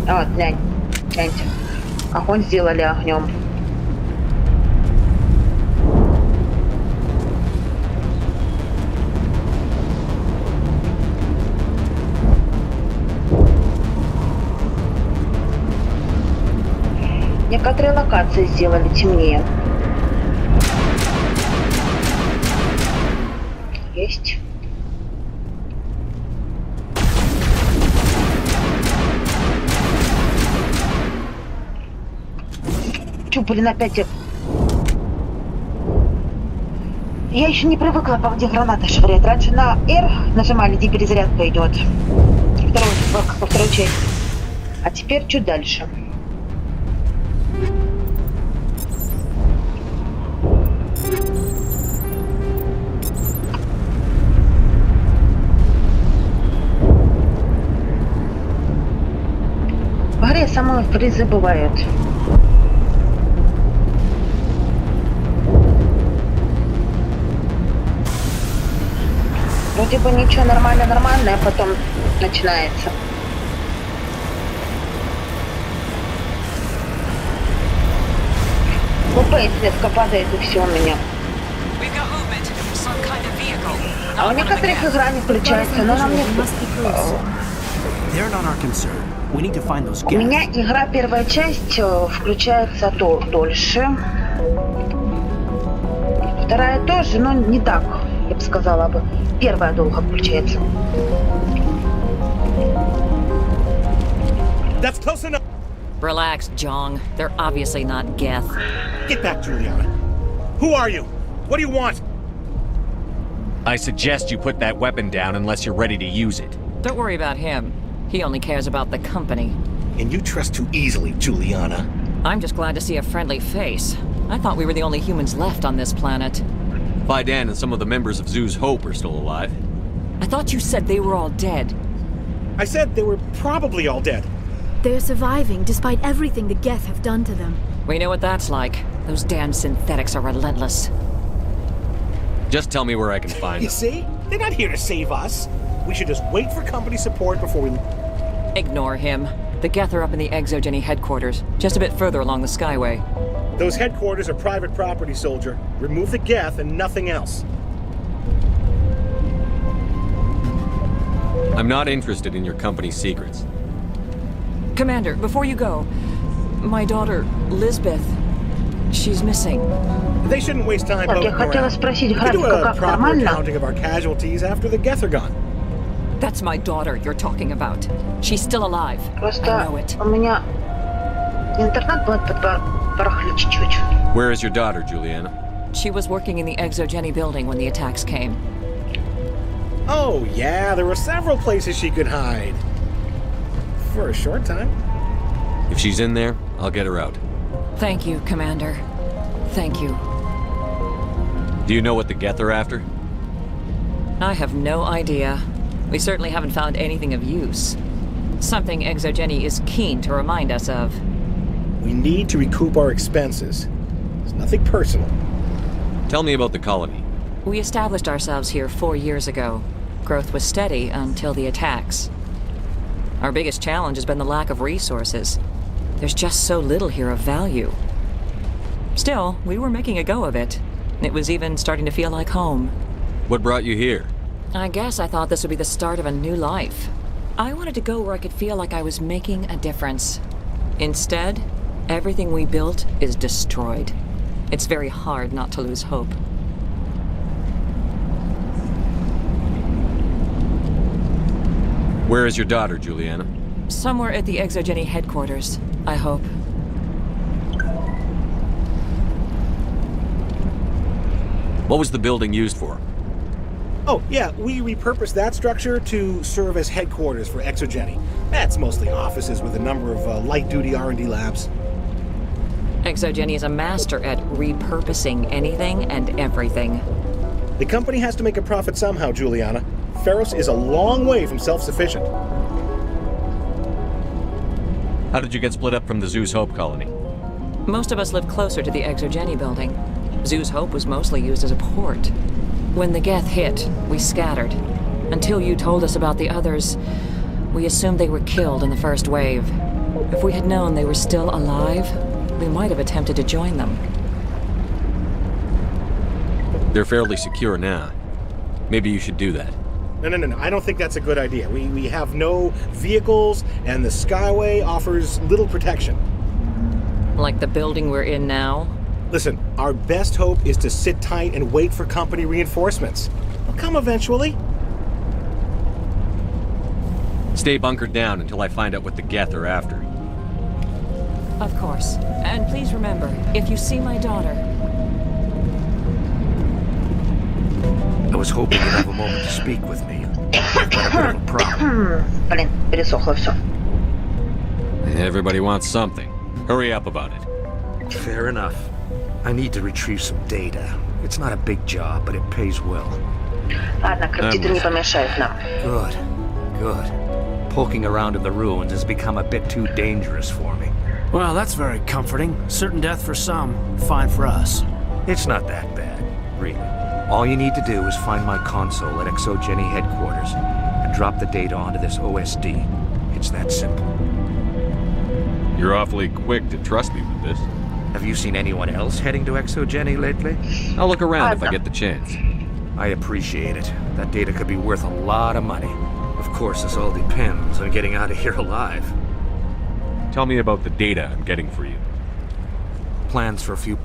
Вот, гляньте. Огонь сделали огнем. Некоторые локации сделали темнее. Есть. Чё, блин, опять я еще не привыкла, где гранаты швырять. Раньше на R нажимали, где перезарядка идет. Во второй части. А теперь чуть дальше. В игре самые призы бывают. Вроде бы ничего нормально, а потом начинается. ВПС резко падает и все у меня. А у некоторых игра не включается, но на мне... У меня игра первая часть включается дольше. Вторая тоже, но не так, я бы сказала бы. Первая долго включается. That's close enough. Relax, Jong. They're obviously not Geth. Get back, Juliana. Who are you? What do you want? I suggest you put that weapon down unless you're ready to use it. Don't worry about him. He only cares about the company. And you trust too easily, Juliana. I'm just glad to see a friendly face. I thought we were the only humans left on this planet. Fidan and some of the members of Zoo's Hope are still alive. I thought you said they were all dead. I said they were probably all dead. They're surviving despite everything the Geth have done to them. We know what that's like. Those damn synthetics are relentless. Just tell me where I can find You them. see? They're not here to save us. We should just wait for company support before we... Ignore him. The Geth are up in the Exogeny headquarters, just a bit further along the Skyway. Those headquarters are private property, soldier. Remove the Geth and nothing else. I'm not interested in your company's secrets. Commander, before you go, my daughter, Lisbeth, she's missing. They shouldn't waste time Так, я boating хотела around. спросить We could do графика, a как proper нормально? accounting of our casualties after the Geth are gone. That's my daughter you're talking about. She's still alive. I Просто know it. у меня интернет будет подбарахлить чуть-чуть. Where is your daughter, Juliana? She was working in the Exogeny building when the attacks came. Oh, yeah, there were several places she could hide. For a short time. If she's in there, I'll get her out. Thank you, Commander. Thank you. Do you know what the Geth are after? I have no idea. We certainly haven't found anything of use. Something Exogeny is keen to remind us of. We need to recoup our expenses. It's nothing personal. Tell me about the colony. We established ourselves here 4 years ago. Growth was steady until the attacks. Our biggest challenge has been the lack of resources. There's just so little here of value. Still, we were making a go of it. It was even starting to feel like home. What brought you here? I guess I thought this would be the start of a new life. I wanted to go where I could feel like I was making a difference. Instead, everything we built is destroyed. It's very hard not to lose hope. Where is your daughter, Juliana? Somewhere at the Exogeny headquarters, I hope. What was the building used for? Oh, yeah, we repurposed that structure to serve as headquarters for Exogeny. That's mostly offices with a number of light-duty R&D labs. Exogeny is a master at repurposing anything and everything. The company has to make a profit somehow, Juliana. Ferros is a long way from self-sufficient. How did you get split up from the Zoo's Hope colony? Most of us live closer to the Exogeny building. Zoo's Hope was mostly used as a port. When the Geth hit, we scattered. Until you told us about the others, we assumed they were killed in the first wave. If we had known they were still alive, we might have attempted to join them. They're fairly secure now. Maybe you should do that. No. I don't think that's a good idea. We have no vehicles, and the Skyway offers little protection. Like the building we're in now? Listen, our best hope is to sit tight and wait for company reinforcements. They'll come eventually. Stay bunkered down until I find out what the Geth are after. Of course. And please remember, if you see my daughter... I was hoping you'd have a moment to speak with me. I've got a bit of a problem. Блин, пересохло все. Everybody wants something. Hurry up about it. Fair enough. I need to retrieve some data. It's not a big job, but it pays well. Ладно, кредиты не помешают нам. Good. Poking around in the ruins has become a bit too dangerous for me. Well, that's very comforting. Certain death for some, fine for us. It's not that bad, really. All you need to do is find my console at Exogeny headquarters and drop the data onto this OSD. It's that simple. You're awfully quick to trust me with this. Have you seen anyone else heading to Exogeny lately? I'll look around if I get the chance. I appreciate it. That data could be worth a lot of money. Of course, this all depends on getting out of here alive. Tell me about the data I'm getting for you. Plans for a few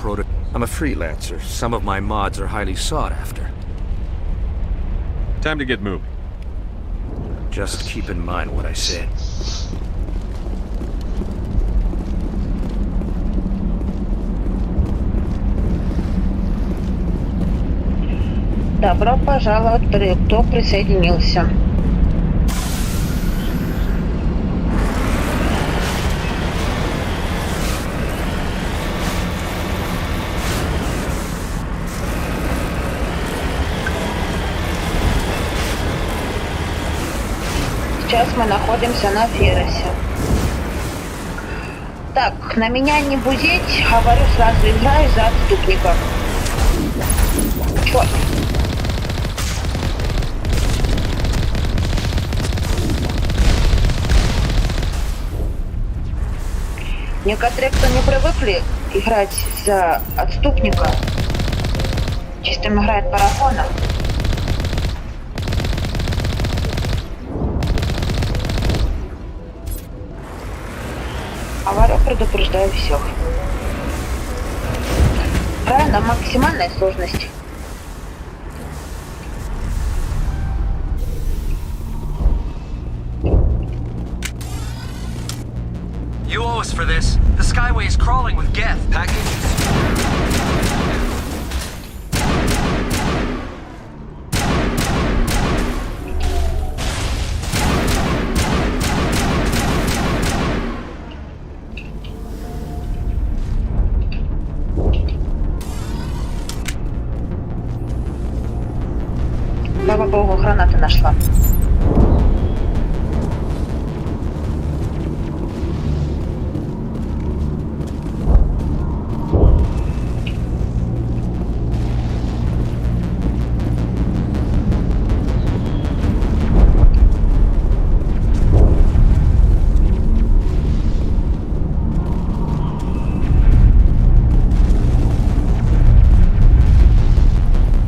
I'm a freelancer. Some of my mods are highly sought after. Time to get moving. Just keep in mind what I said. Добро пожаловать, кто присоединился. Сейчас мы находимся на Ферросе. Так, на меня не бузить, говорю сразу, играю за отступника. Черт. Некоторые, кто не привыкли играть за отступника, чисто играет парафона. Говорю, предупреждаю всех. Играю на максимальной сложности. You owe us for this. The Skyway is crawling with Geth. Packages. Слава богу, гранаты нашла.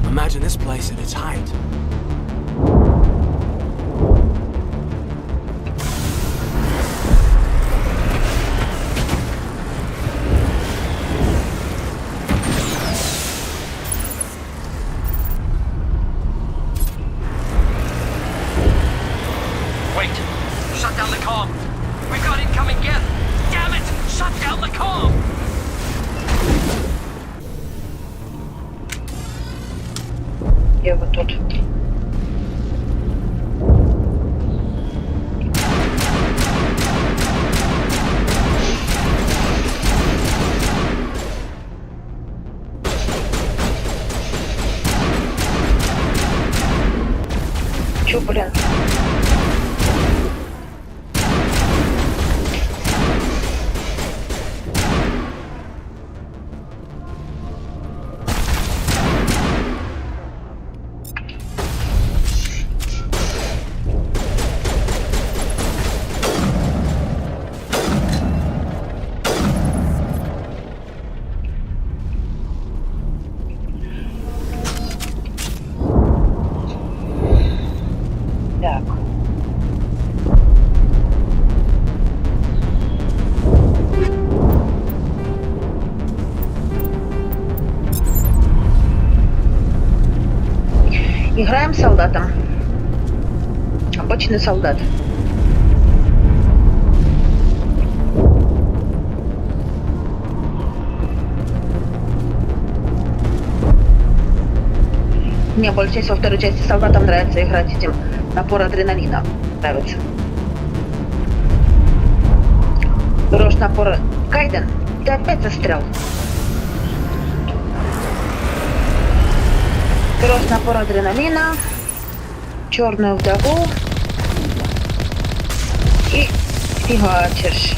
Imagine this place at its height. Wait! Shut down the comm! We've got incoming Geth! Damn it! Shut down the comm! Я вот тут. Играем с солдатом. Обычный солдат. Мне больше всего во второй части солдатам нравится играть этим. Напор адреналина нравится. Берешь напор... Кайден, ты опять застрял. Берешь напор адреналина, черную вдову и фигачишь.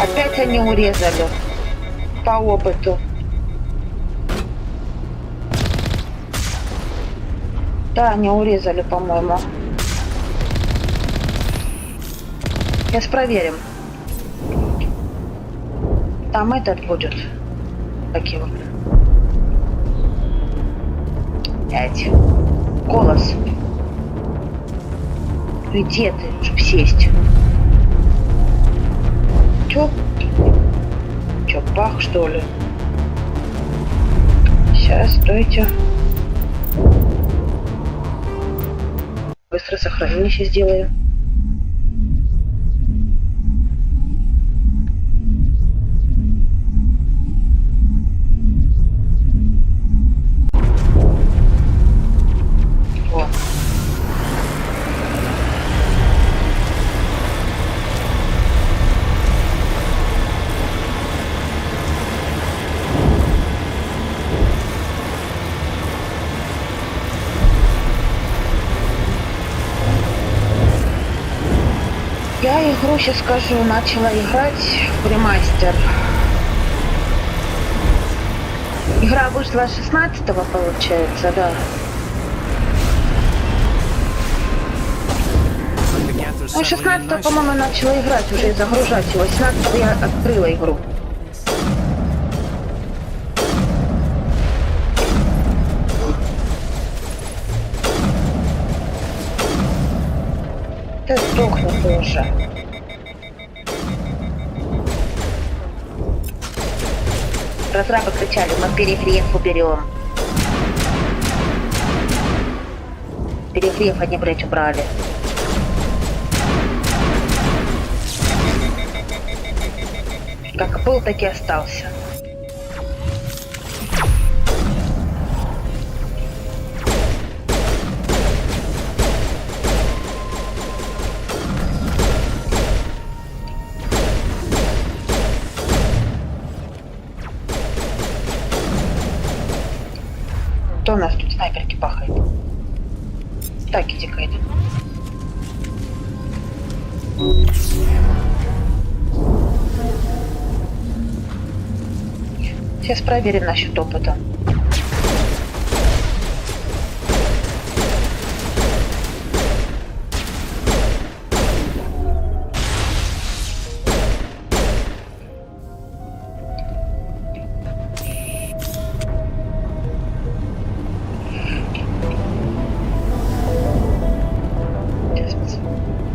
Опять они урезали по опыту. Да, они урезали, по-моему. Сейчас проверим. Там этот будет. Такие вот. 5. Голос. Где ты, чтоб сесть? Чё? Чё, бах, что ли? Сейчас, стойте. Быстро сохранение сейчас сделаю. Я игру, сейчас скажу, начала играть в ремастер. Игра вышла 16-го, получается, да. Ну, 16-го, по-моему, начала играть уже и загружать его. 17-го я открыла игру. Ты сдохла тоже. Разрабы кричали, мы перегрев уберем. Перегрев они, блядь, убрали. Как был, так и остался. Кто у нас тут снайперки пахает? Так, иди, Кайден. Сейчас проверим насчет опыта.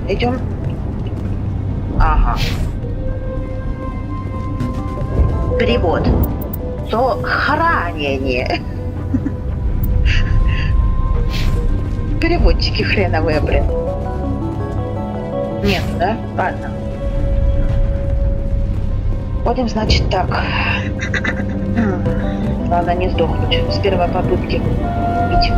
Идем. Ага. Перевод. Сохранение. Переводчики хреновые, блин. Нет, да? Ладно. Будем, значит, так. Главное не сдохнуть с первой попытки. Идти.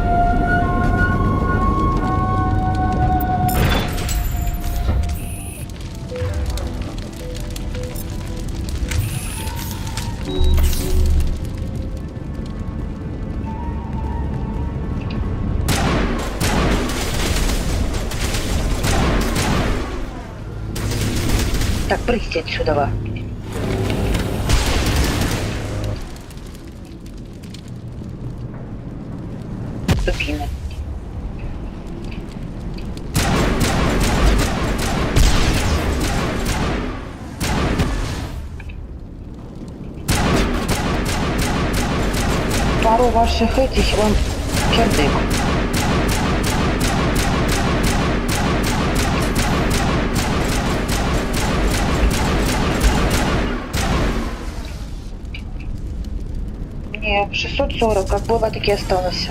Так, прыгайте отсюда, ва. Дубины. Пару ваших этих вам кирдык. О, 640, как было, так и осталось.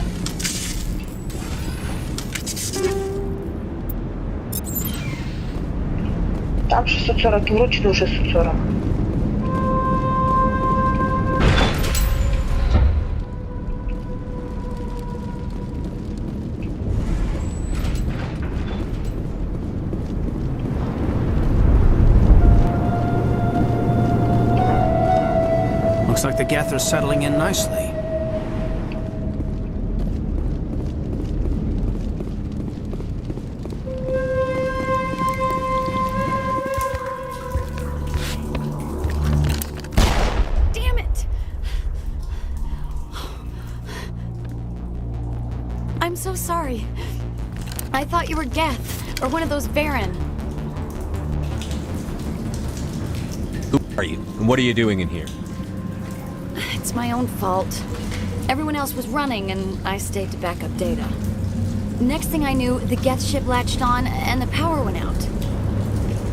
Там 640 и вручную 640. Looks like the Geth are settling in nicely. Damn it! I'm so sorry. I thought you were Geth, or one of those Varen. Who are you? And what are you doing in here? It's my own fault. Everyone else was running, and I stayed to back up data. Next thing I knew, the Geth ship latched on, and the power went out.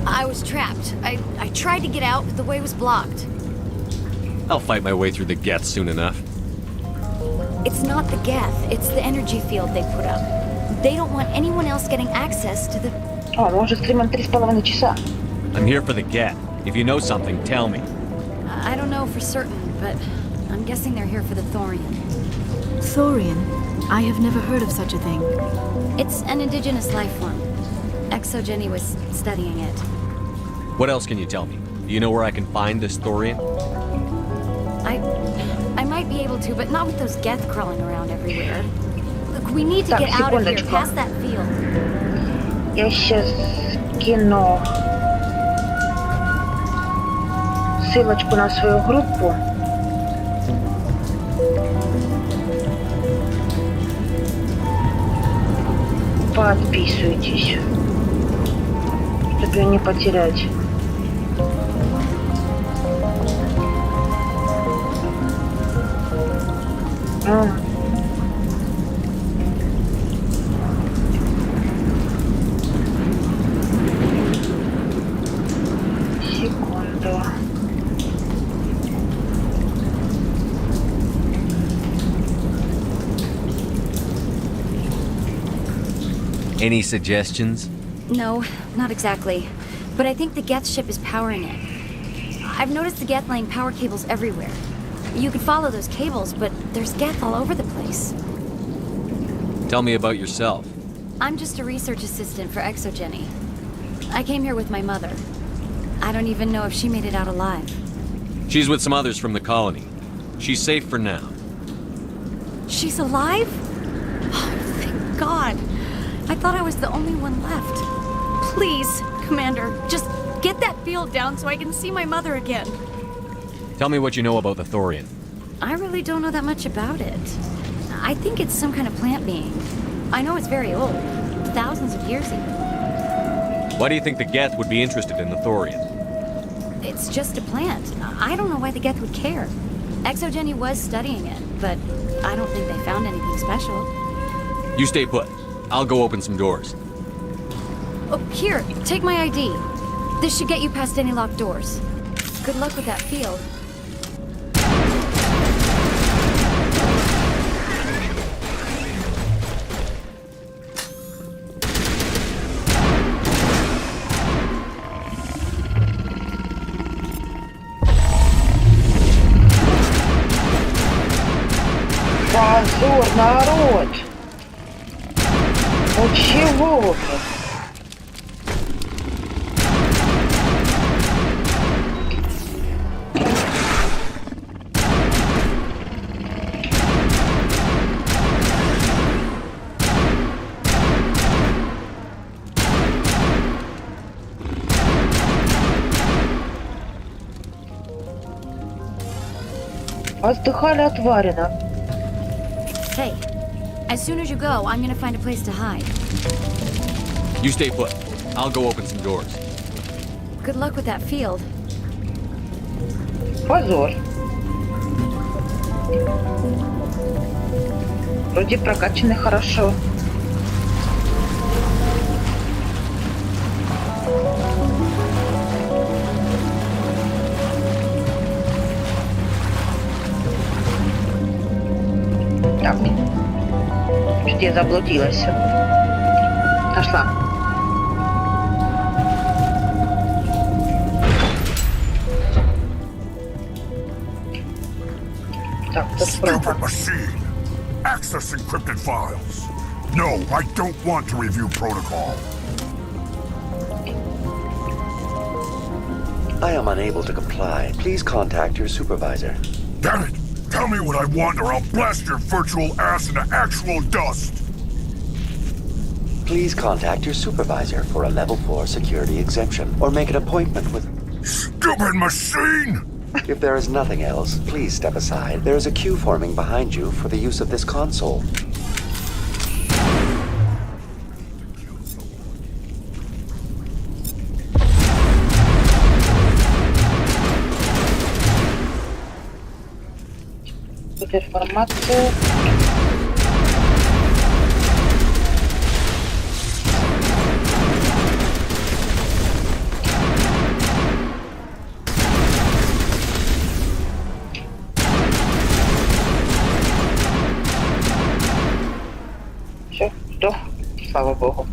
I was trapped. I tried to get out, but the way was blocked. I'll fight my way through the Geth soon enough. It's not the Geth, it's the energy field they put up. They don't want anyone else getting access to the... О, мы уже стримим 3,5 часа. I'm here for the Geth. If you know something, tell me. I don't know for certain, but I'm guessing they're here for the Thorian. Thorian? I have never heard of such a thing. It's an indigenous life form. Exogeny was studying it. What else can you tell me? Do you know where I can find this Thorian? I might be able to, but not with those Geth crawling around everywhere. Look, we need to Так, get out of here, секундочку. past that field. Я сейчас кину ссылочку на свою группу. Подписывайтесь, чтобы ее не потерять. Секунду. Any suggestions? No, not exactly. But I think the Geth ship is powering it. I've noticed the Geth laying power cables everywhere. You could follow those cables, but there's Geth all over the place. Tell me about yourself. I'm just a research assistant for Exogeny. I came here with my mother. I don't even know if she made it out alive. She's with some others from the colony. She's safe for now. She's alive? Oh, thank God. I thought I was the only one left. Please, Commander, just get that field down so I can see my mother again. Tell me what you know about the Thorian. I really don't know that much about it. I think it's some kind of plant being. I know it's very old. Thousands of years even. Why do you think the Geth would be interested in the Thorian? It's just a plant. I don't know why the Geth would care. Exogeny was studying it, but I don't think they found anything special. You stay put. I'll go open some doors. Oh, here, take my ID. This should get you past any locked doors. Good luck with that field. Позор, народ! Ну чего вы? Отдыхали отварено. Hey, as soon as you go, I'm gonna find a place to hide. You stay put. I'll go open some doors. Good luck with that field. Позор. Вроде прокачаны хорошо. Так. Что-то я заблудилась. Нашла. Так, тут Stupid machine. Access encrypted files. No, I don't want to review protocol. I am unable to comply. Please contact your supervisor. Damn it! Tell me what I want or I'll blast your virtual ass into actual dust! Please contact your supervisor for a level 4 security exemption or make an appointment with... Stupid machine! If there is nothing else, please step aside. There is a queue forming behind you for the use of this console. Информацию. Все, что? Слава богу.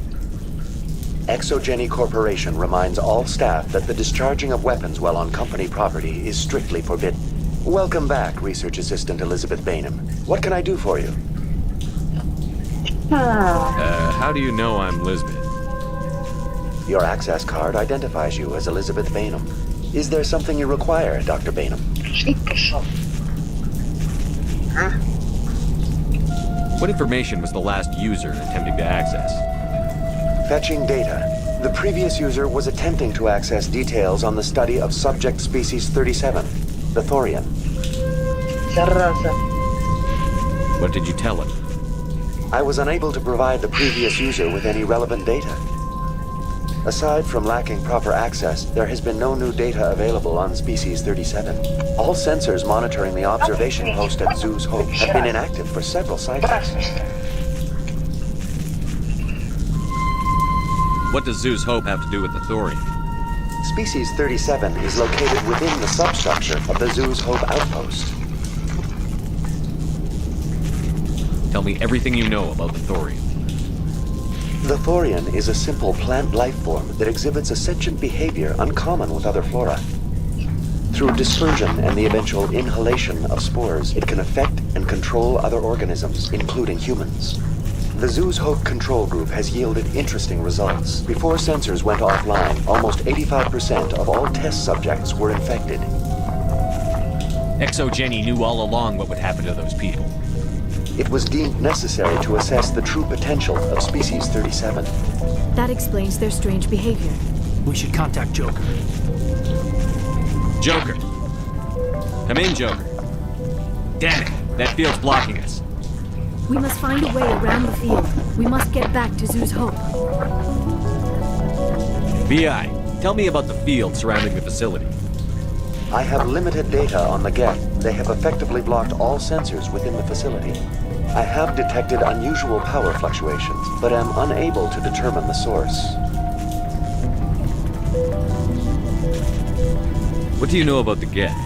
Exogeny Corporation reminds all staff that the discharging of weapons while on company property is strictly forbidden. Welcome back, Research Assistant Elizabeth Bainham. What can I do for you? How do you know I'm Lisbeth? Your access card identifies you as Elizabeth Bainham. Is there something you require, Dr. Bainham? What information was the last user attempting to access? Fetching data. The previous user was attempting to access details on the study of subject species 37. The Thorian. What did you tell him? I was unable to provide the previous user with any relevant data. Aside from lacking proper access, there has been no new data available on species 37. All sensors monitoring the observation post at Zoo's Hope have been inactive for several cycles. What does Zoo's Hope have to do with the Thorian? Species 37 is located within the substructure of the Zoo's Hope outpost. Tell me everything you know about the Thorian. The Thorian is a simple plant life form that exhibits a sentient behavior uncommon with other flora. Through dispersion and the eventual inhalation of spores, it can affect and control other organisms, including humans. The Zoo's Hope control group has yielded interesting results. Before sensors went offline, almost 85% of all test subjects were infected. Exogeny knew all along what would happen to those people. It was deemed necessary to assess the true potential of species 37. That explains their strange behavior. We should contact Joker. Joker! Come in, Joker. Damn it, that field's blocking us. We must find a way around the field. We must get back to Zoo's Hope. VI, tell me about the field surrounding the facility. I have limited data on the Geth. They have effectively blocked all sensors within the facility. I have detected unusual power fluctuations, but am unable to determine the source. What do you know about the Geth?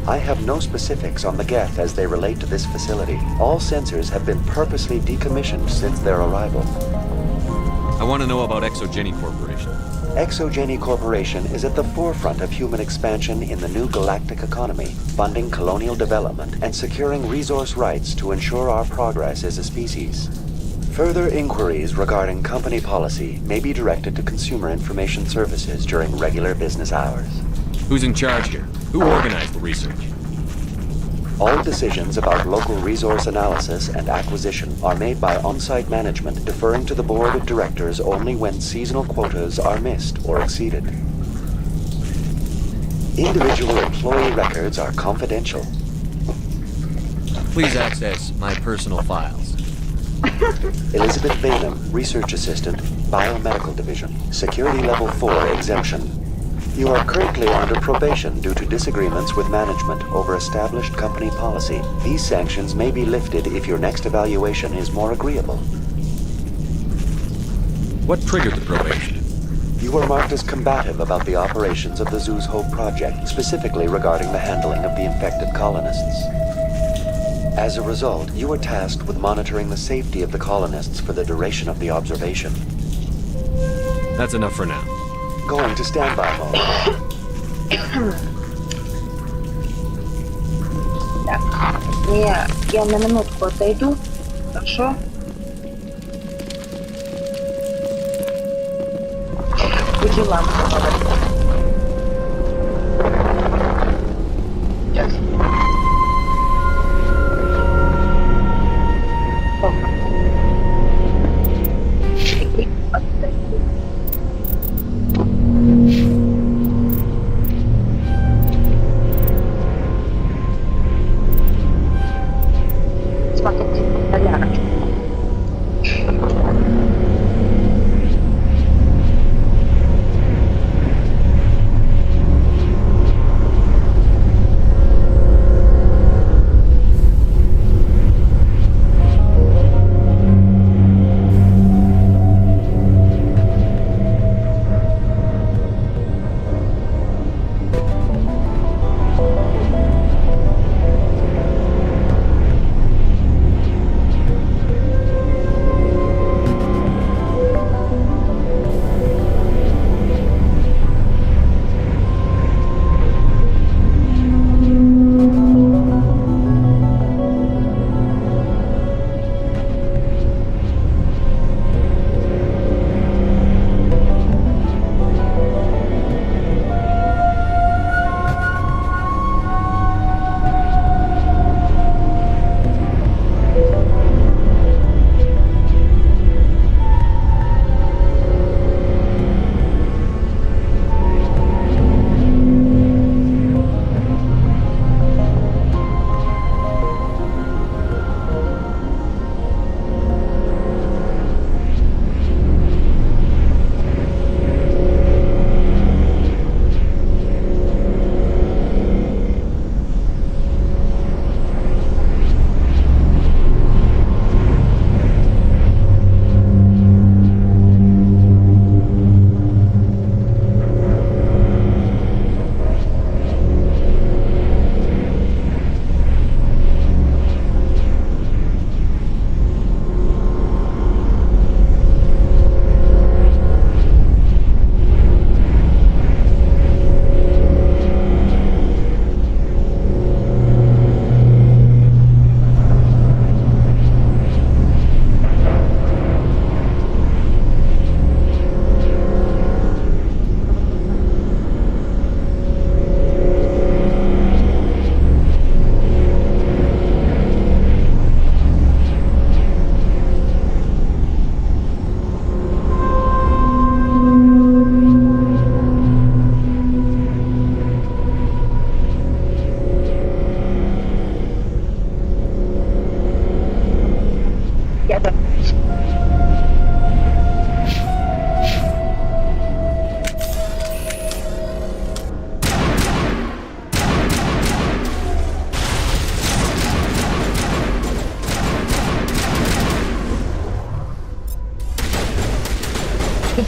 I have no specifics on the Geth as they relate to this facility. All sensors have been purposely decommissioned since their arrival. I want to know about Exogeny Corporation. Exogeny Corporation is at the forefront of human expansion in the new galactic economy, funding colonial development and securing resource rights to ensure our progress as a species. Further inquiries regarding company policy may be directed to Consumer Information Services during regular business hours. Who's in charge here? Who organized the research? All decisions about local resource analysis and acquisition are made by on-site management, deferring to the board of directors only when seasonal quotas are missed or exceeded. Individual employee records are confidential. Please access my personal files. Elizabeth Bainham, Research Assistant, Biomedical Division, Security Level 4 exemption. You are currently under probation due to disagreements with management over established company policy. These sanctions may be lifted if your next evaluation is more agreeable. What triggered the probation? You were marked as combative about the operations of the Zoo's Hope project, specifically regarding the handling of the infected colonists. As a result, you were tasked with monitoring the safety of the colonists for the duration of the observation. That's enough for now. Going to standby mode. Так, я на минутку отойду, хорошо? По делам. Сейчас. Смотрите, солярочку.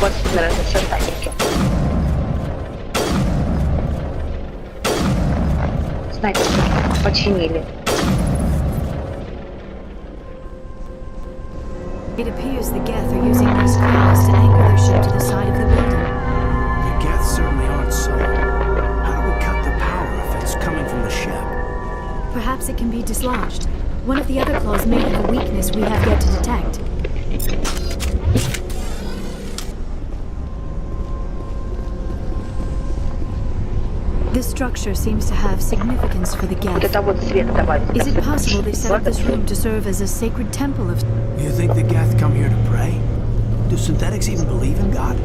Больше создатель. Знаете, починили. It appears the Geth are using these cranes to anchor their ship to the side of the building. The Geth certainly aren't subtle. How do we cut the power if it's coming from the ship? Perhaps it can be dislodged. One of the other claws may have a weakness we have yet to detect. This structure seems to have significance for the Geth. Is it possible they set up this room to serve as a sacred temple of... You think the Geth come here to pray? Do synthetics even believe in God?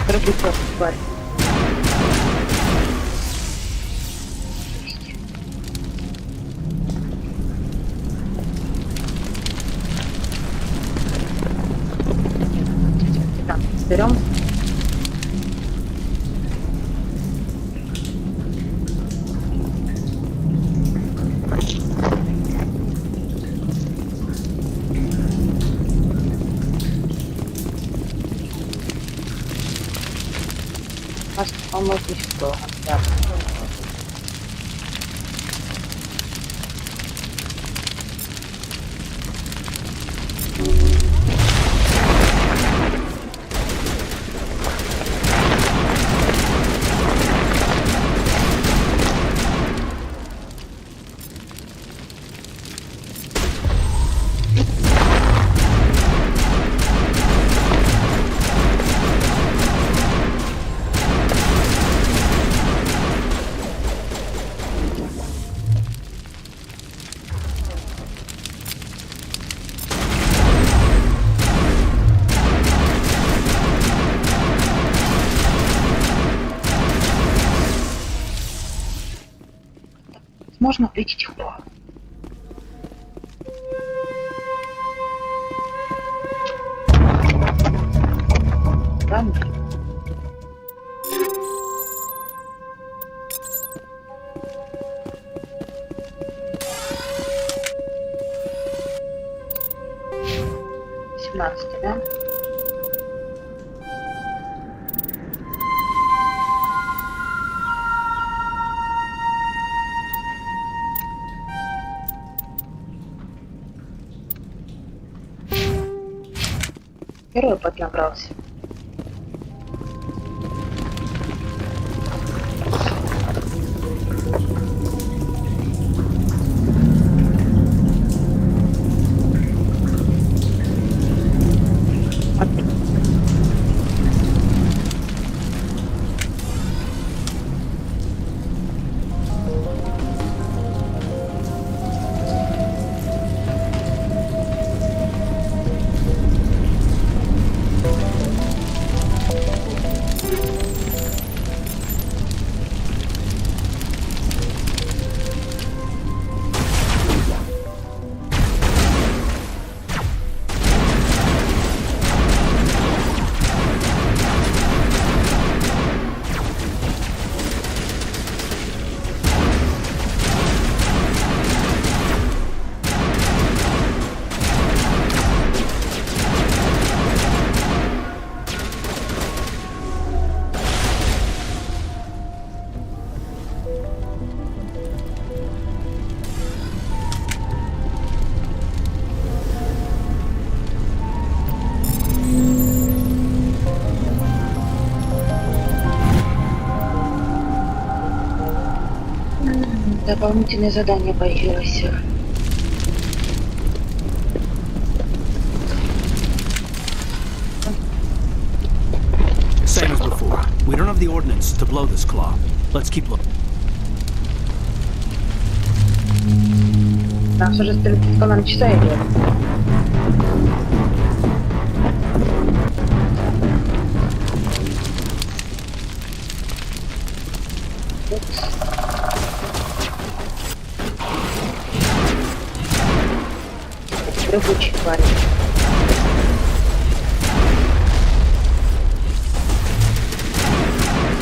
Дорогой просто, тварь. Так, берем. По-моему, что? Да. Можно прийти тепло. Ладно. Да? Герой поднабрался. Дополнительное задание появилось. Same as before. We don't have the ordnance to blow this claw. Let's keep looking. Нас уже стрелка часа идет. Рабочий парень.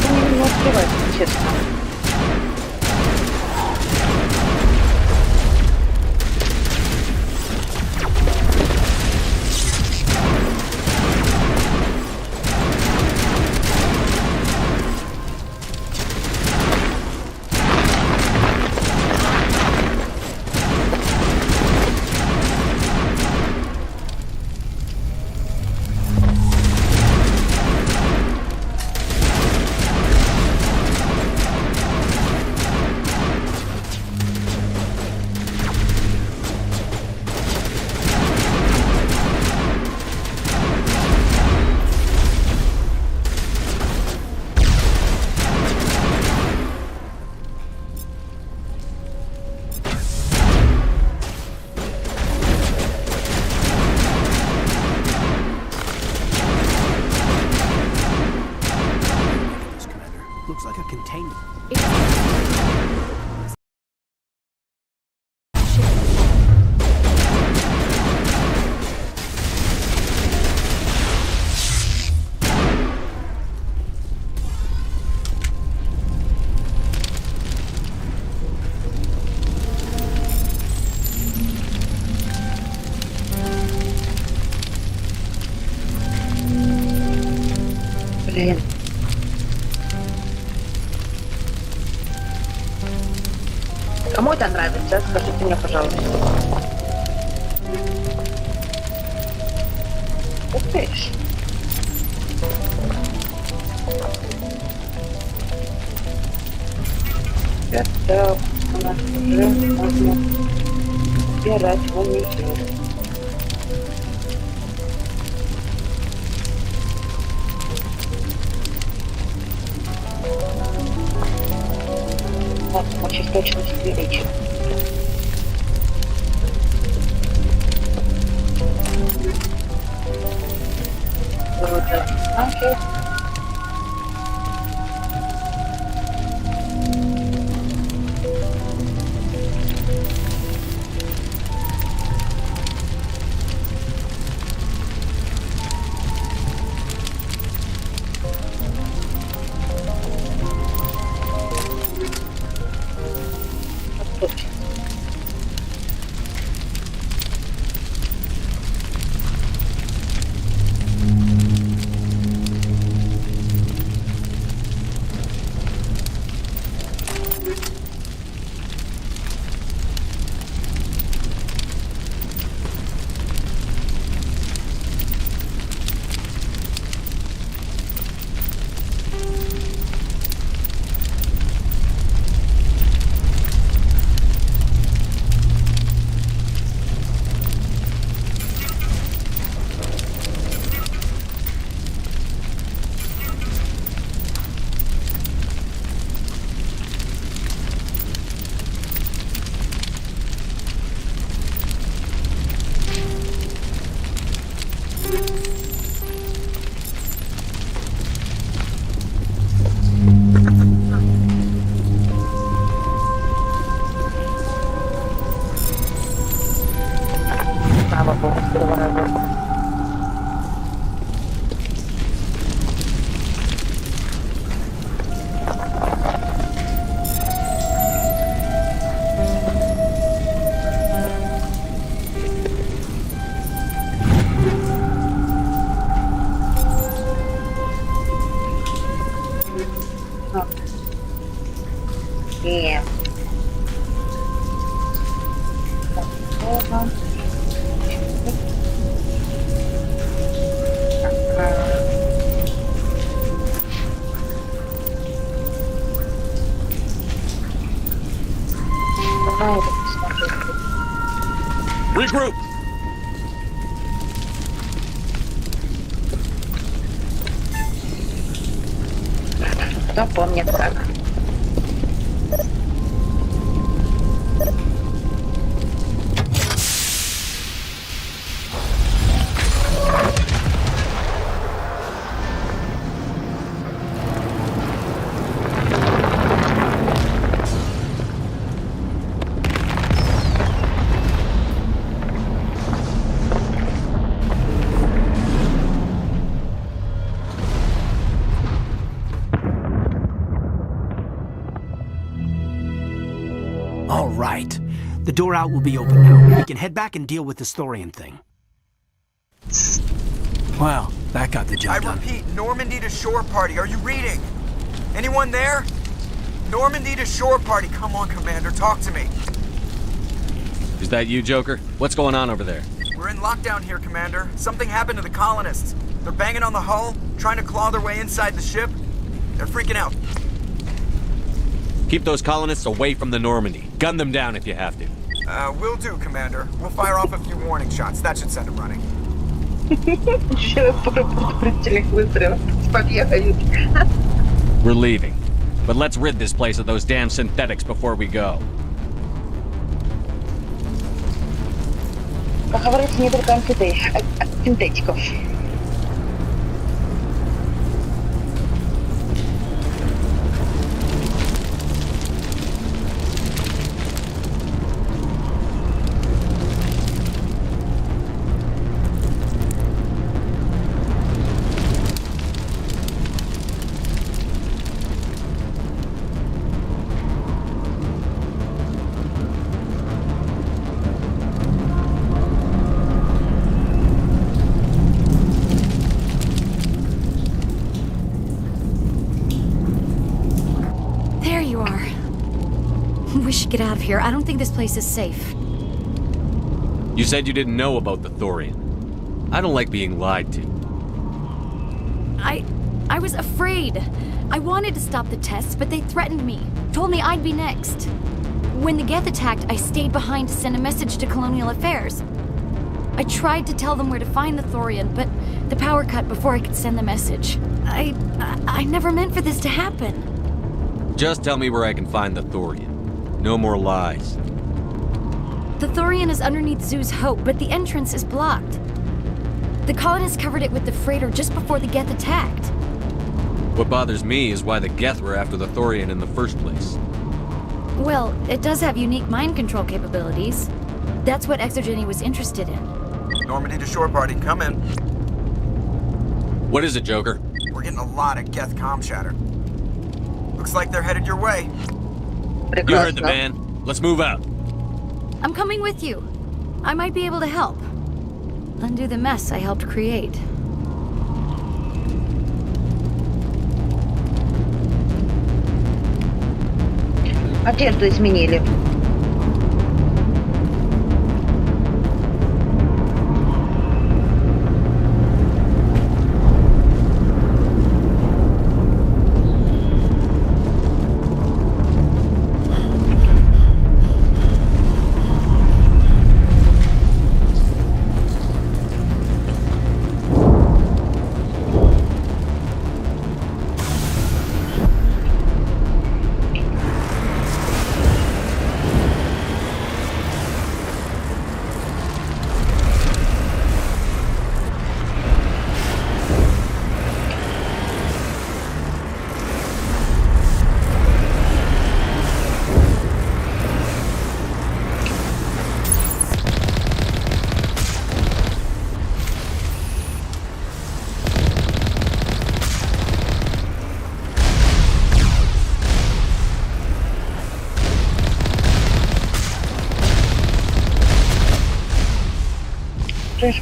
Он не успевает, честно. это нравится? Скажите мне, пожалуйста. Ух ты ж. Это у нас уже можно убирать ванизир. Вот, очень точность увеличим. Вот это знаки. Regroup! Кто помнит как? All right. The door out will be open now. We can head back and deal with the Storian thing. Well, that got the job done. I repeat, Normandy to shore party. Are you reading? Anyone there? Normandy to shore party. Come on, Commander, talk to me. Is that you, Joker? What's going on over there? We're in lockdown here, Commander. Something happened to the colonists. They're banging on the hull, trying to claw their way inside the ship. They're freaking out. Keep those colonists away from the Normandy. Gun them down if you have to. Will do, Commander. We'll fire off a few warning shots. That should send them running. We're leaving. But let's rid this place of those damn synthetics before we go. Поговорить не только о синтетиков. get out of here. I don't think this place is safe. You said you didn't know about the Thorian. I don't like being lied to. I was afraid. I wanted to stop the tests, but they threatened me. Told me I'd be next. When the Geth attacked, I stayed behind to send a message to Colonial Affairs. I tried to tell them where to find the Thorian, but the power cut before I could send the message. I never meant for this to happen. Just tell me where I can find the Thorian. No more lies. The Thorian is underneath Zoo's Hope, but the entrance is blocked. The colonists covered it with the freighter just before the Geth attacked. What bothers me is why the Geth were after the Thorian in the first place. Well, it does have unique mind control capabilities. That's what Exogeny was interested in. Normandy to shore party, come in. What is it, Joker? We're getting a lot of Geth comm chatter. Looks like they're headed your way. You heard the man. Let's move out. I'm coming with you. I might be able to help. Undo the mess I helped create. Одежду изменили.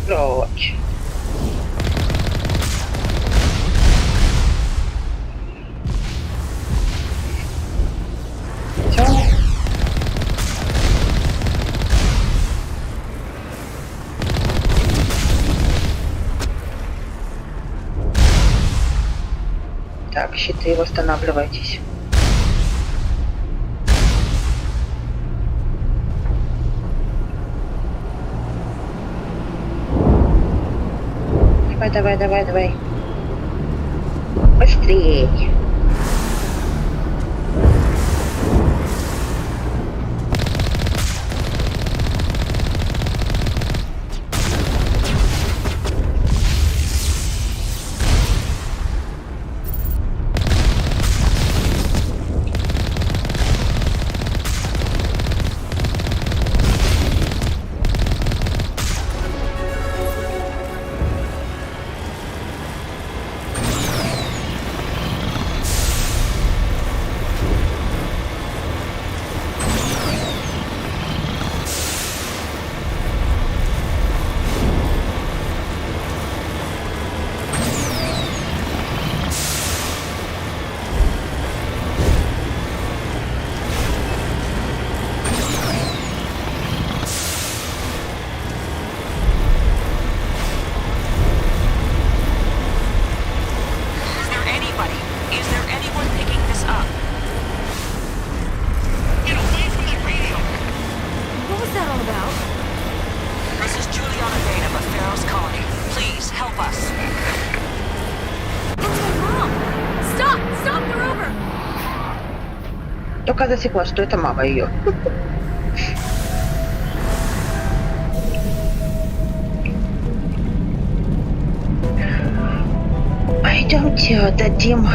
Прочь. Все. Так, щиты, восстанавливайтесь. Давай. Быстрей. Только засекла, что это мама ее. Пойдемте дадим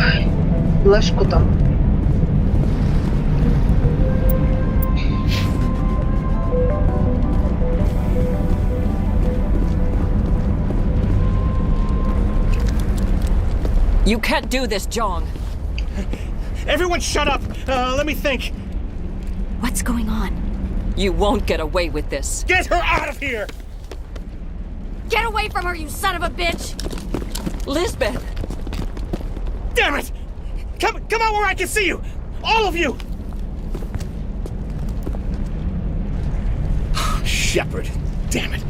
флешку там. You can't do this, Jong. Everyone shut up! Let me think. What's going on? You won't get away with this. Get her out of here! Get away from her, you son of a bitch! Lisbeth! Damn it! Come out where I can see you! All of you! Shepard. Damn it.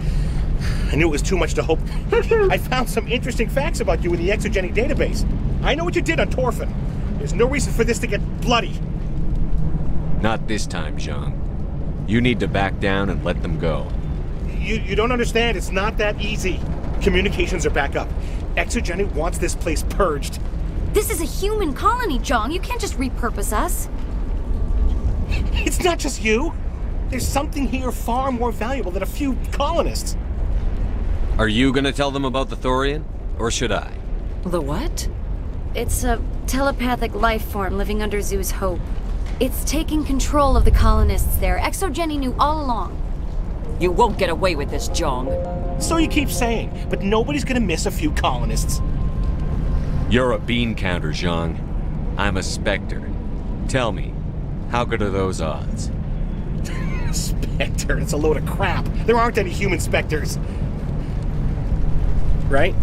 I knew it was too much to hope. I found some interesting facts about you in the Exogeny database. I know what you did on Torfin. There's no reason for this to get bloody. Not this time, Zhang. You need to back down and let them go. You don't understand. It's not that easy. Communications are back up. Exogeny wants this place purged. This is a human colony, Zhang. You can't just repurpose us. It's not just you. There's something here far more valuable than a few colonists. Are you gonna tell them about the Thorian? Or should I? The what? It's a telepathic life form living under Zoo's hope. It's taking control of the colonists there. Exogeny knew all along. You won't get away with this, Zhang. So you keep saying, but nobody's gonna miss a few colonists. You're a bean counter, Zhang. I'm a Spectre. Tell me, how good are those odds? Spectre, it's a load of crap. There aren't any human Spectres. Right?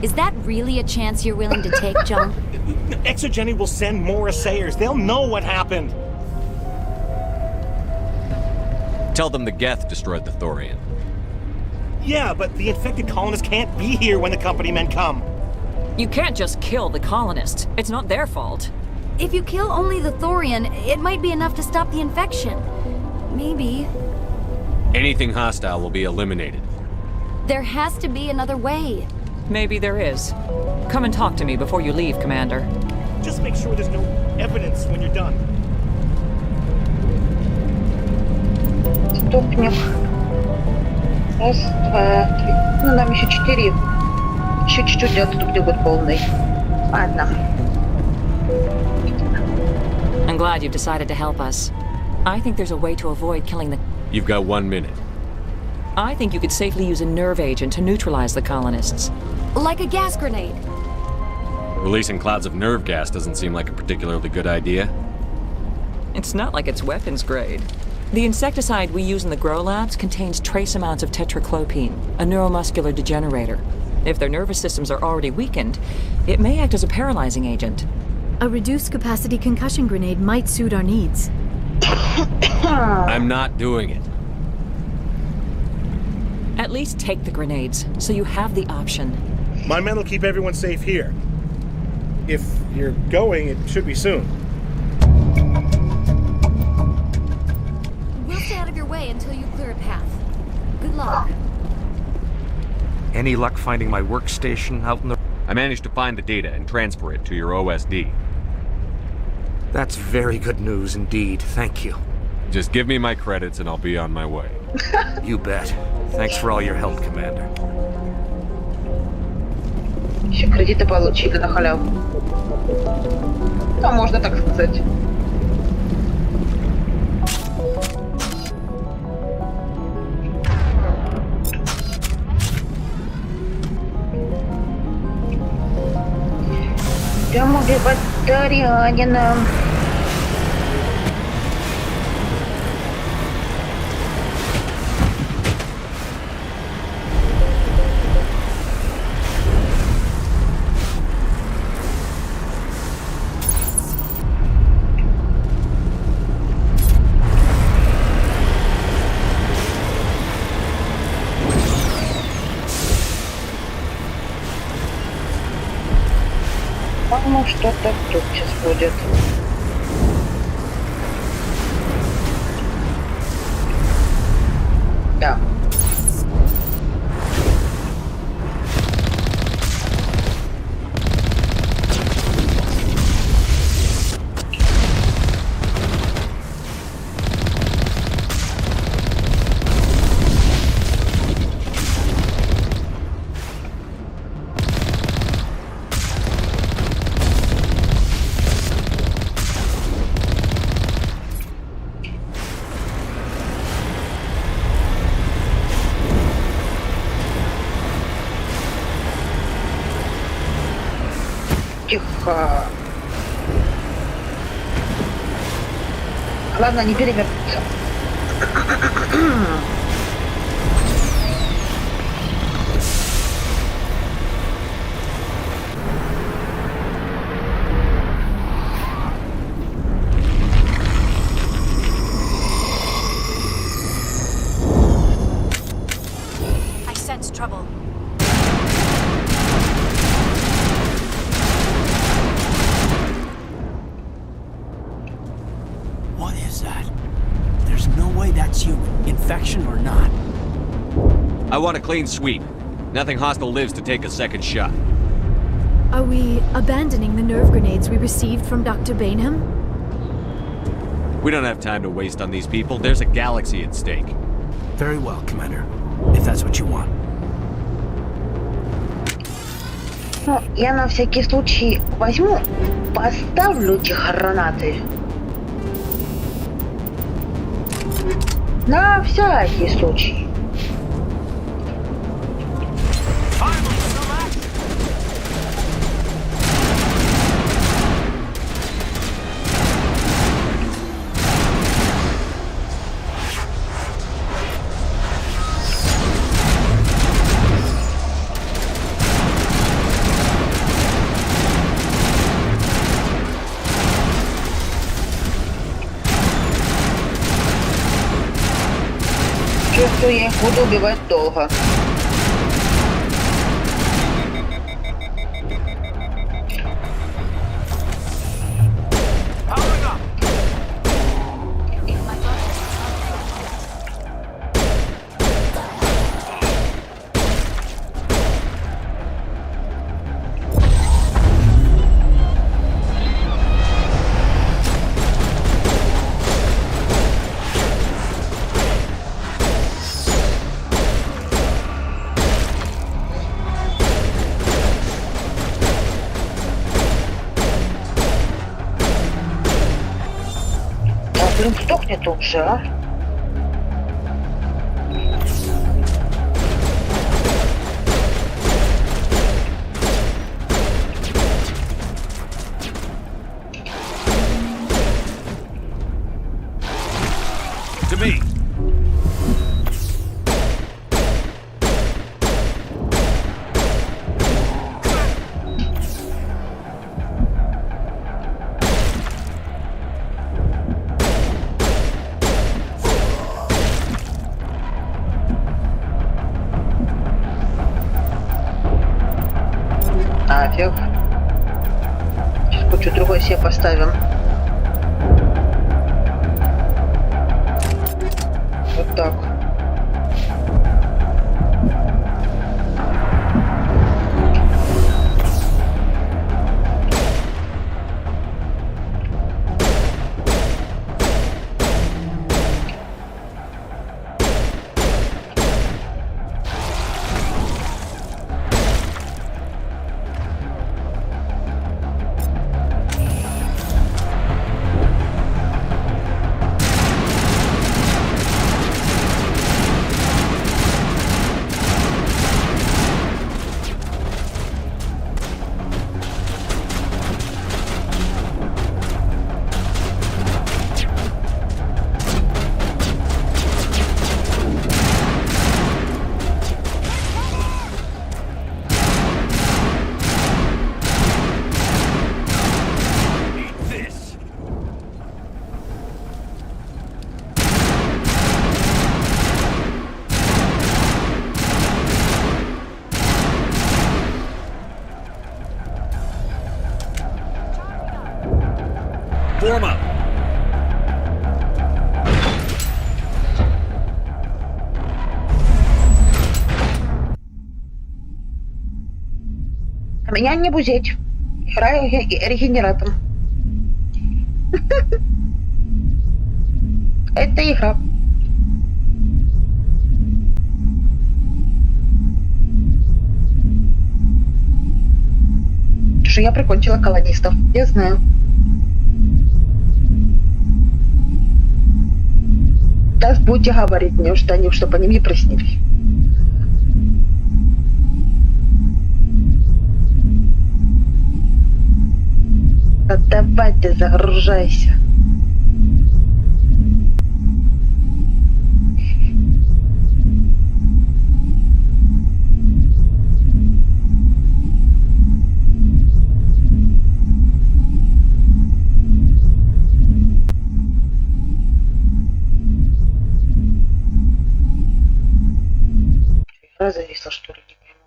Is that really a chance you're willing to take, Zhang? Exogeny will send more assayers. They'll know what happened. Tell them the Geth destroyed the Thorian. Yeah, but the infected colonists can't be here when the company men come. You can't just kill the colonists. It's not their fault. If you kill only the Thorian, it might be enough to stop the infection. Maybe. Anything hostile will be eliminated. There has to be another way. Maybe there is. Come and talk to me before you leave, Commander. Just make sure there's no evidence when you're done. Отступник. Раз, два, три. Ну, нам еще 4. Еще чуть-чуть, и отступник будет полный. Ладно. I'm glad you've decided to help us. I think there's a way to avoid killing the... You've got 1 minute. I think you could safely use a nerve agent to neutralize the colonists. Like a gas grenade. Releasing clouds of nerve gas doesn't seem like a particularly good idea. It's not like it's weapons grade. The insecticide we use in the grow labs contains trace amounts of tetraclopine, a neuromuscular degenerator. If their nervous systems are already weakened, it may act as a paralyzing agent. A reduced capacity concussion grenade might suit our needs. I'm not doing it. At least take the grenades, so you have the option. My men will keep everyone safe here. If you're going, it should be soon. We'll stay out of your way until you clear a path. Good luck. Any luck finding my workstation out in the... I managed to find the data and transfer it to your OSD. That's very good news indeed. Thank you. Just give me my credits and I'll be on my way. You bet. Thanks for all your help, Commander. Еще кредиты получили на халяву. Ну, можно так сказать. Прям убивать Дарьянина. По-моему, что-то тут сейчас будет. Да. Тихо. Главное, не перевернуться. sense trouble. What is that? There's no way that's you. Infection or not. I want a clean sweep. Nothing hostile lives to take a second shot. Are we abandoning the nerve grenades we received from Dr. Bainham? We don't have time to waste on these people. There's a galaxy at stake. Very well, Commander. If that's what you want. Ну, я на всякий случай возьму, поставлю эти гранаты. На всякий случай. Чувствую, я их буду убивать долго. Блин, сдохнет тут же, а? To me. Нафиг. Сейчас кучу другой себе поставим. Вот так. Form up. Меня не бузеть. Играю регенератом. Это игра. Потому что я прикончила колонистов. Я знаю. Так будете говорить мне, что они, чтобы они мне приснились. Да давай ты загружайся. Игра зависла, что ли, не пойму.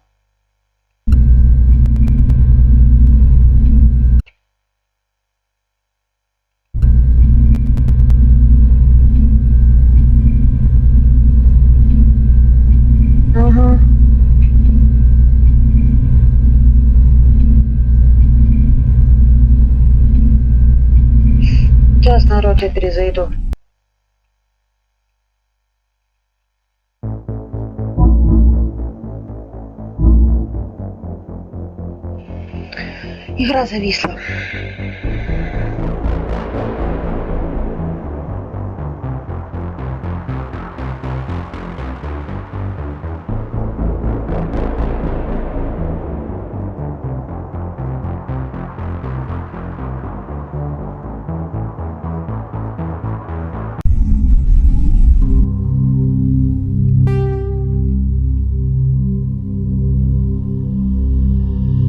Угу. Сейчас, народ, я перезайду. Игра зависла.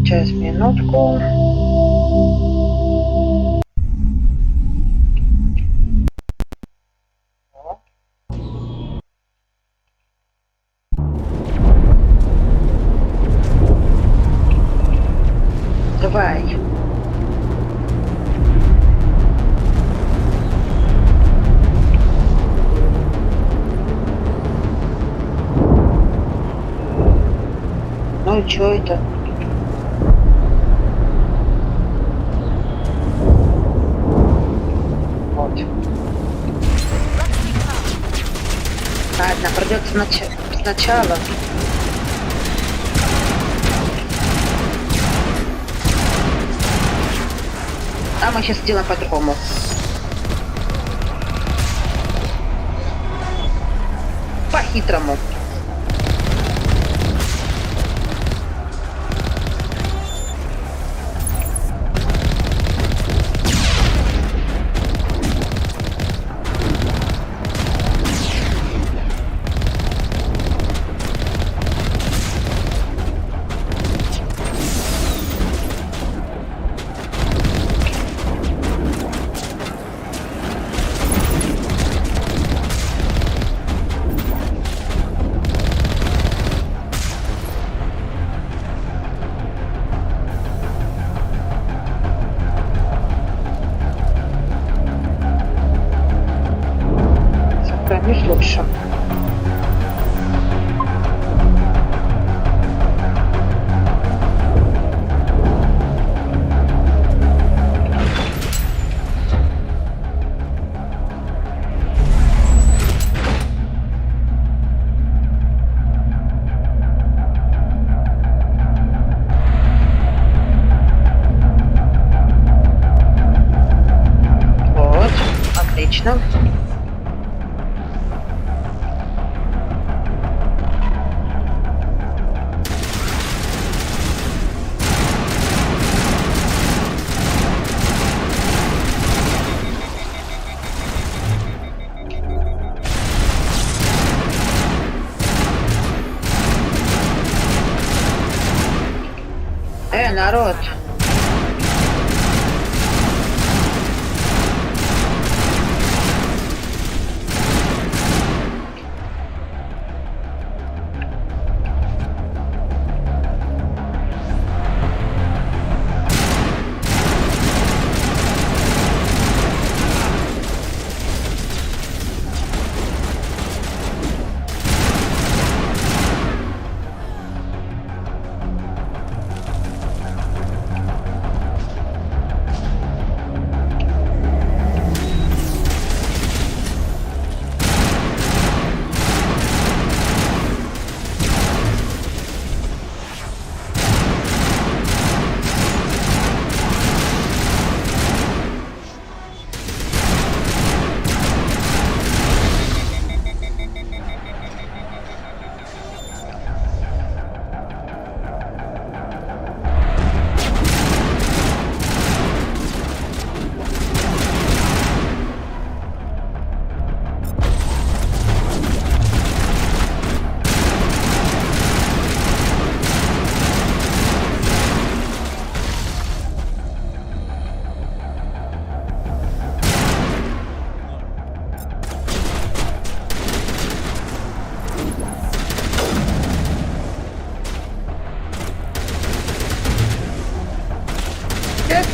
Сейчас, минутку. Давай. Ну и чё это? Вот. Ладно, придется сначала. А мы сейчас сделаем по-другому. По-хитрому. Сохранюсь лучше. Вот, отлично. Народ.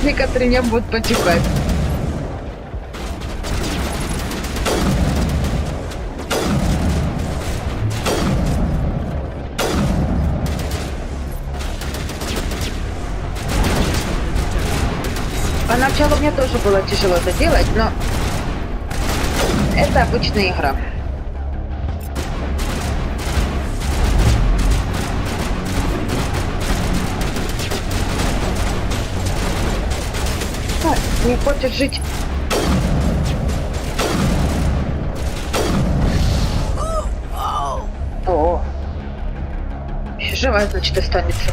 Некоторые не будут потекать. Поначалу мне тоже было тяжело это делать, но это обычная игра. Не хочешь жить? О, еще живая, значит, останется.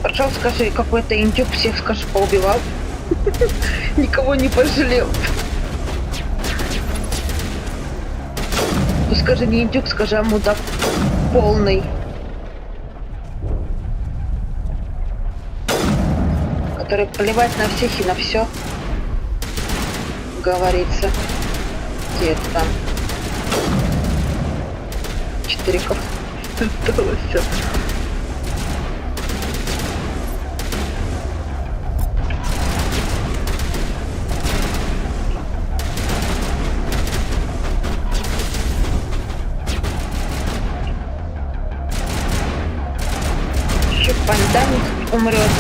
Пошел, скажи, какой-то индюк всех, скажи, поубивал. Никого не пожалел. Ну, скажи, не индюк, скажи, а мудак полный. Который плевать на всех и на все. Говорится. Где это там? 4 осталось все. Фонтанник умрет.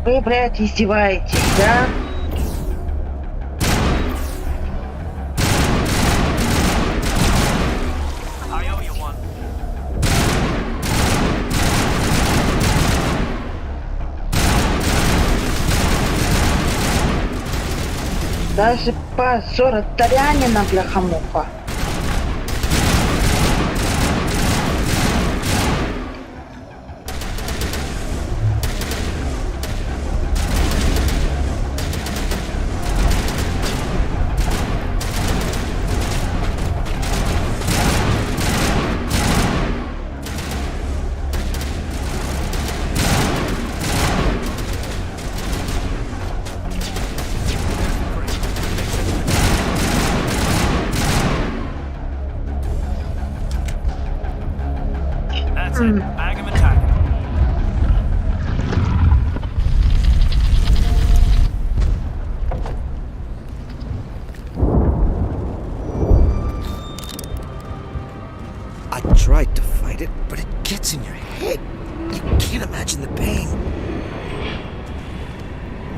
Вы, блядь, издеваетесь, да? Даже позор от Тарянина, бляха-муха.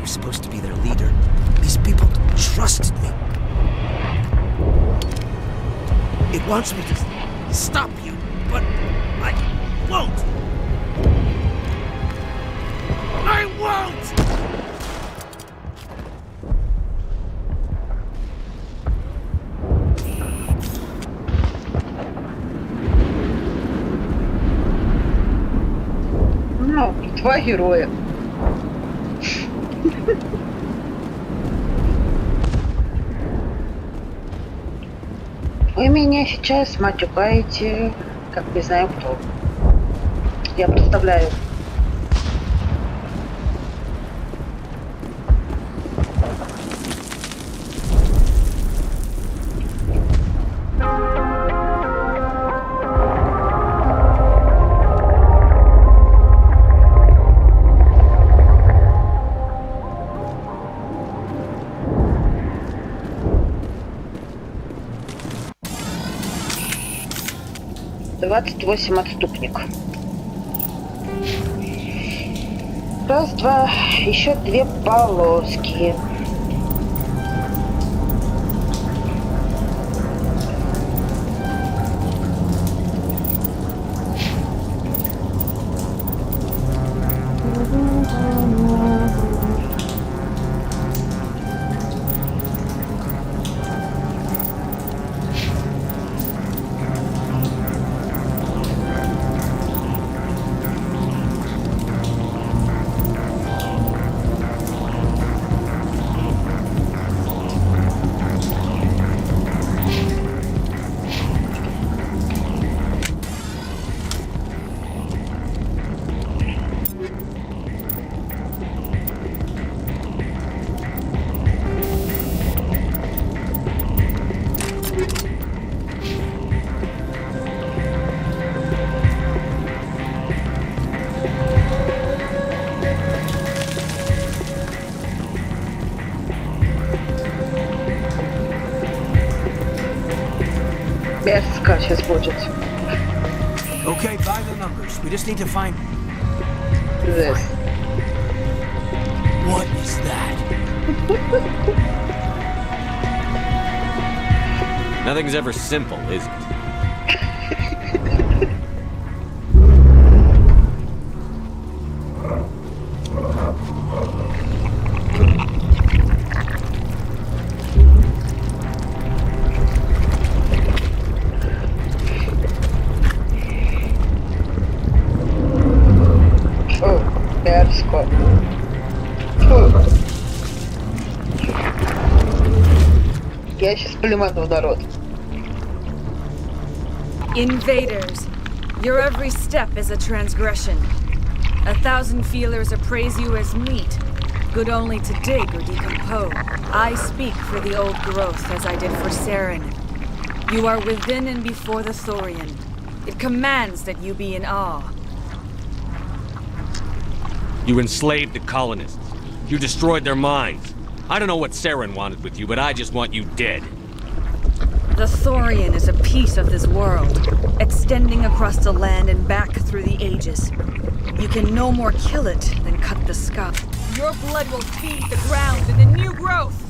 was supposed to be their leader. These people trusted me. It wants me to stop you, but I won't. I won't! Ну, два героя. Вы меня сейчас матюкаете, как не знаю кто. Я представляю. Отступник. Раз, два, еще две полоски. Мерзко сейчас будет. Okay, by the numbers. We just need to find This. What is that? Nothing's ever simple, is it? Мерзко. Я сейчас плюману в народ. Invaders, your every step is a transgression. 1,000 feelers appraise you as meat, good only to dig or decompose. I speak for the old growth as I did for Saren. You are within and before the Thorian. It commands that you be in awe. You enslaved the colonists. You destroyed their minds. I don't know what Saren wanted with you, but I just want you dead. The Thorian is a piece of this world, extending across the land and back through the ages. You can no more kill it than cut the sky. Your blood will feed the ground and the new growth!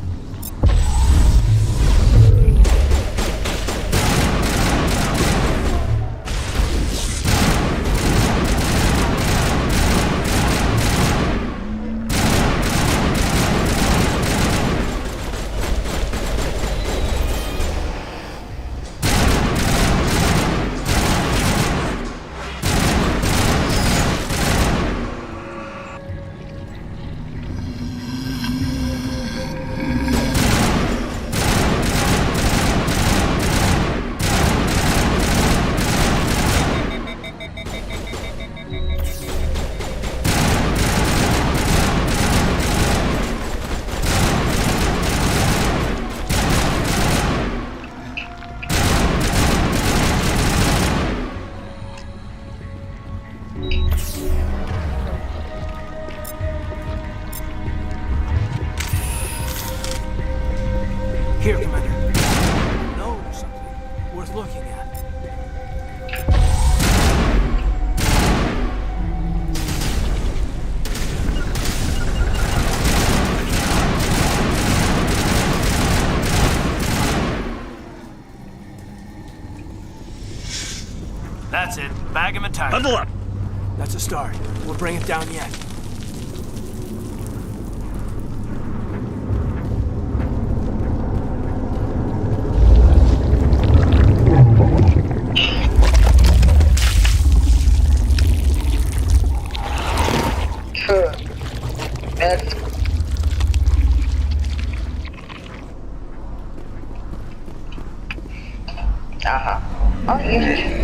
Here, Commander. Know something worth looking at. Tag him and tag him. Huddle up! That's a start. We'll bring it down yet. Ага. О, есть.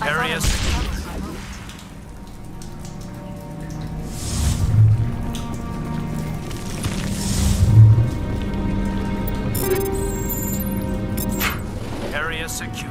Areas. Area secure.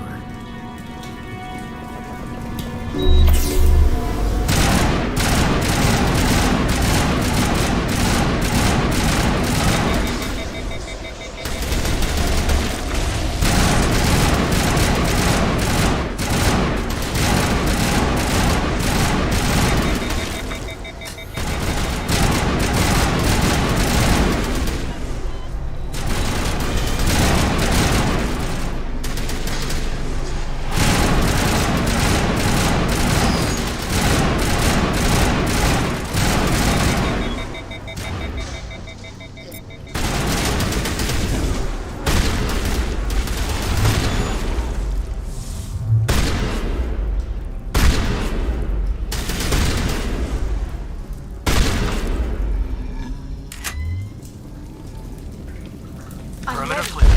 Perimeter clear.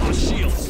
On shields.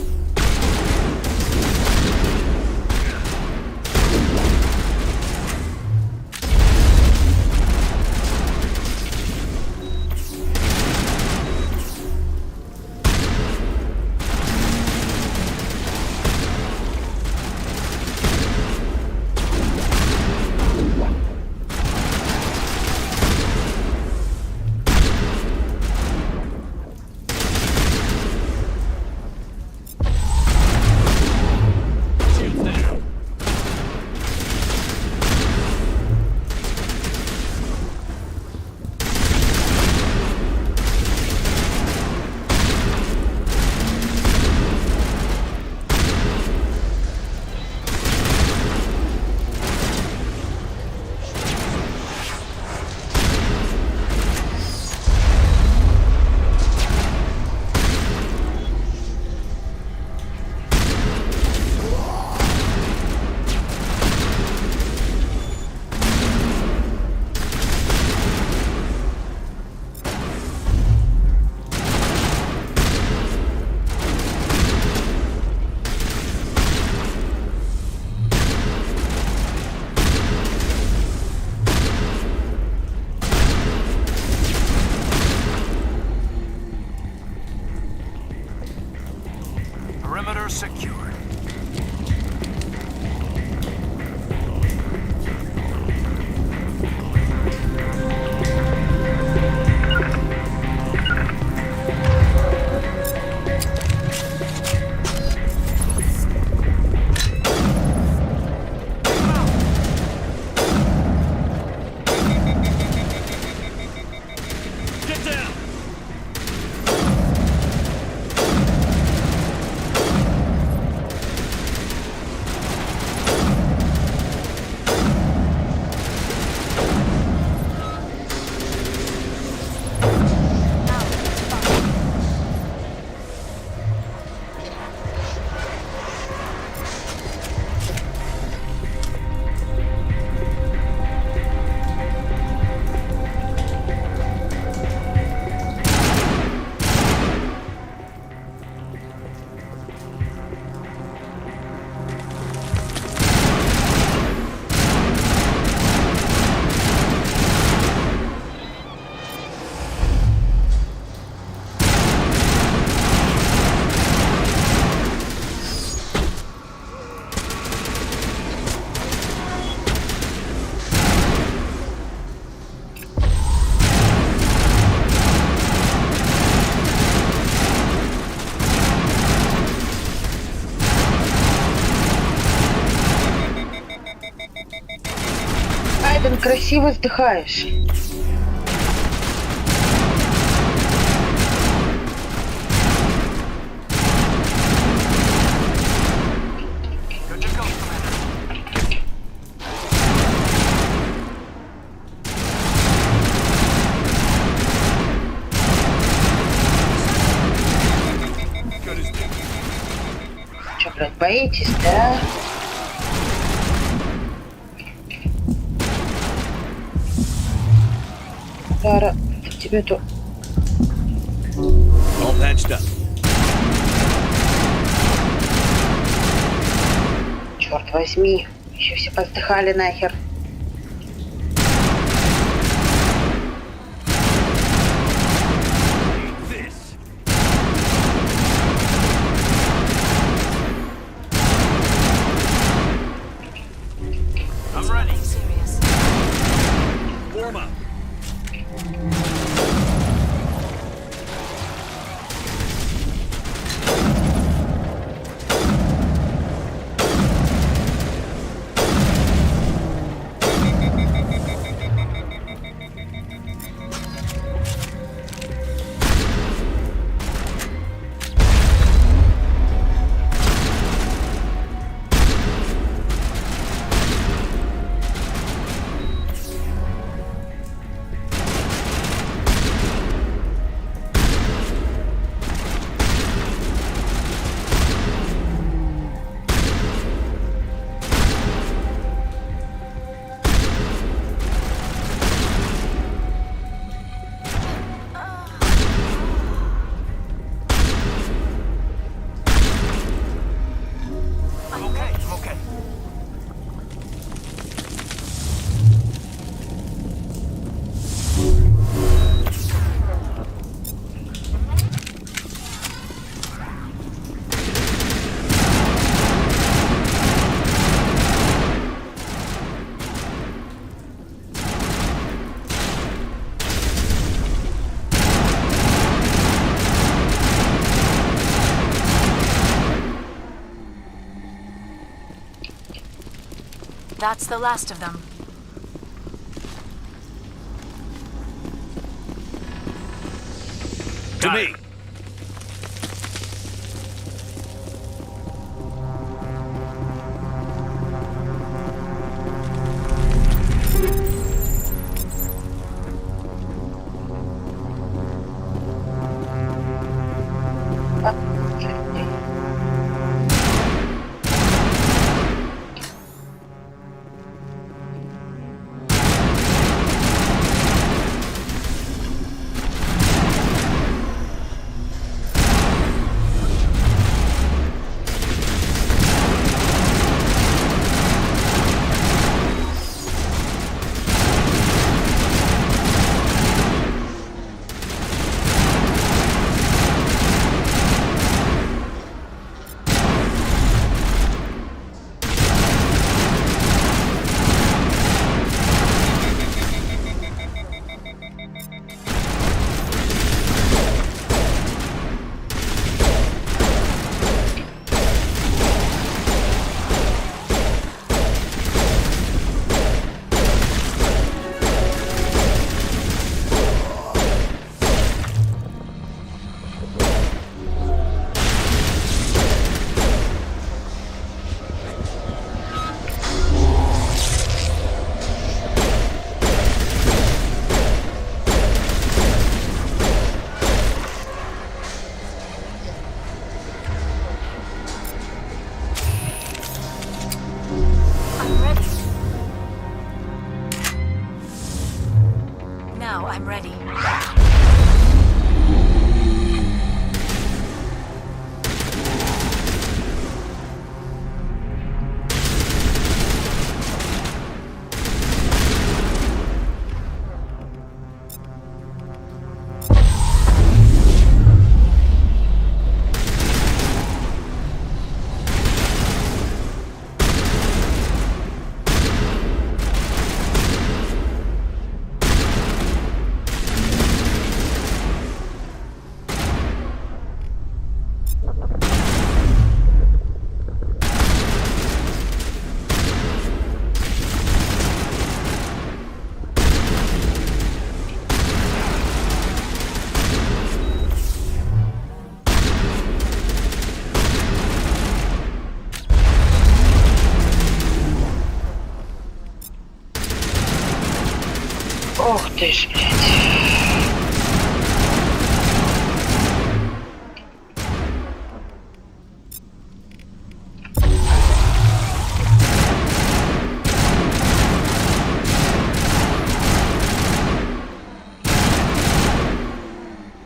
Perimeter secured. красиво вздыхаешь. Что, блядь, боитесь, да? Сара, тебе тут... All patched up. Черт возьми, еще все повздыхали нахер. I'm ready. Warm up. That's the last of them. To me.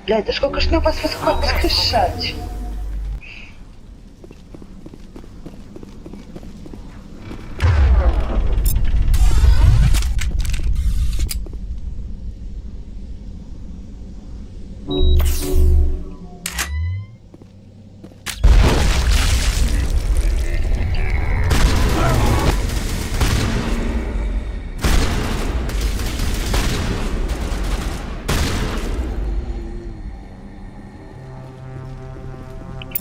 Блядь, да сколько ж мне вас воскрешать?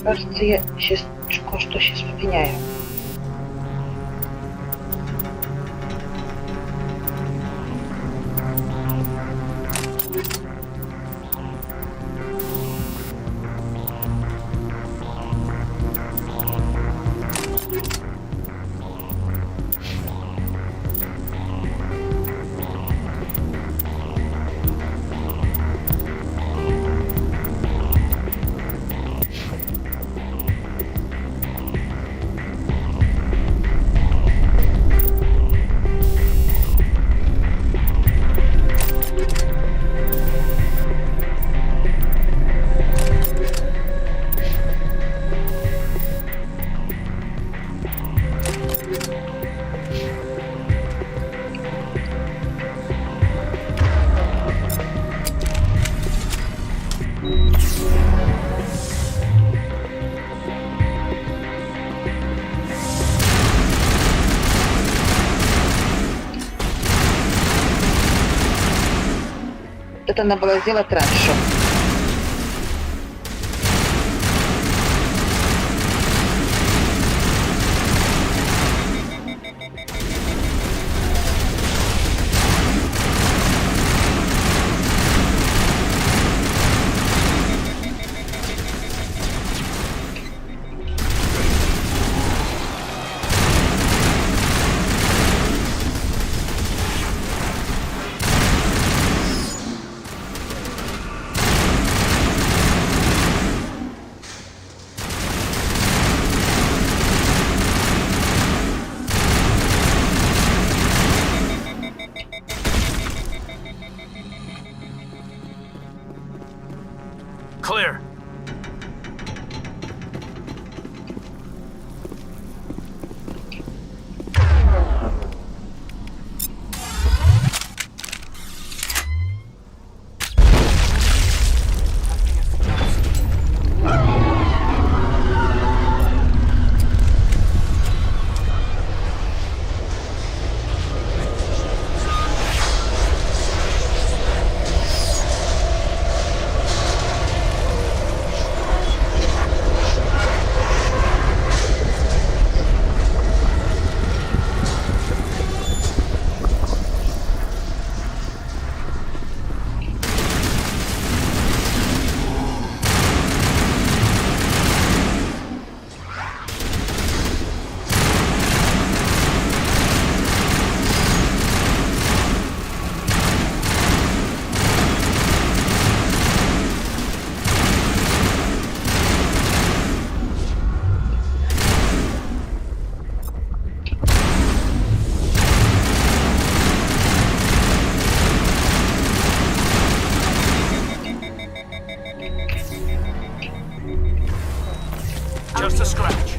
Кажется, я сейчас кое-что сейчас поменяю. Это надо было сделать раньше. Clear. Just a scratch.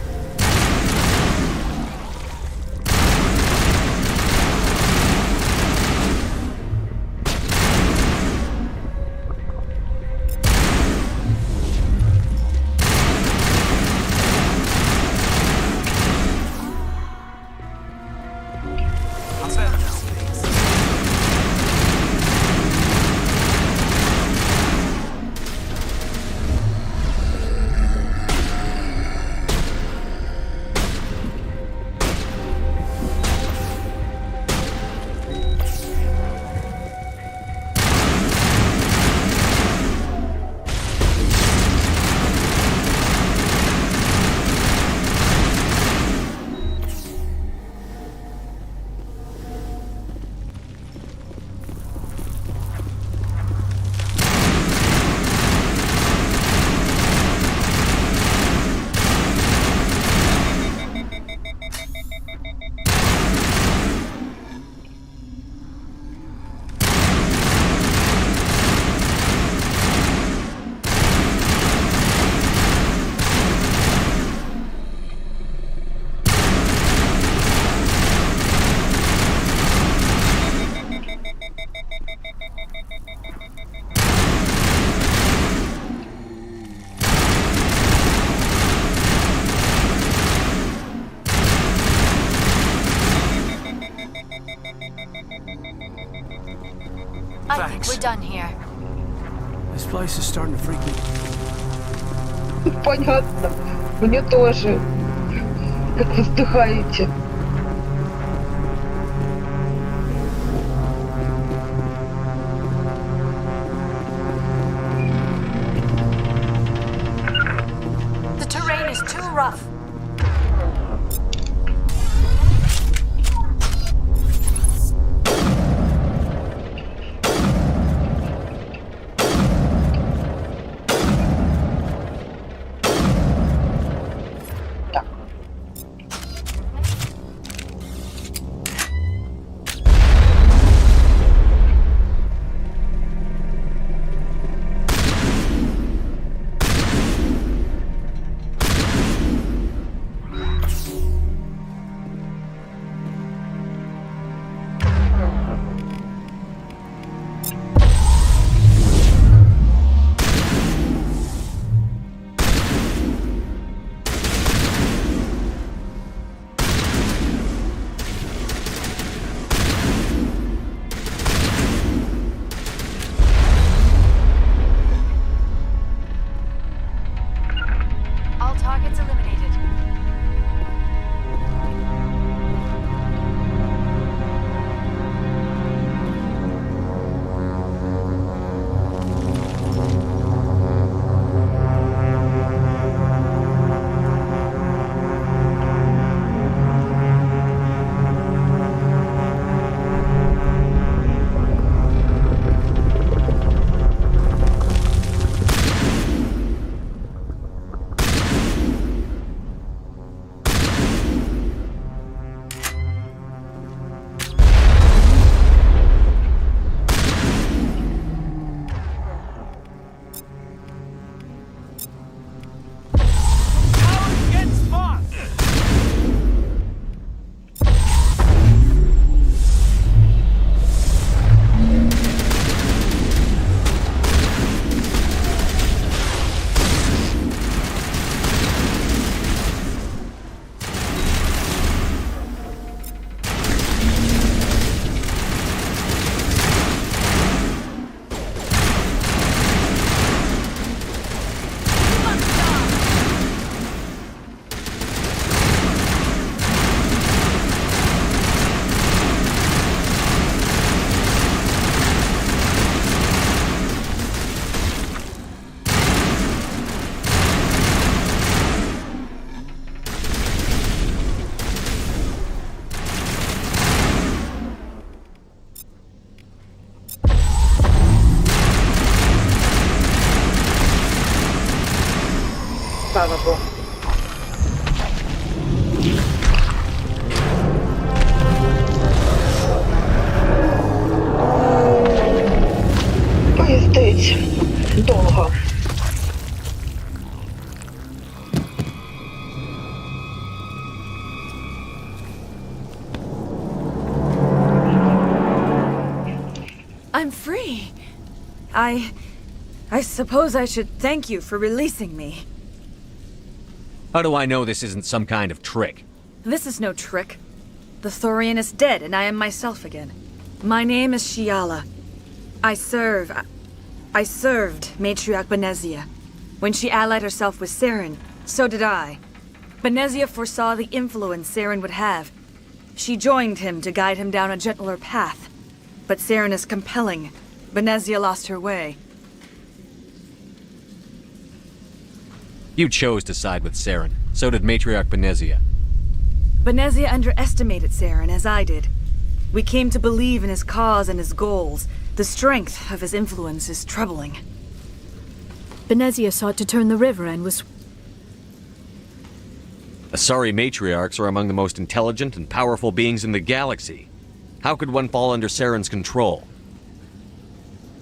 we're done here. This place is starting to freak me. Понятно. Мне тоже. Как вы вздыхаете. The terrain is too rough. All targets eliminated. Слава Богу. Поїздить довго. I'm free. I suppose I should thank you for releasing me. How do I know this isn't some kind of trick? This is no trick. The Thorian is dead, and I am myself again. My name is Shiala. I served Matriarch Benezia. When she allied herself with Saren, so did I. Benezia foresaw the influence Saren would have. She joined him to guide him down a gentler path. But Saren is compelling. Benezia lost her way. You chose to side with Saren. So did Matriarch Benezia. Benezia underestimated Saren, as I did. We came to believe in his cause and his goals. The strength of his influence is troubling. Benezia sought to turn the river and was... Asari matriarchs are among the most intelligent and powerful beings in the galaxy. How could one fall under Saren's control?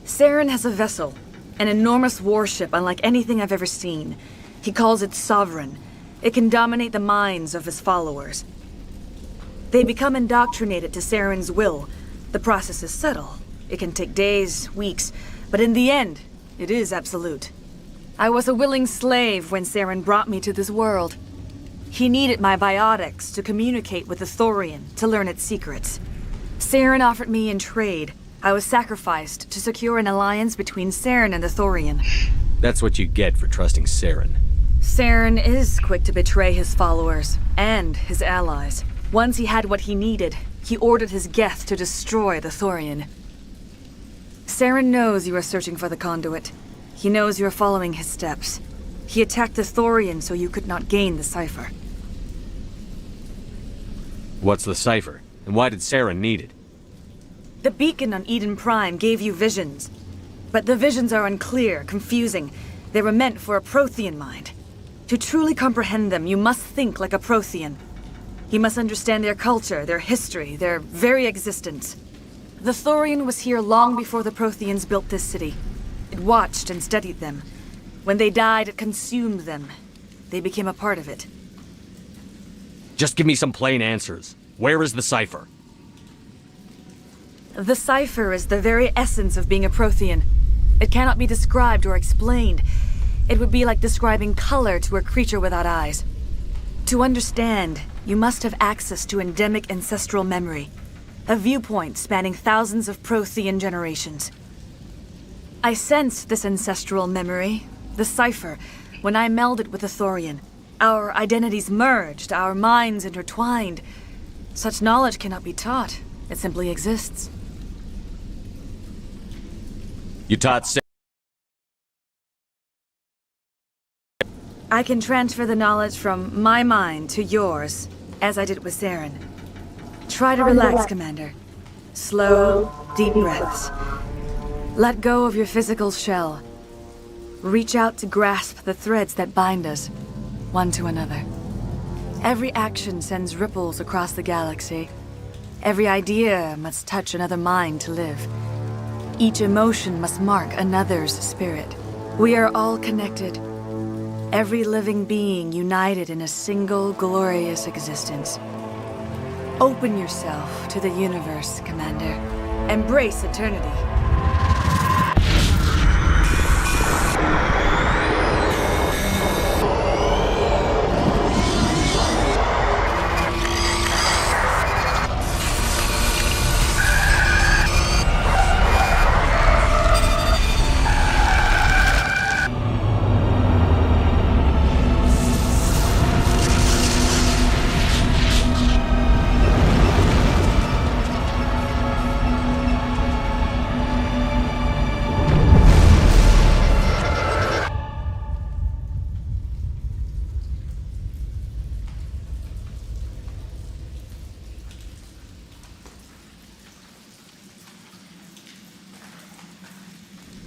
Saren has a vessel, an enormous warship unlike anything I've ever seen. He calls it Sovereign. It can dominate the minds of his followers. They become indoctrinated to Saren's will. The process is subtle. It can take days, weeks, but in the end, it is absolute. I was a willing slave when Saren brought me to this world. He needed my biotics to communicate with the Thorian, to learn its secrets. Saren offered me in trade I was sacrificed to secure an alliance between Saren and the Thorian. That's what you get for trusting Saren. Saren is quick to betray his followers and his allies. Once he had what he needed, he ordered his Geth to destroy the Thorian. Saren knows you are searching for the conduit. He knows you are following his steps. He attacked the Thorian so you could not gain the cipher. What's the cipher? And why did Saren need it? The beacon on Eden Prime gave you visions. But the visions are unclear, confusing. They were meant for a Prothean mind. To truly comprehend them, you must think like a Prothean. You must understand their culture, their history, their very existence. The Thorian was here long before the Protheans built this city. It watched and studied them. When they died, it consumed them. They became a part of it. Just give me some plain answers. Where is the cipher? The cipher is the very essence of being a Prothean. It cannot be described or explained. It would be like describing color to a creature without eyes. To understand, you must have access to endemic ancestral memory, a viewpoint spanning thousands of Prothean generations. I sensed this ancestral memory, the cipher, when I melded with the Thorian. Our identities merged, our minds intertwined. Such knowledge cannot be taught. It simply exists. You taught Saren? I can transfer the knowledge from my mind to yours, as I did with Saren. Try to relax, Commander. Slow, deep breaths. Let go of your physical shell. Reach out to grasp the threads that bind us, one to another. Every action sends ripples across the galaxy. Every idea must touch another mind to live. Each emotion must mark another's spirit. We are all connected. Every living being united in a single glorious existence. Open yourself to the universe, Commander. Embrace eternity.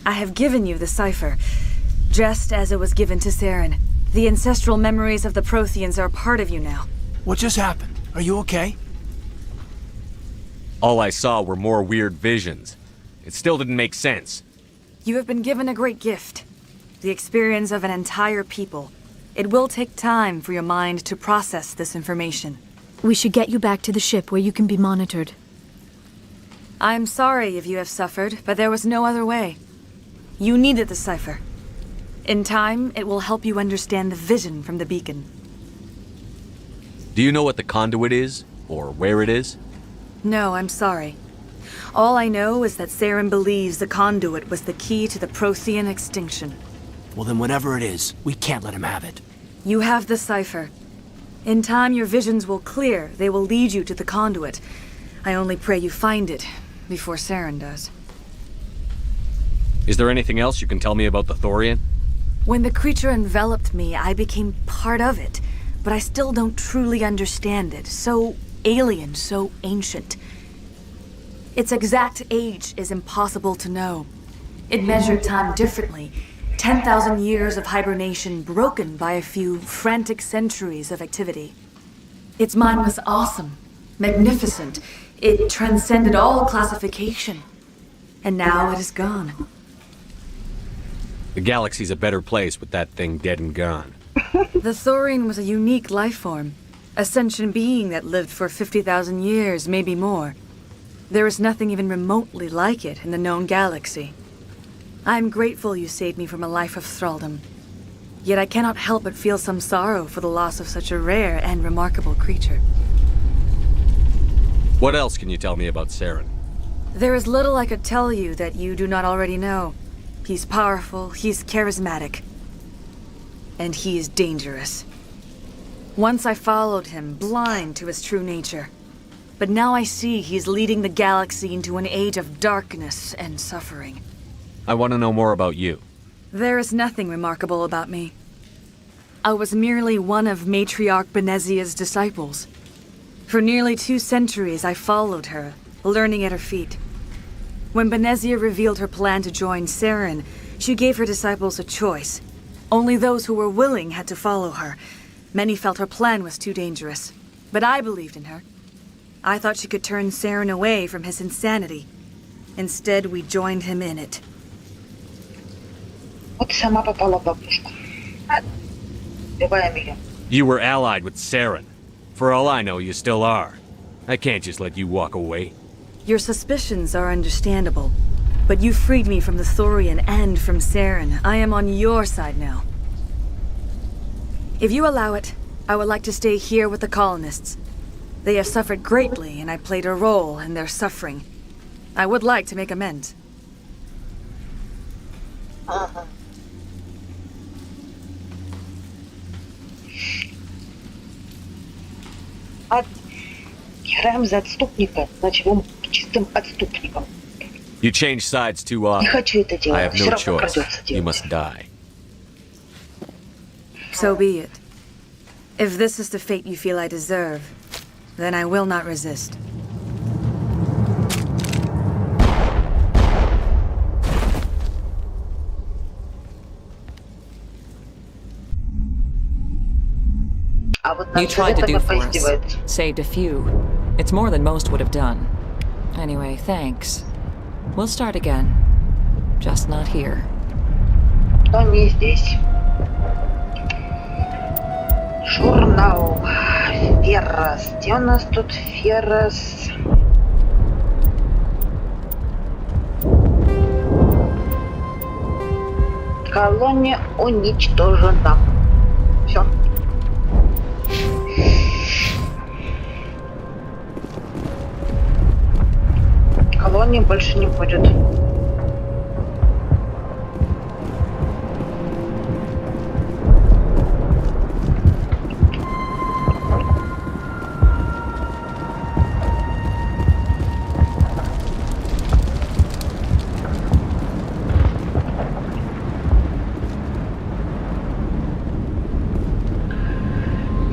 I have given you the cipher, just as it was given to Saren. The ancestral memories of the Protheans are a part of you now. What just happened? Are you okay? All I saw were more weird visions. It still didn't make sense. You have been given a great gift. The experience of an entire people. It will take time for your mind to process this information. We should get you back to the ship where you can be monitored. I'm sorry if you have suffered, but there was no other way. You needed the cipher. In time, it will help you understand the vision from the beacon. Do you know what the conduit is? Or where it is? No, I'm sorry. All I know is that Saren believes the conduit was the key to the Prothean extinction. Well then whatever it is, we can't let him have it. You have the cipher. In time, your visions will clear. They will lead you to the conduit. I only pray you find it before Saren does. Is there anything else you can tell me about the Thorian? When the creature enveloped me, I became part of it, but I still don't truly understand it. So alien, so ancient. Its exact age is impossible to know. It measured time differently. 10,000 years of hibernation broken by a few frantic centuries of activity. Its mind was awesome, magnificent. It transcended all classification. And now it is gone. The galaxy's a better place with that thing dead and gone. The Thorian was a unique life form. A sentient being that lived for 50,000 years, maybe more. There is nothing even remotely like it in the known galaxy. I'm grateful you saved me from a life of thraldom. Yet I cannot help but feel some sorrow for the loss of such a rare and remarkable creature. What else can you tell me about Saren? There is little I could tell you that you do not already know. He's powerful, he's charismatic, and he is dangerous. Once I followed him, blind to his true nature. But now I see he's leading the galaxy into an age of darkness and suffering. I want to know more about you. There is nothing remarkable about me. I was merely one of Matriarch Benezia's disciples. For nearly 2 centuries I followed her, learning at her feet. When Benezia revealed her plan to join Saren, she gave her disciples a choice. Only those who were willing had to follow her. Many felt her plan was too dangerous, but I believed in her. I thought she could turn Saren away from his insanity. Instead, we joined him in it. Вот сама попала в ловушку. Убиваем ее. You were allied with Saren. For all I know, you still are. I can't just let you walk away. Your suspicions are understandable, but you freed me from the Thorian and from Saren. I am on your side now. If you allow it, I would like to stay here with the colonists. They have suffered greatly, and I played a role in their suffering. I would like to make amends. Играем за отступника, значит, он чистым отступником. You change sides too often. Не хочу это I делать, have все no равно choice. придется You делать. must die. So be it. If this is the fate you feel I deserve, then I will not resist. You tried to do for us. Saved a few. It's more than most would have done. Anyway, thanks. We'll start again. Just not here. Но не здесь. Журнал. Феррос. Где у нас тут Феррос? Колония уничтожена. Все. Колонии больше не будет.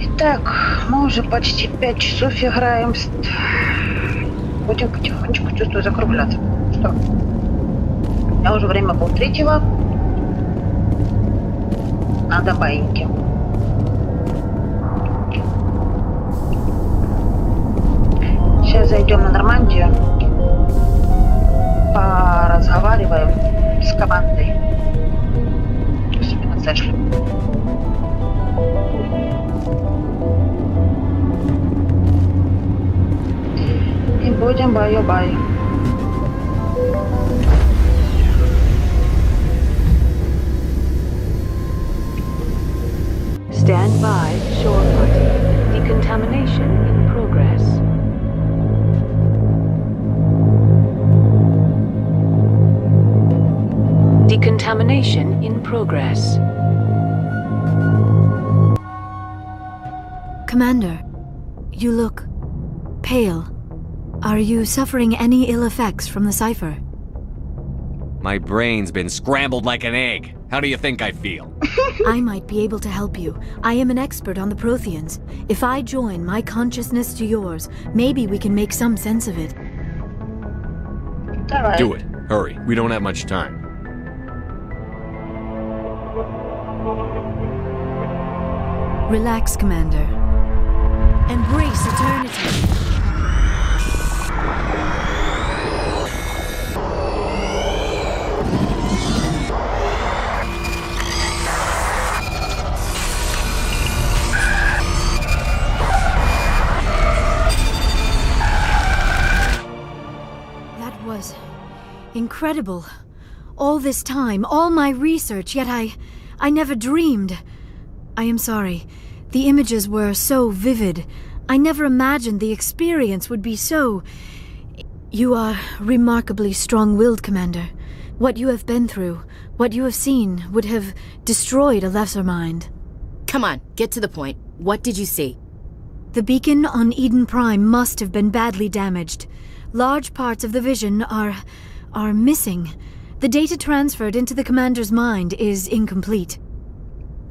Итак, мы уже почти 5 часов играем. Будем потихонечку, чувствую, закругляться. Что? Я уже время пол-3. Надо баиньки. Сейчас зайдем на Нормандию. Поразговариваем с командой. Особенно с Эшли. И будем баю-бай. Stand by, shorefront. Decontamination in progress. Decontamination in progress. Commander, you look pale. Are you suffering any ill effects from the cipher? My brain's been scrambled like an egg. How do you think I feel? I might be able to help you. I am an expert on the Protheans. If I join my consciousness to yours, maybe we can make some sense of it. All right. Do it. Hurry. We don't have much time. Relax, Commander. Embrace eternity. Incredible. All this time, all my research, yet I never dreamed. I am sorry. The images were so vivid. I never imagined the experience would be so You are remarkably strong-willed, Commander. What you have been through, what you have seen, would have destroyed a lesser mind. Come on, get to the point. What did you see? The beacon on Eden Prime must have been badly damaged. Large parts of the vision are missing. The data transferred into the Commander's mind is incomplete.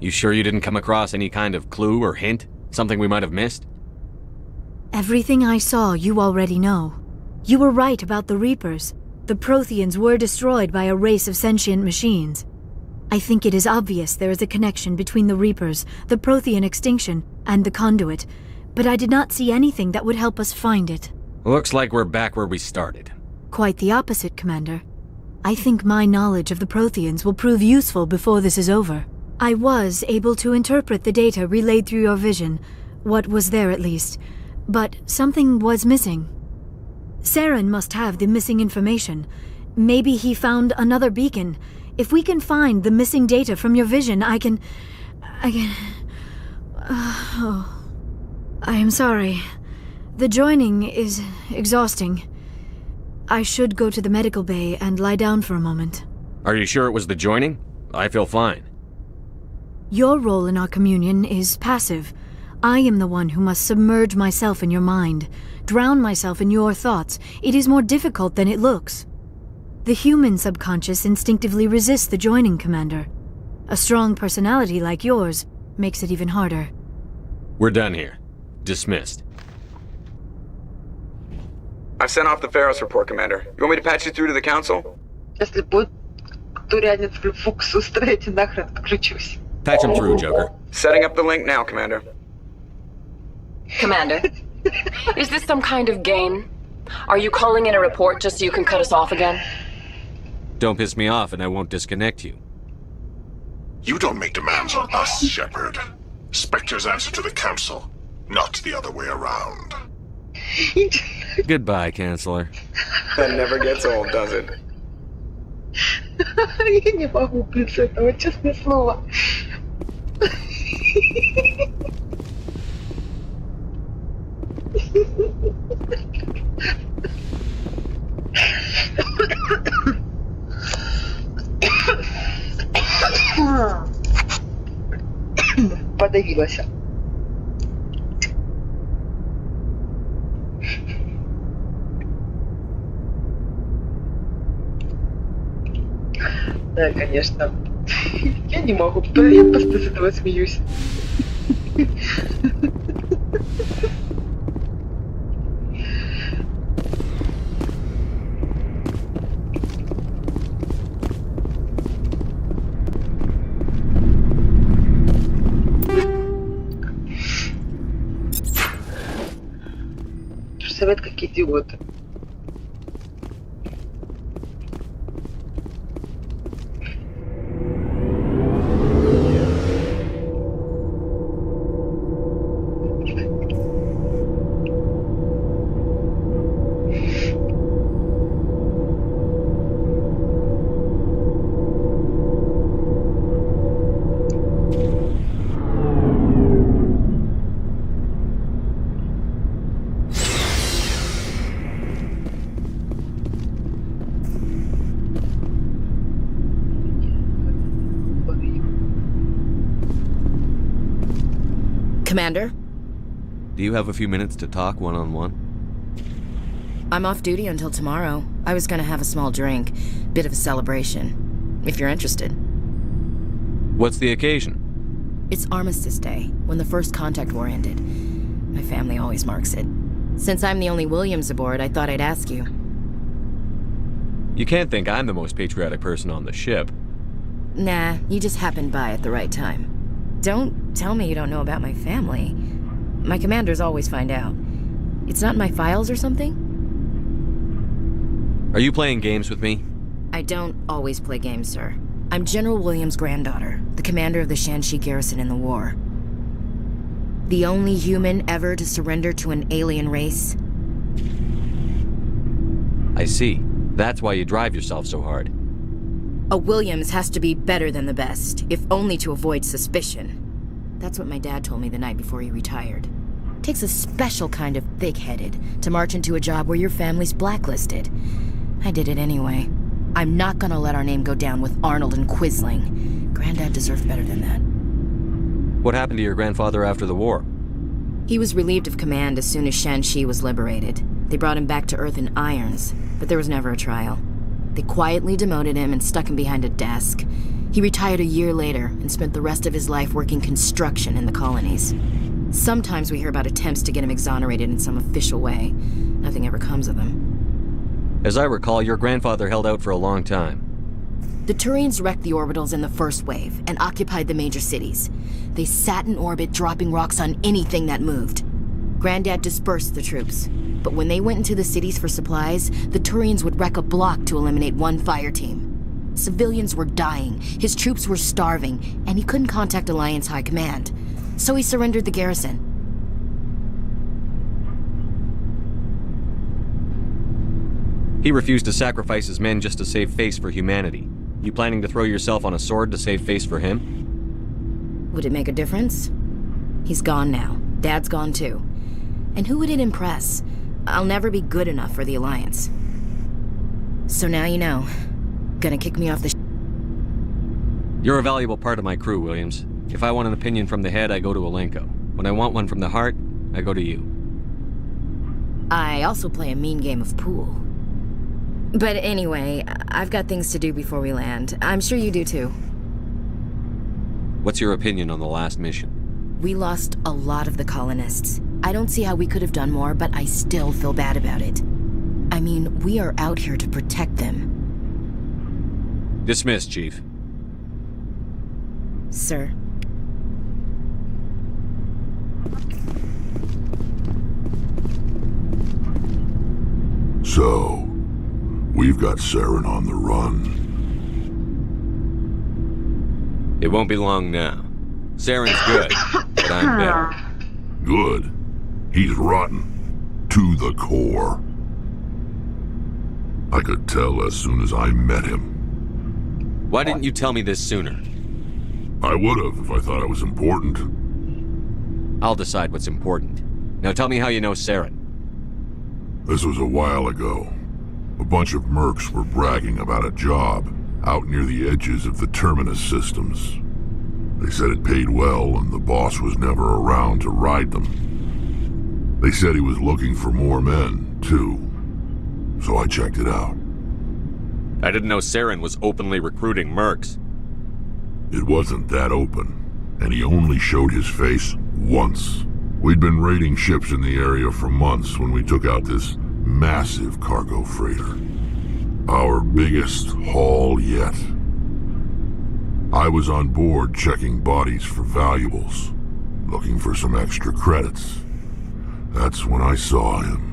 You sure you didn't come across any kind of clue or hint? Something we might have missed? Everything I saw you already know. You were right about the Reapers. The Protheans were destroyed by a race of sentient machines. I think it is obvious there is a connection between the Reapers, the Prothean extinction, and the Conduit, but I did not see anything that would help us find it. Looks like we're back where we started. Quite the opposite, Commander. I think my knowledge of the Protheans will prove useful before this is over. I was able to interpret the data relayed through your vision, what was there at least, but something was missing. Saren must have the missing information. Maybe he found another beacon. If we can find the missing data from your vision, I can... I am sorry. The joining is exhausting. I should go to the medical bay and lie down for a moment. Are you sure it was the joining? I feel fine. Your role in our communion is passive. I am the one who must submerge myself in your mind, drown myself in your thoughts. It is more difficult than it looks. The human subconscious instinctively resists the joining, Commander. A strong personality like yours makes it even harder. We're done here. Dismissed. I've sent off the Pharos report, Commander. You want me to patch you through to the Council? Если будет турянец фукс устроить, нахрен подключусь. Patch him through, Joker. Setting up the link now, Commander. Commander, is this some kind of game? Are you calling in a report just so you can cut us off again? Don't piss me off and I won't disconnect you. You don't make demands on us, Shepard. Spectres answer to the Council, not the other way around. Goodbye, Chancellor. That never gets old, does it? Я не могу без этого, честное слово. Подавилась. Да, конечно. Я не могу, я просто с этого смеюсь. Совет как идиоты. Commander? Do you have a few minutes to talk one-on-one? I'm off duty until tomorrow. I was gonna have a small drink. Bit of a celebration. If you're interested. What's the occasion? It's Armistice Day, when the first contact war ended. My family always marks it. Since I'm the only Williams aboard, I thought I'd ask you. You can't think I'm the most patriotic person on the ship. Nah, you just happened by at the right time. Don't tell me you don't know about my family. My commanders always find out. It's not in my files or something? Are you playing games with me? I don't always play games, sir. I'm General Williams' granddaughter, the commander of the Shanxi garrison in the war. The only human ever to surrender to an alien race. I see. That's why you drive yourself so hard. A Williams has to be better than the best, if only to avoid suspicion. That's what my dad told me the night before he retired. Takes a special kind of thick-headed to march into a job where your family's blacklisted. I did it anyway. I'm not gonna let our name go down with Arnold and Quisling. Granddad deserved better than that. What happened to your grandfather after the war? He was relieved of command as soon as Shanxi was liberated. They brought him back to Earth in irons, but there was never a trial. They quietly demoted him and stuck him behind a desk. He retired a year later and spent the rest of his life working construction in the colonies. Sometimes we hear about attempts to get him exonerated in some official way. Nothing ever comes of them. As I recall, your grandfather held out for a long time. The Turians wrecked the orbitals in the first wave and occupied the major cities. They sat in orbit, dropping rocks on anything that moved. Granddad dispersed the troops, but when they went into the cities for supplies, the Turians would wreck a block to eliminate one fire team. Civilians were dying, his troops were starving, and he couldn't contact Alliance High Command. So he surrendered the garrison. He refused to sacrifice his men just to save face for humanity. You planning to throw yourself on a sword to save face for him? Would it make a difference? He's gone now. Dad's gone too. And who would it impress? I'll never be good enough for the Alliance. So now you know. Gonna kick me off the You're a valuable part of my crew, Williams. If I want an opinion from the head, I go to Alenko. When I want one from the heart, I go to you. I also play a mean game of pool. But anyway, I've got things to do before we land. I'm sure you do too. What's your opinion on the last mission? We lost a lot of the colonists. I don't see how we could have done more, but I still feel bad about it. I mean, we are out here to protect them. Dismissed, Chief. Sir. So, we've got Saren on the run. It won't be long now. Saren's good, but I'm better. Good. He's rotten. To the core. I could tell as soon as I met him. Why didn't you tell me this sooner? I would have if I thought it was important. I'll decide what's important. Now tell me how you know Saren. This was a while ago. A bunch of mercs were bragging about a job out near the edges of the Terminus systems. They said it paid well and the boss was never around to ride them. They said he was looking for more men, too. So I checked it out. I didn't know Saren was openly recruiting mercs. It wasn't that open, and he only showed his face once. We'd been raiding ships in the area for months when we took out this massive cargo freighter. Our biggest haul yet. I was on board checking bodies for valuables, looking for some extra credits. That's when I saw him.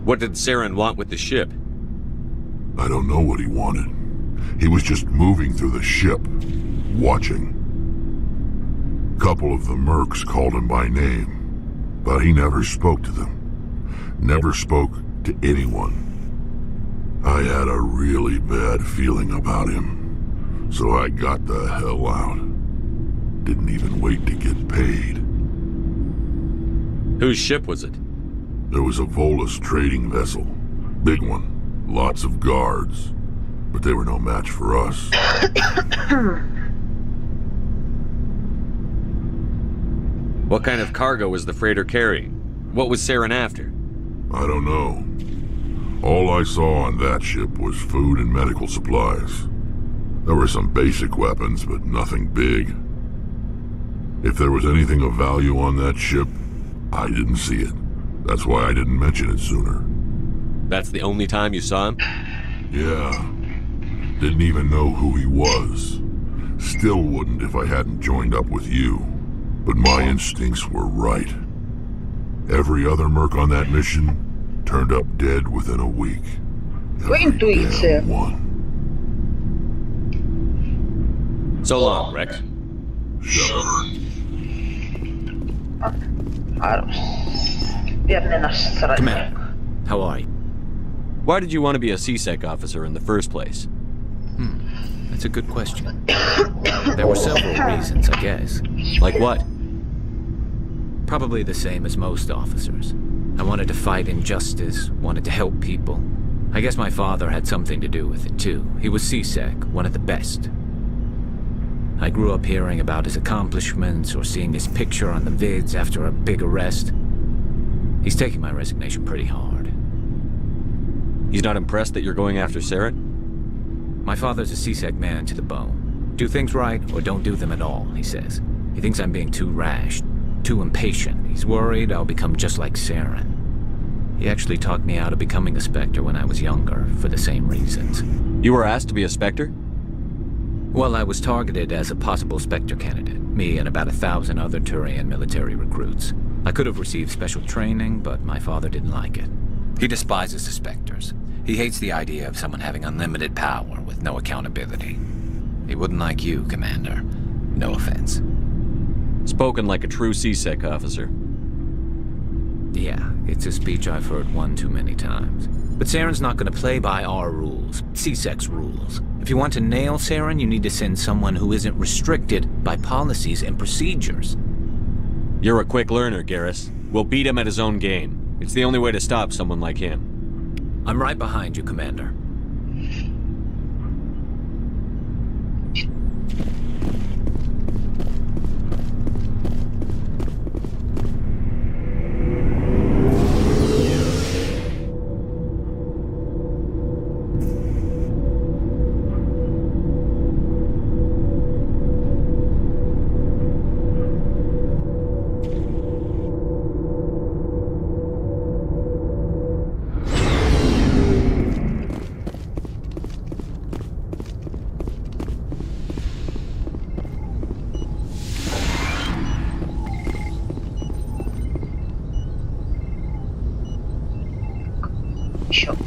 What did Saren want with the ship? I don't know what he wanted. He was just moving through the ship, watching. Couple of the mercs called him by name, but he never spoke to them. Never spoke to anyone. I had a really bad feeling about him, so I got the hell out. Didn't even wait to get paid. Whose ship was it? There was a Volus trading vessel. Big one. Lots of guards. But they were no match for us. What kind of cargo was the freighter carrying? What was Saren after? I don't know. All I saw on that ship was food and medical supplies. There were some basic weapons, but nothing big. If there was anything of value on that ship, I didn't see it. That's why I didn't mention it sooner. That's the only time you saw him? Yeah. Didn't even know who he was. Still wouldn't if I hadn't joined up with you. But my instincts were right. Every other merc on that mission turned up dead within a week. Every damn one. So long, Rex. Shepard. Commander, how are you? Why did you want to be a CSEC officer in the first place? That's a good question. There were several reasons, I guess. Like what? Probably the same as most officers. I wanted to fight injustice, wanted to help people. I guess my father had something to do with it too. He was CSEC, one of the best. I grew up hearing about his accomplishments or seeing his picture on the vids after a big arrest. He's taking my resignation pretty hard. He's not impressed that you're going after Saren? My father's a CSEC man to the bone. Do things right or don't do them at all, he says. He thinks I'm being too rash, too impatient. He's worried I'll become just like Saren. He actually talked me out of becoming a Spectre when I was younger, for the same reasons. You were asked to be a Spectre? Well, I was targeted as a possible Spectre candidate. Me and about 1,000 other Turian military recruits. I could have received special training, but my father didn't like it. He despises the Spectres. He hates the idea of someone having unlimited power with no accountability. He wouldn't like you, Commander. No offense. Spoken like a true CSEC officer. Yeah, it's a speech I've heard one too many times. But Saren's not going to play by our rules, CSEC's rules. If you want to nail Saren, you need to send someone who isn't restricted by policies and procedures. You're a quick learner, Garrus. We'll beat him at his own game. It's the only way to stop someone like him. I'm right behind you, Commander. Sure.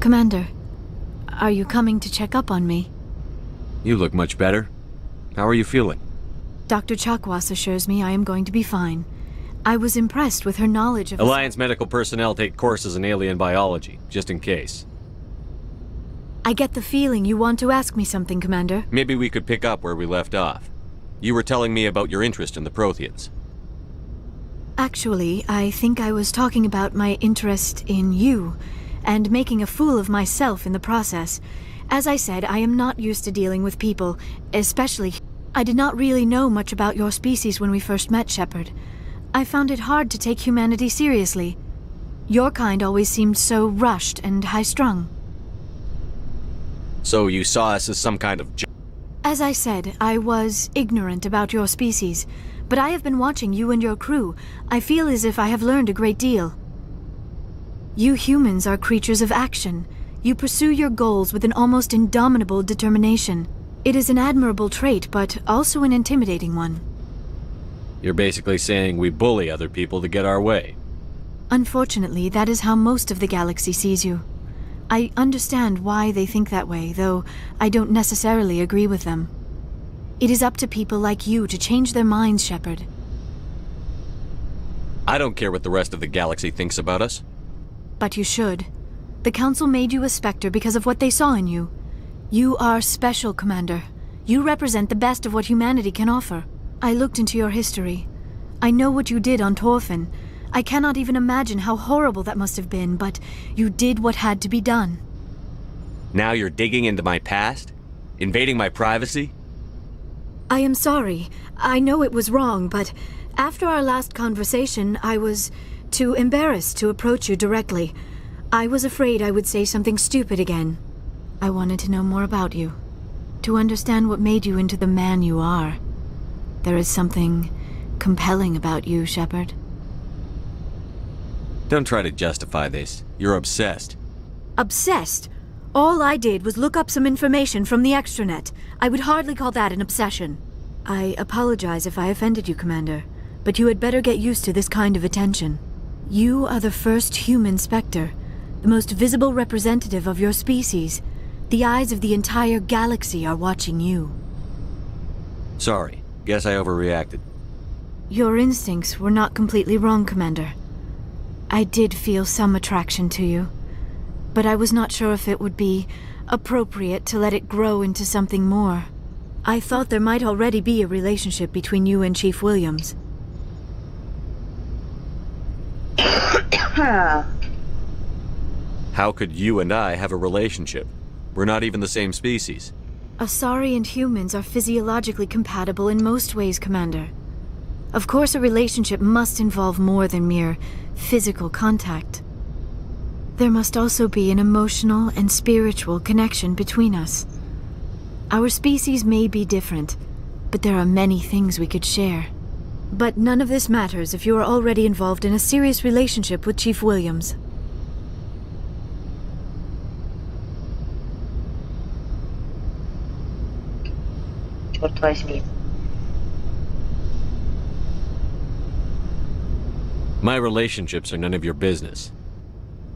Commander, are you coming to check up on me? You look much better. How are you feeling? Dr. Chakwas assures me I am going to be fine. I was impressed with her knowledge of... Alliance medical personnel take courses in alien biology, just in case. I get the feeling you want to ask me something, Commander. Maybe we could pick up where we left off. You were telling me about your interest in the Protheans. Actually, I think I was talking about my interest in you, and making a fool of myself in the process. As I said, I am not used to dealing with people, especially... I did not really know much about your species when we first met, Shepard. I found it hard to take humanity seriously. Your kind always seemed so rushed and high-strung. So you saw us as some kind of As I said, I was ignorant about your species, but I have been watching you and your crew. I feel as if I have learned a great deal. You humans are creatures of action. You pursue your goals with an almost indomitable determination. It is an admirable trait, but also an intimidating one. You're basically saying we bully other people to get our way. Unfortunately, that is how most of the galaxy sees you. I understand why they think that way, though I don't necessarily agree with them. It is up to people like you to change their minds, Shepard. I don't care what the rest of the galaxy thinks about us. But you should. The Council made you a Spectre because of what they saw in you. You are special, Commander. You represent the best of what humanity can offer. I looked into your history. I know what you did on Torfin. I cannot even imagine how horrible that must have been, but you did what had to be done. Now you're digging into my past? Invading my privacy? I am sorry. I know it was wrong, but after our last conversation, I was too embarrassed to approach you directly. I was afraid I would say something stupid again. I wanted to know more about you, to understand what made you into the man you are. There is something compelling about you, Shepard. Don't try to justify this. You're obsessed. Obsessed? All I did was look up some information from the extranet. I would hardly call that an obsession. I apologize if I offended you, Commander, but you had better get used to this kind of attention. You are the first human Spectre, the most visible representative of your species. The eyes of the entire galaxy are watching you. Sorry. Guess I overreacted. Your instincts were not completely wrong, Commander. I did feel some attraction to you. but I was not sure if it would be appropriate to let it grow into something more. I thought there might already be a relationship between you and Chief Williams. How could you and I have a relationship? We're not even the same species. Asari and humans are physiologically compatible in most ways, Commander. Of course, a relationship must involve more than mere physical contact. There must also be an emotional and spiritual connection between us. Our species may be different, but there are many things we could share. But none of this matters if you are already involved in a serious relationship with Chief Williams. Черт возьми. My relationships are none of your business.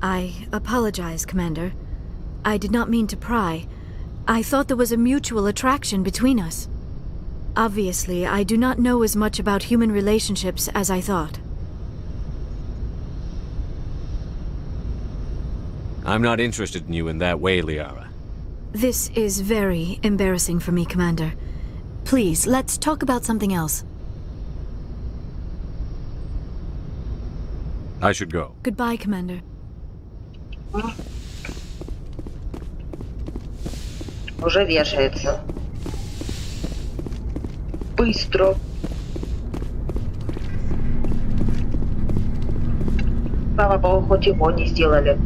I apologize, Commander. I did not mean to pry. I thought there was a mutual attraction between us. Obviously, I do not know as much about human relationships as I thought. I'm not interested in you in that way, Liara. This is very embarrassing for me, Commander. Please, let's talk about something else. I should go. Goodbye, Commander. Уже вешается. Быстро. Слава богу, хоть его не сделали.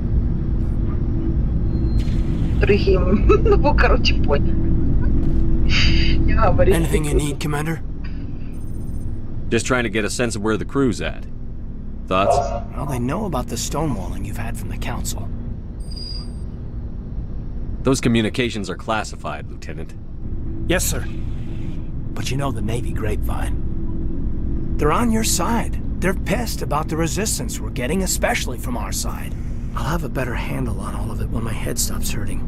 Другим. Ну, короче, понял. Я говорю. Anything you need, Commander? Just trying to get a sense of where the crew's at. Thoughts? Well, they know about the stonewalling you've had from the Council. Those communications are classified, Lieutenant. Yes, sir. But you know the Navy grapevine. They're on your side. They're pissed about the resistance we're getting, especially from our side. I'll have a better handle on all of it when my head stops hurting.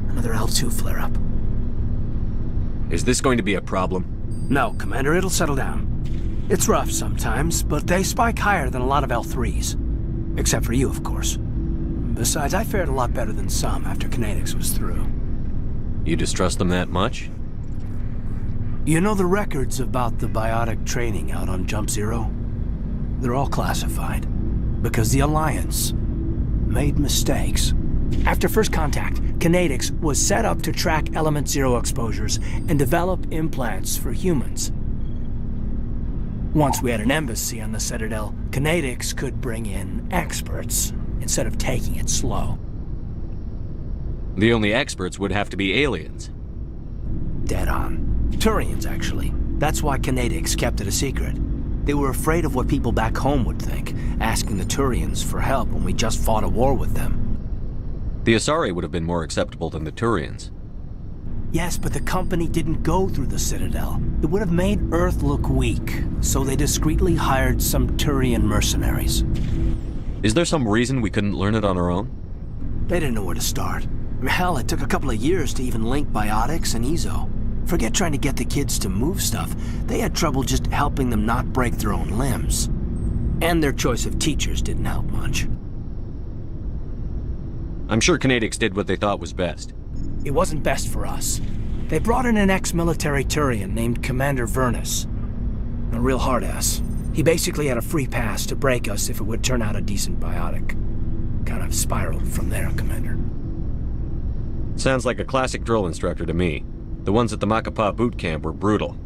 Another L2 flare-up. Is this going to be a problem? No, Commander, it'll settle down. It's rough sometimes, but they spike higher than a lot of L3s. Except for you, of course. Besides, I fared a lot better than some after Kinetics was through. You distrust them that much? You know the records about the biotic training out on Jump Zero? They're all classified. Because the Alliance made mistakes. After first contact, Kinetics was set up to track Element Zero exposures and develop implants for humans. Once we had an embassy on the Citadel, Kinetics could bring in experts instead of taking it slow. The only experts would have to be aliens. Dead on. Turians, actually. That's why Kinetics kept it a secret. They were afraid of what people back home would think, asking the Turians for help when we just fought a war with them. The Asari would have been more acceptable than the Turians. Yes, but the company didn't go through the Citadel. It would have made Earth look weak, so they discreetly hired some Turian mercenaries. Is there some reason we couldn't learn it on our own? They didn't know where to start. Hell, it took a couple of years to even link biotics and Ezo. Forget trying to get the kids to move stuff. They had trouble just helping them not break their own limbs. And their choice of teachers didn't help much. I'm sure Kinetics did what they thought was best. It wasn't best for us. They brought in an ex-military Turian named Commander Vernus. A real hard-ass. He basically had a free pass to break us if it would turn out a decent biotic. Kind of spiraled from there, Commander. Sounds like a classic drill instructor to me. The ones at the Macapa boot camp were brutal.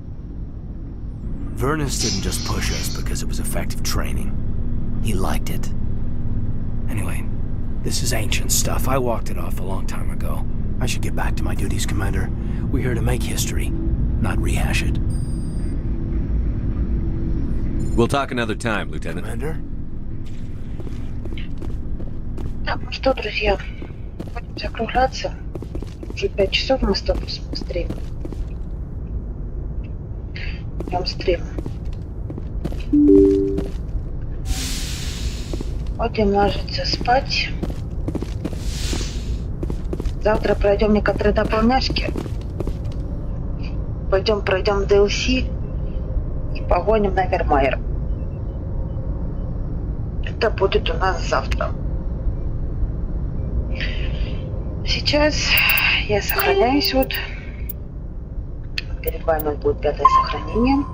Vernus didn't just push us because it was effective training. He liked it. Anyway, this is ancient stuff. I walked it off a long time ago. I should get back to my duties, Commander. We're here to make history, not rehash it. We'll talk another time, Lieutenant. Commander? Так, ну что, друзья, будем закругляться. Уже 5 часов мы с тобой стримим. Прям стрим. Будем ложиться спать. Завтра пройдем некоторые дополняшки. Пройдем DLC и погоним на Вермайер. Это будет у нас завтра. Сейчас я сохраняюсь вот. Перед вами будет 5-е сохранение.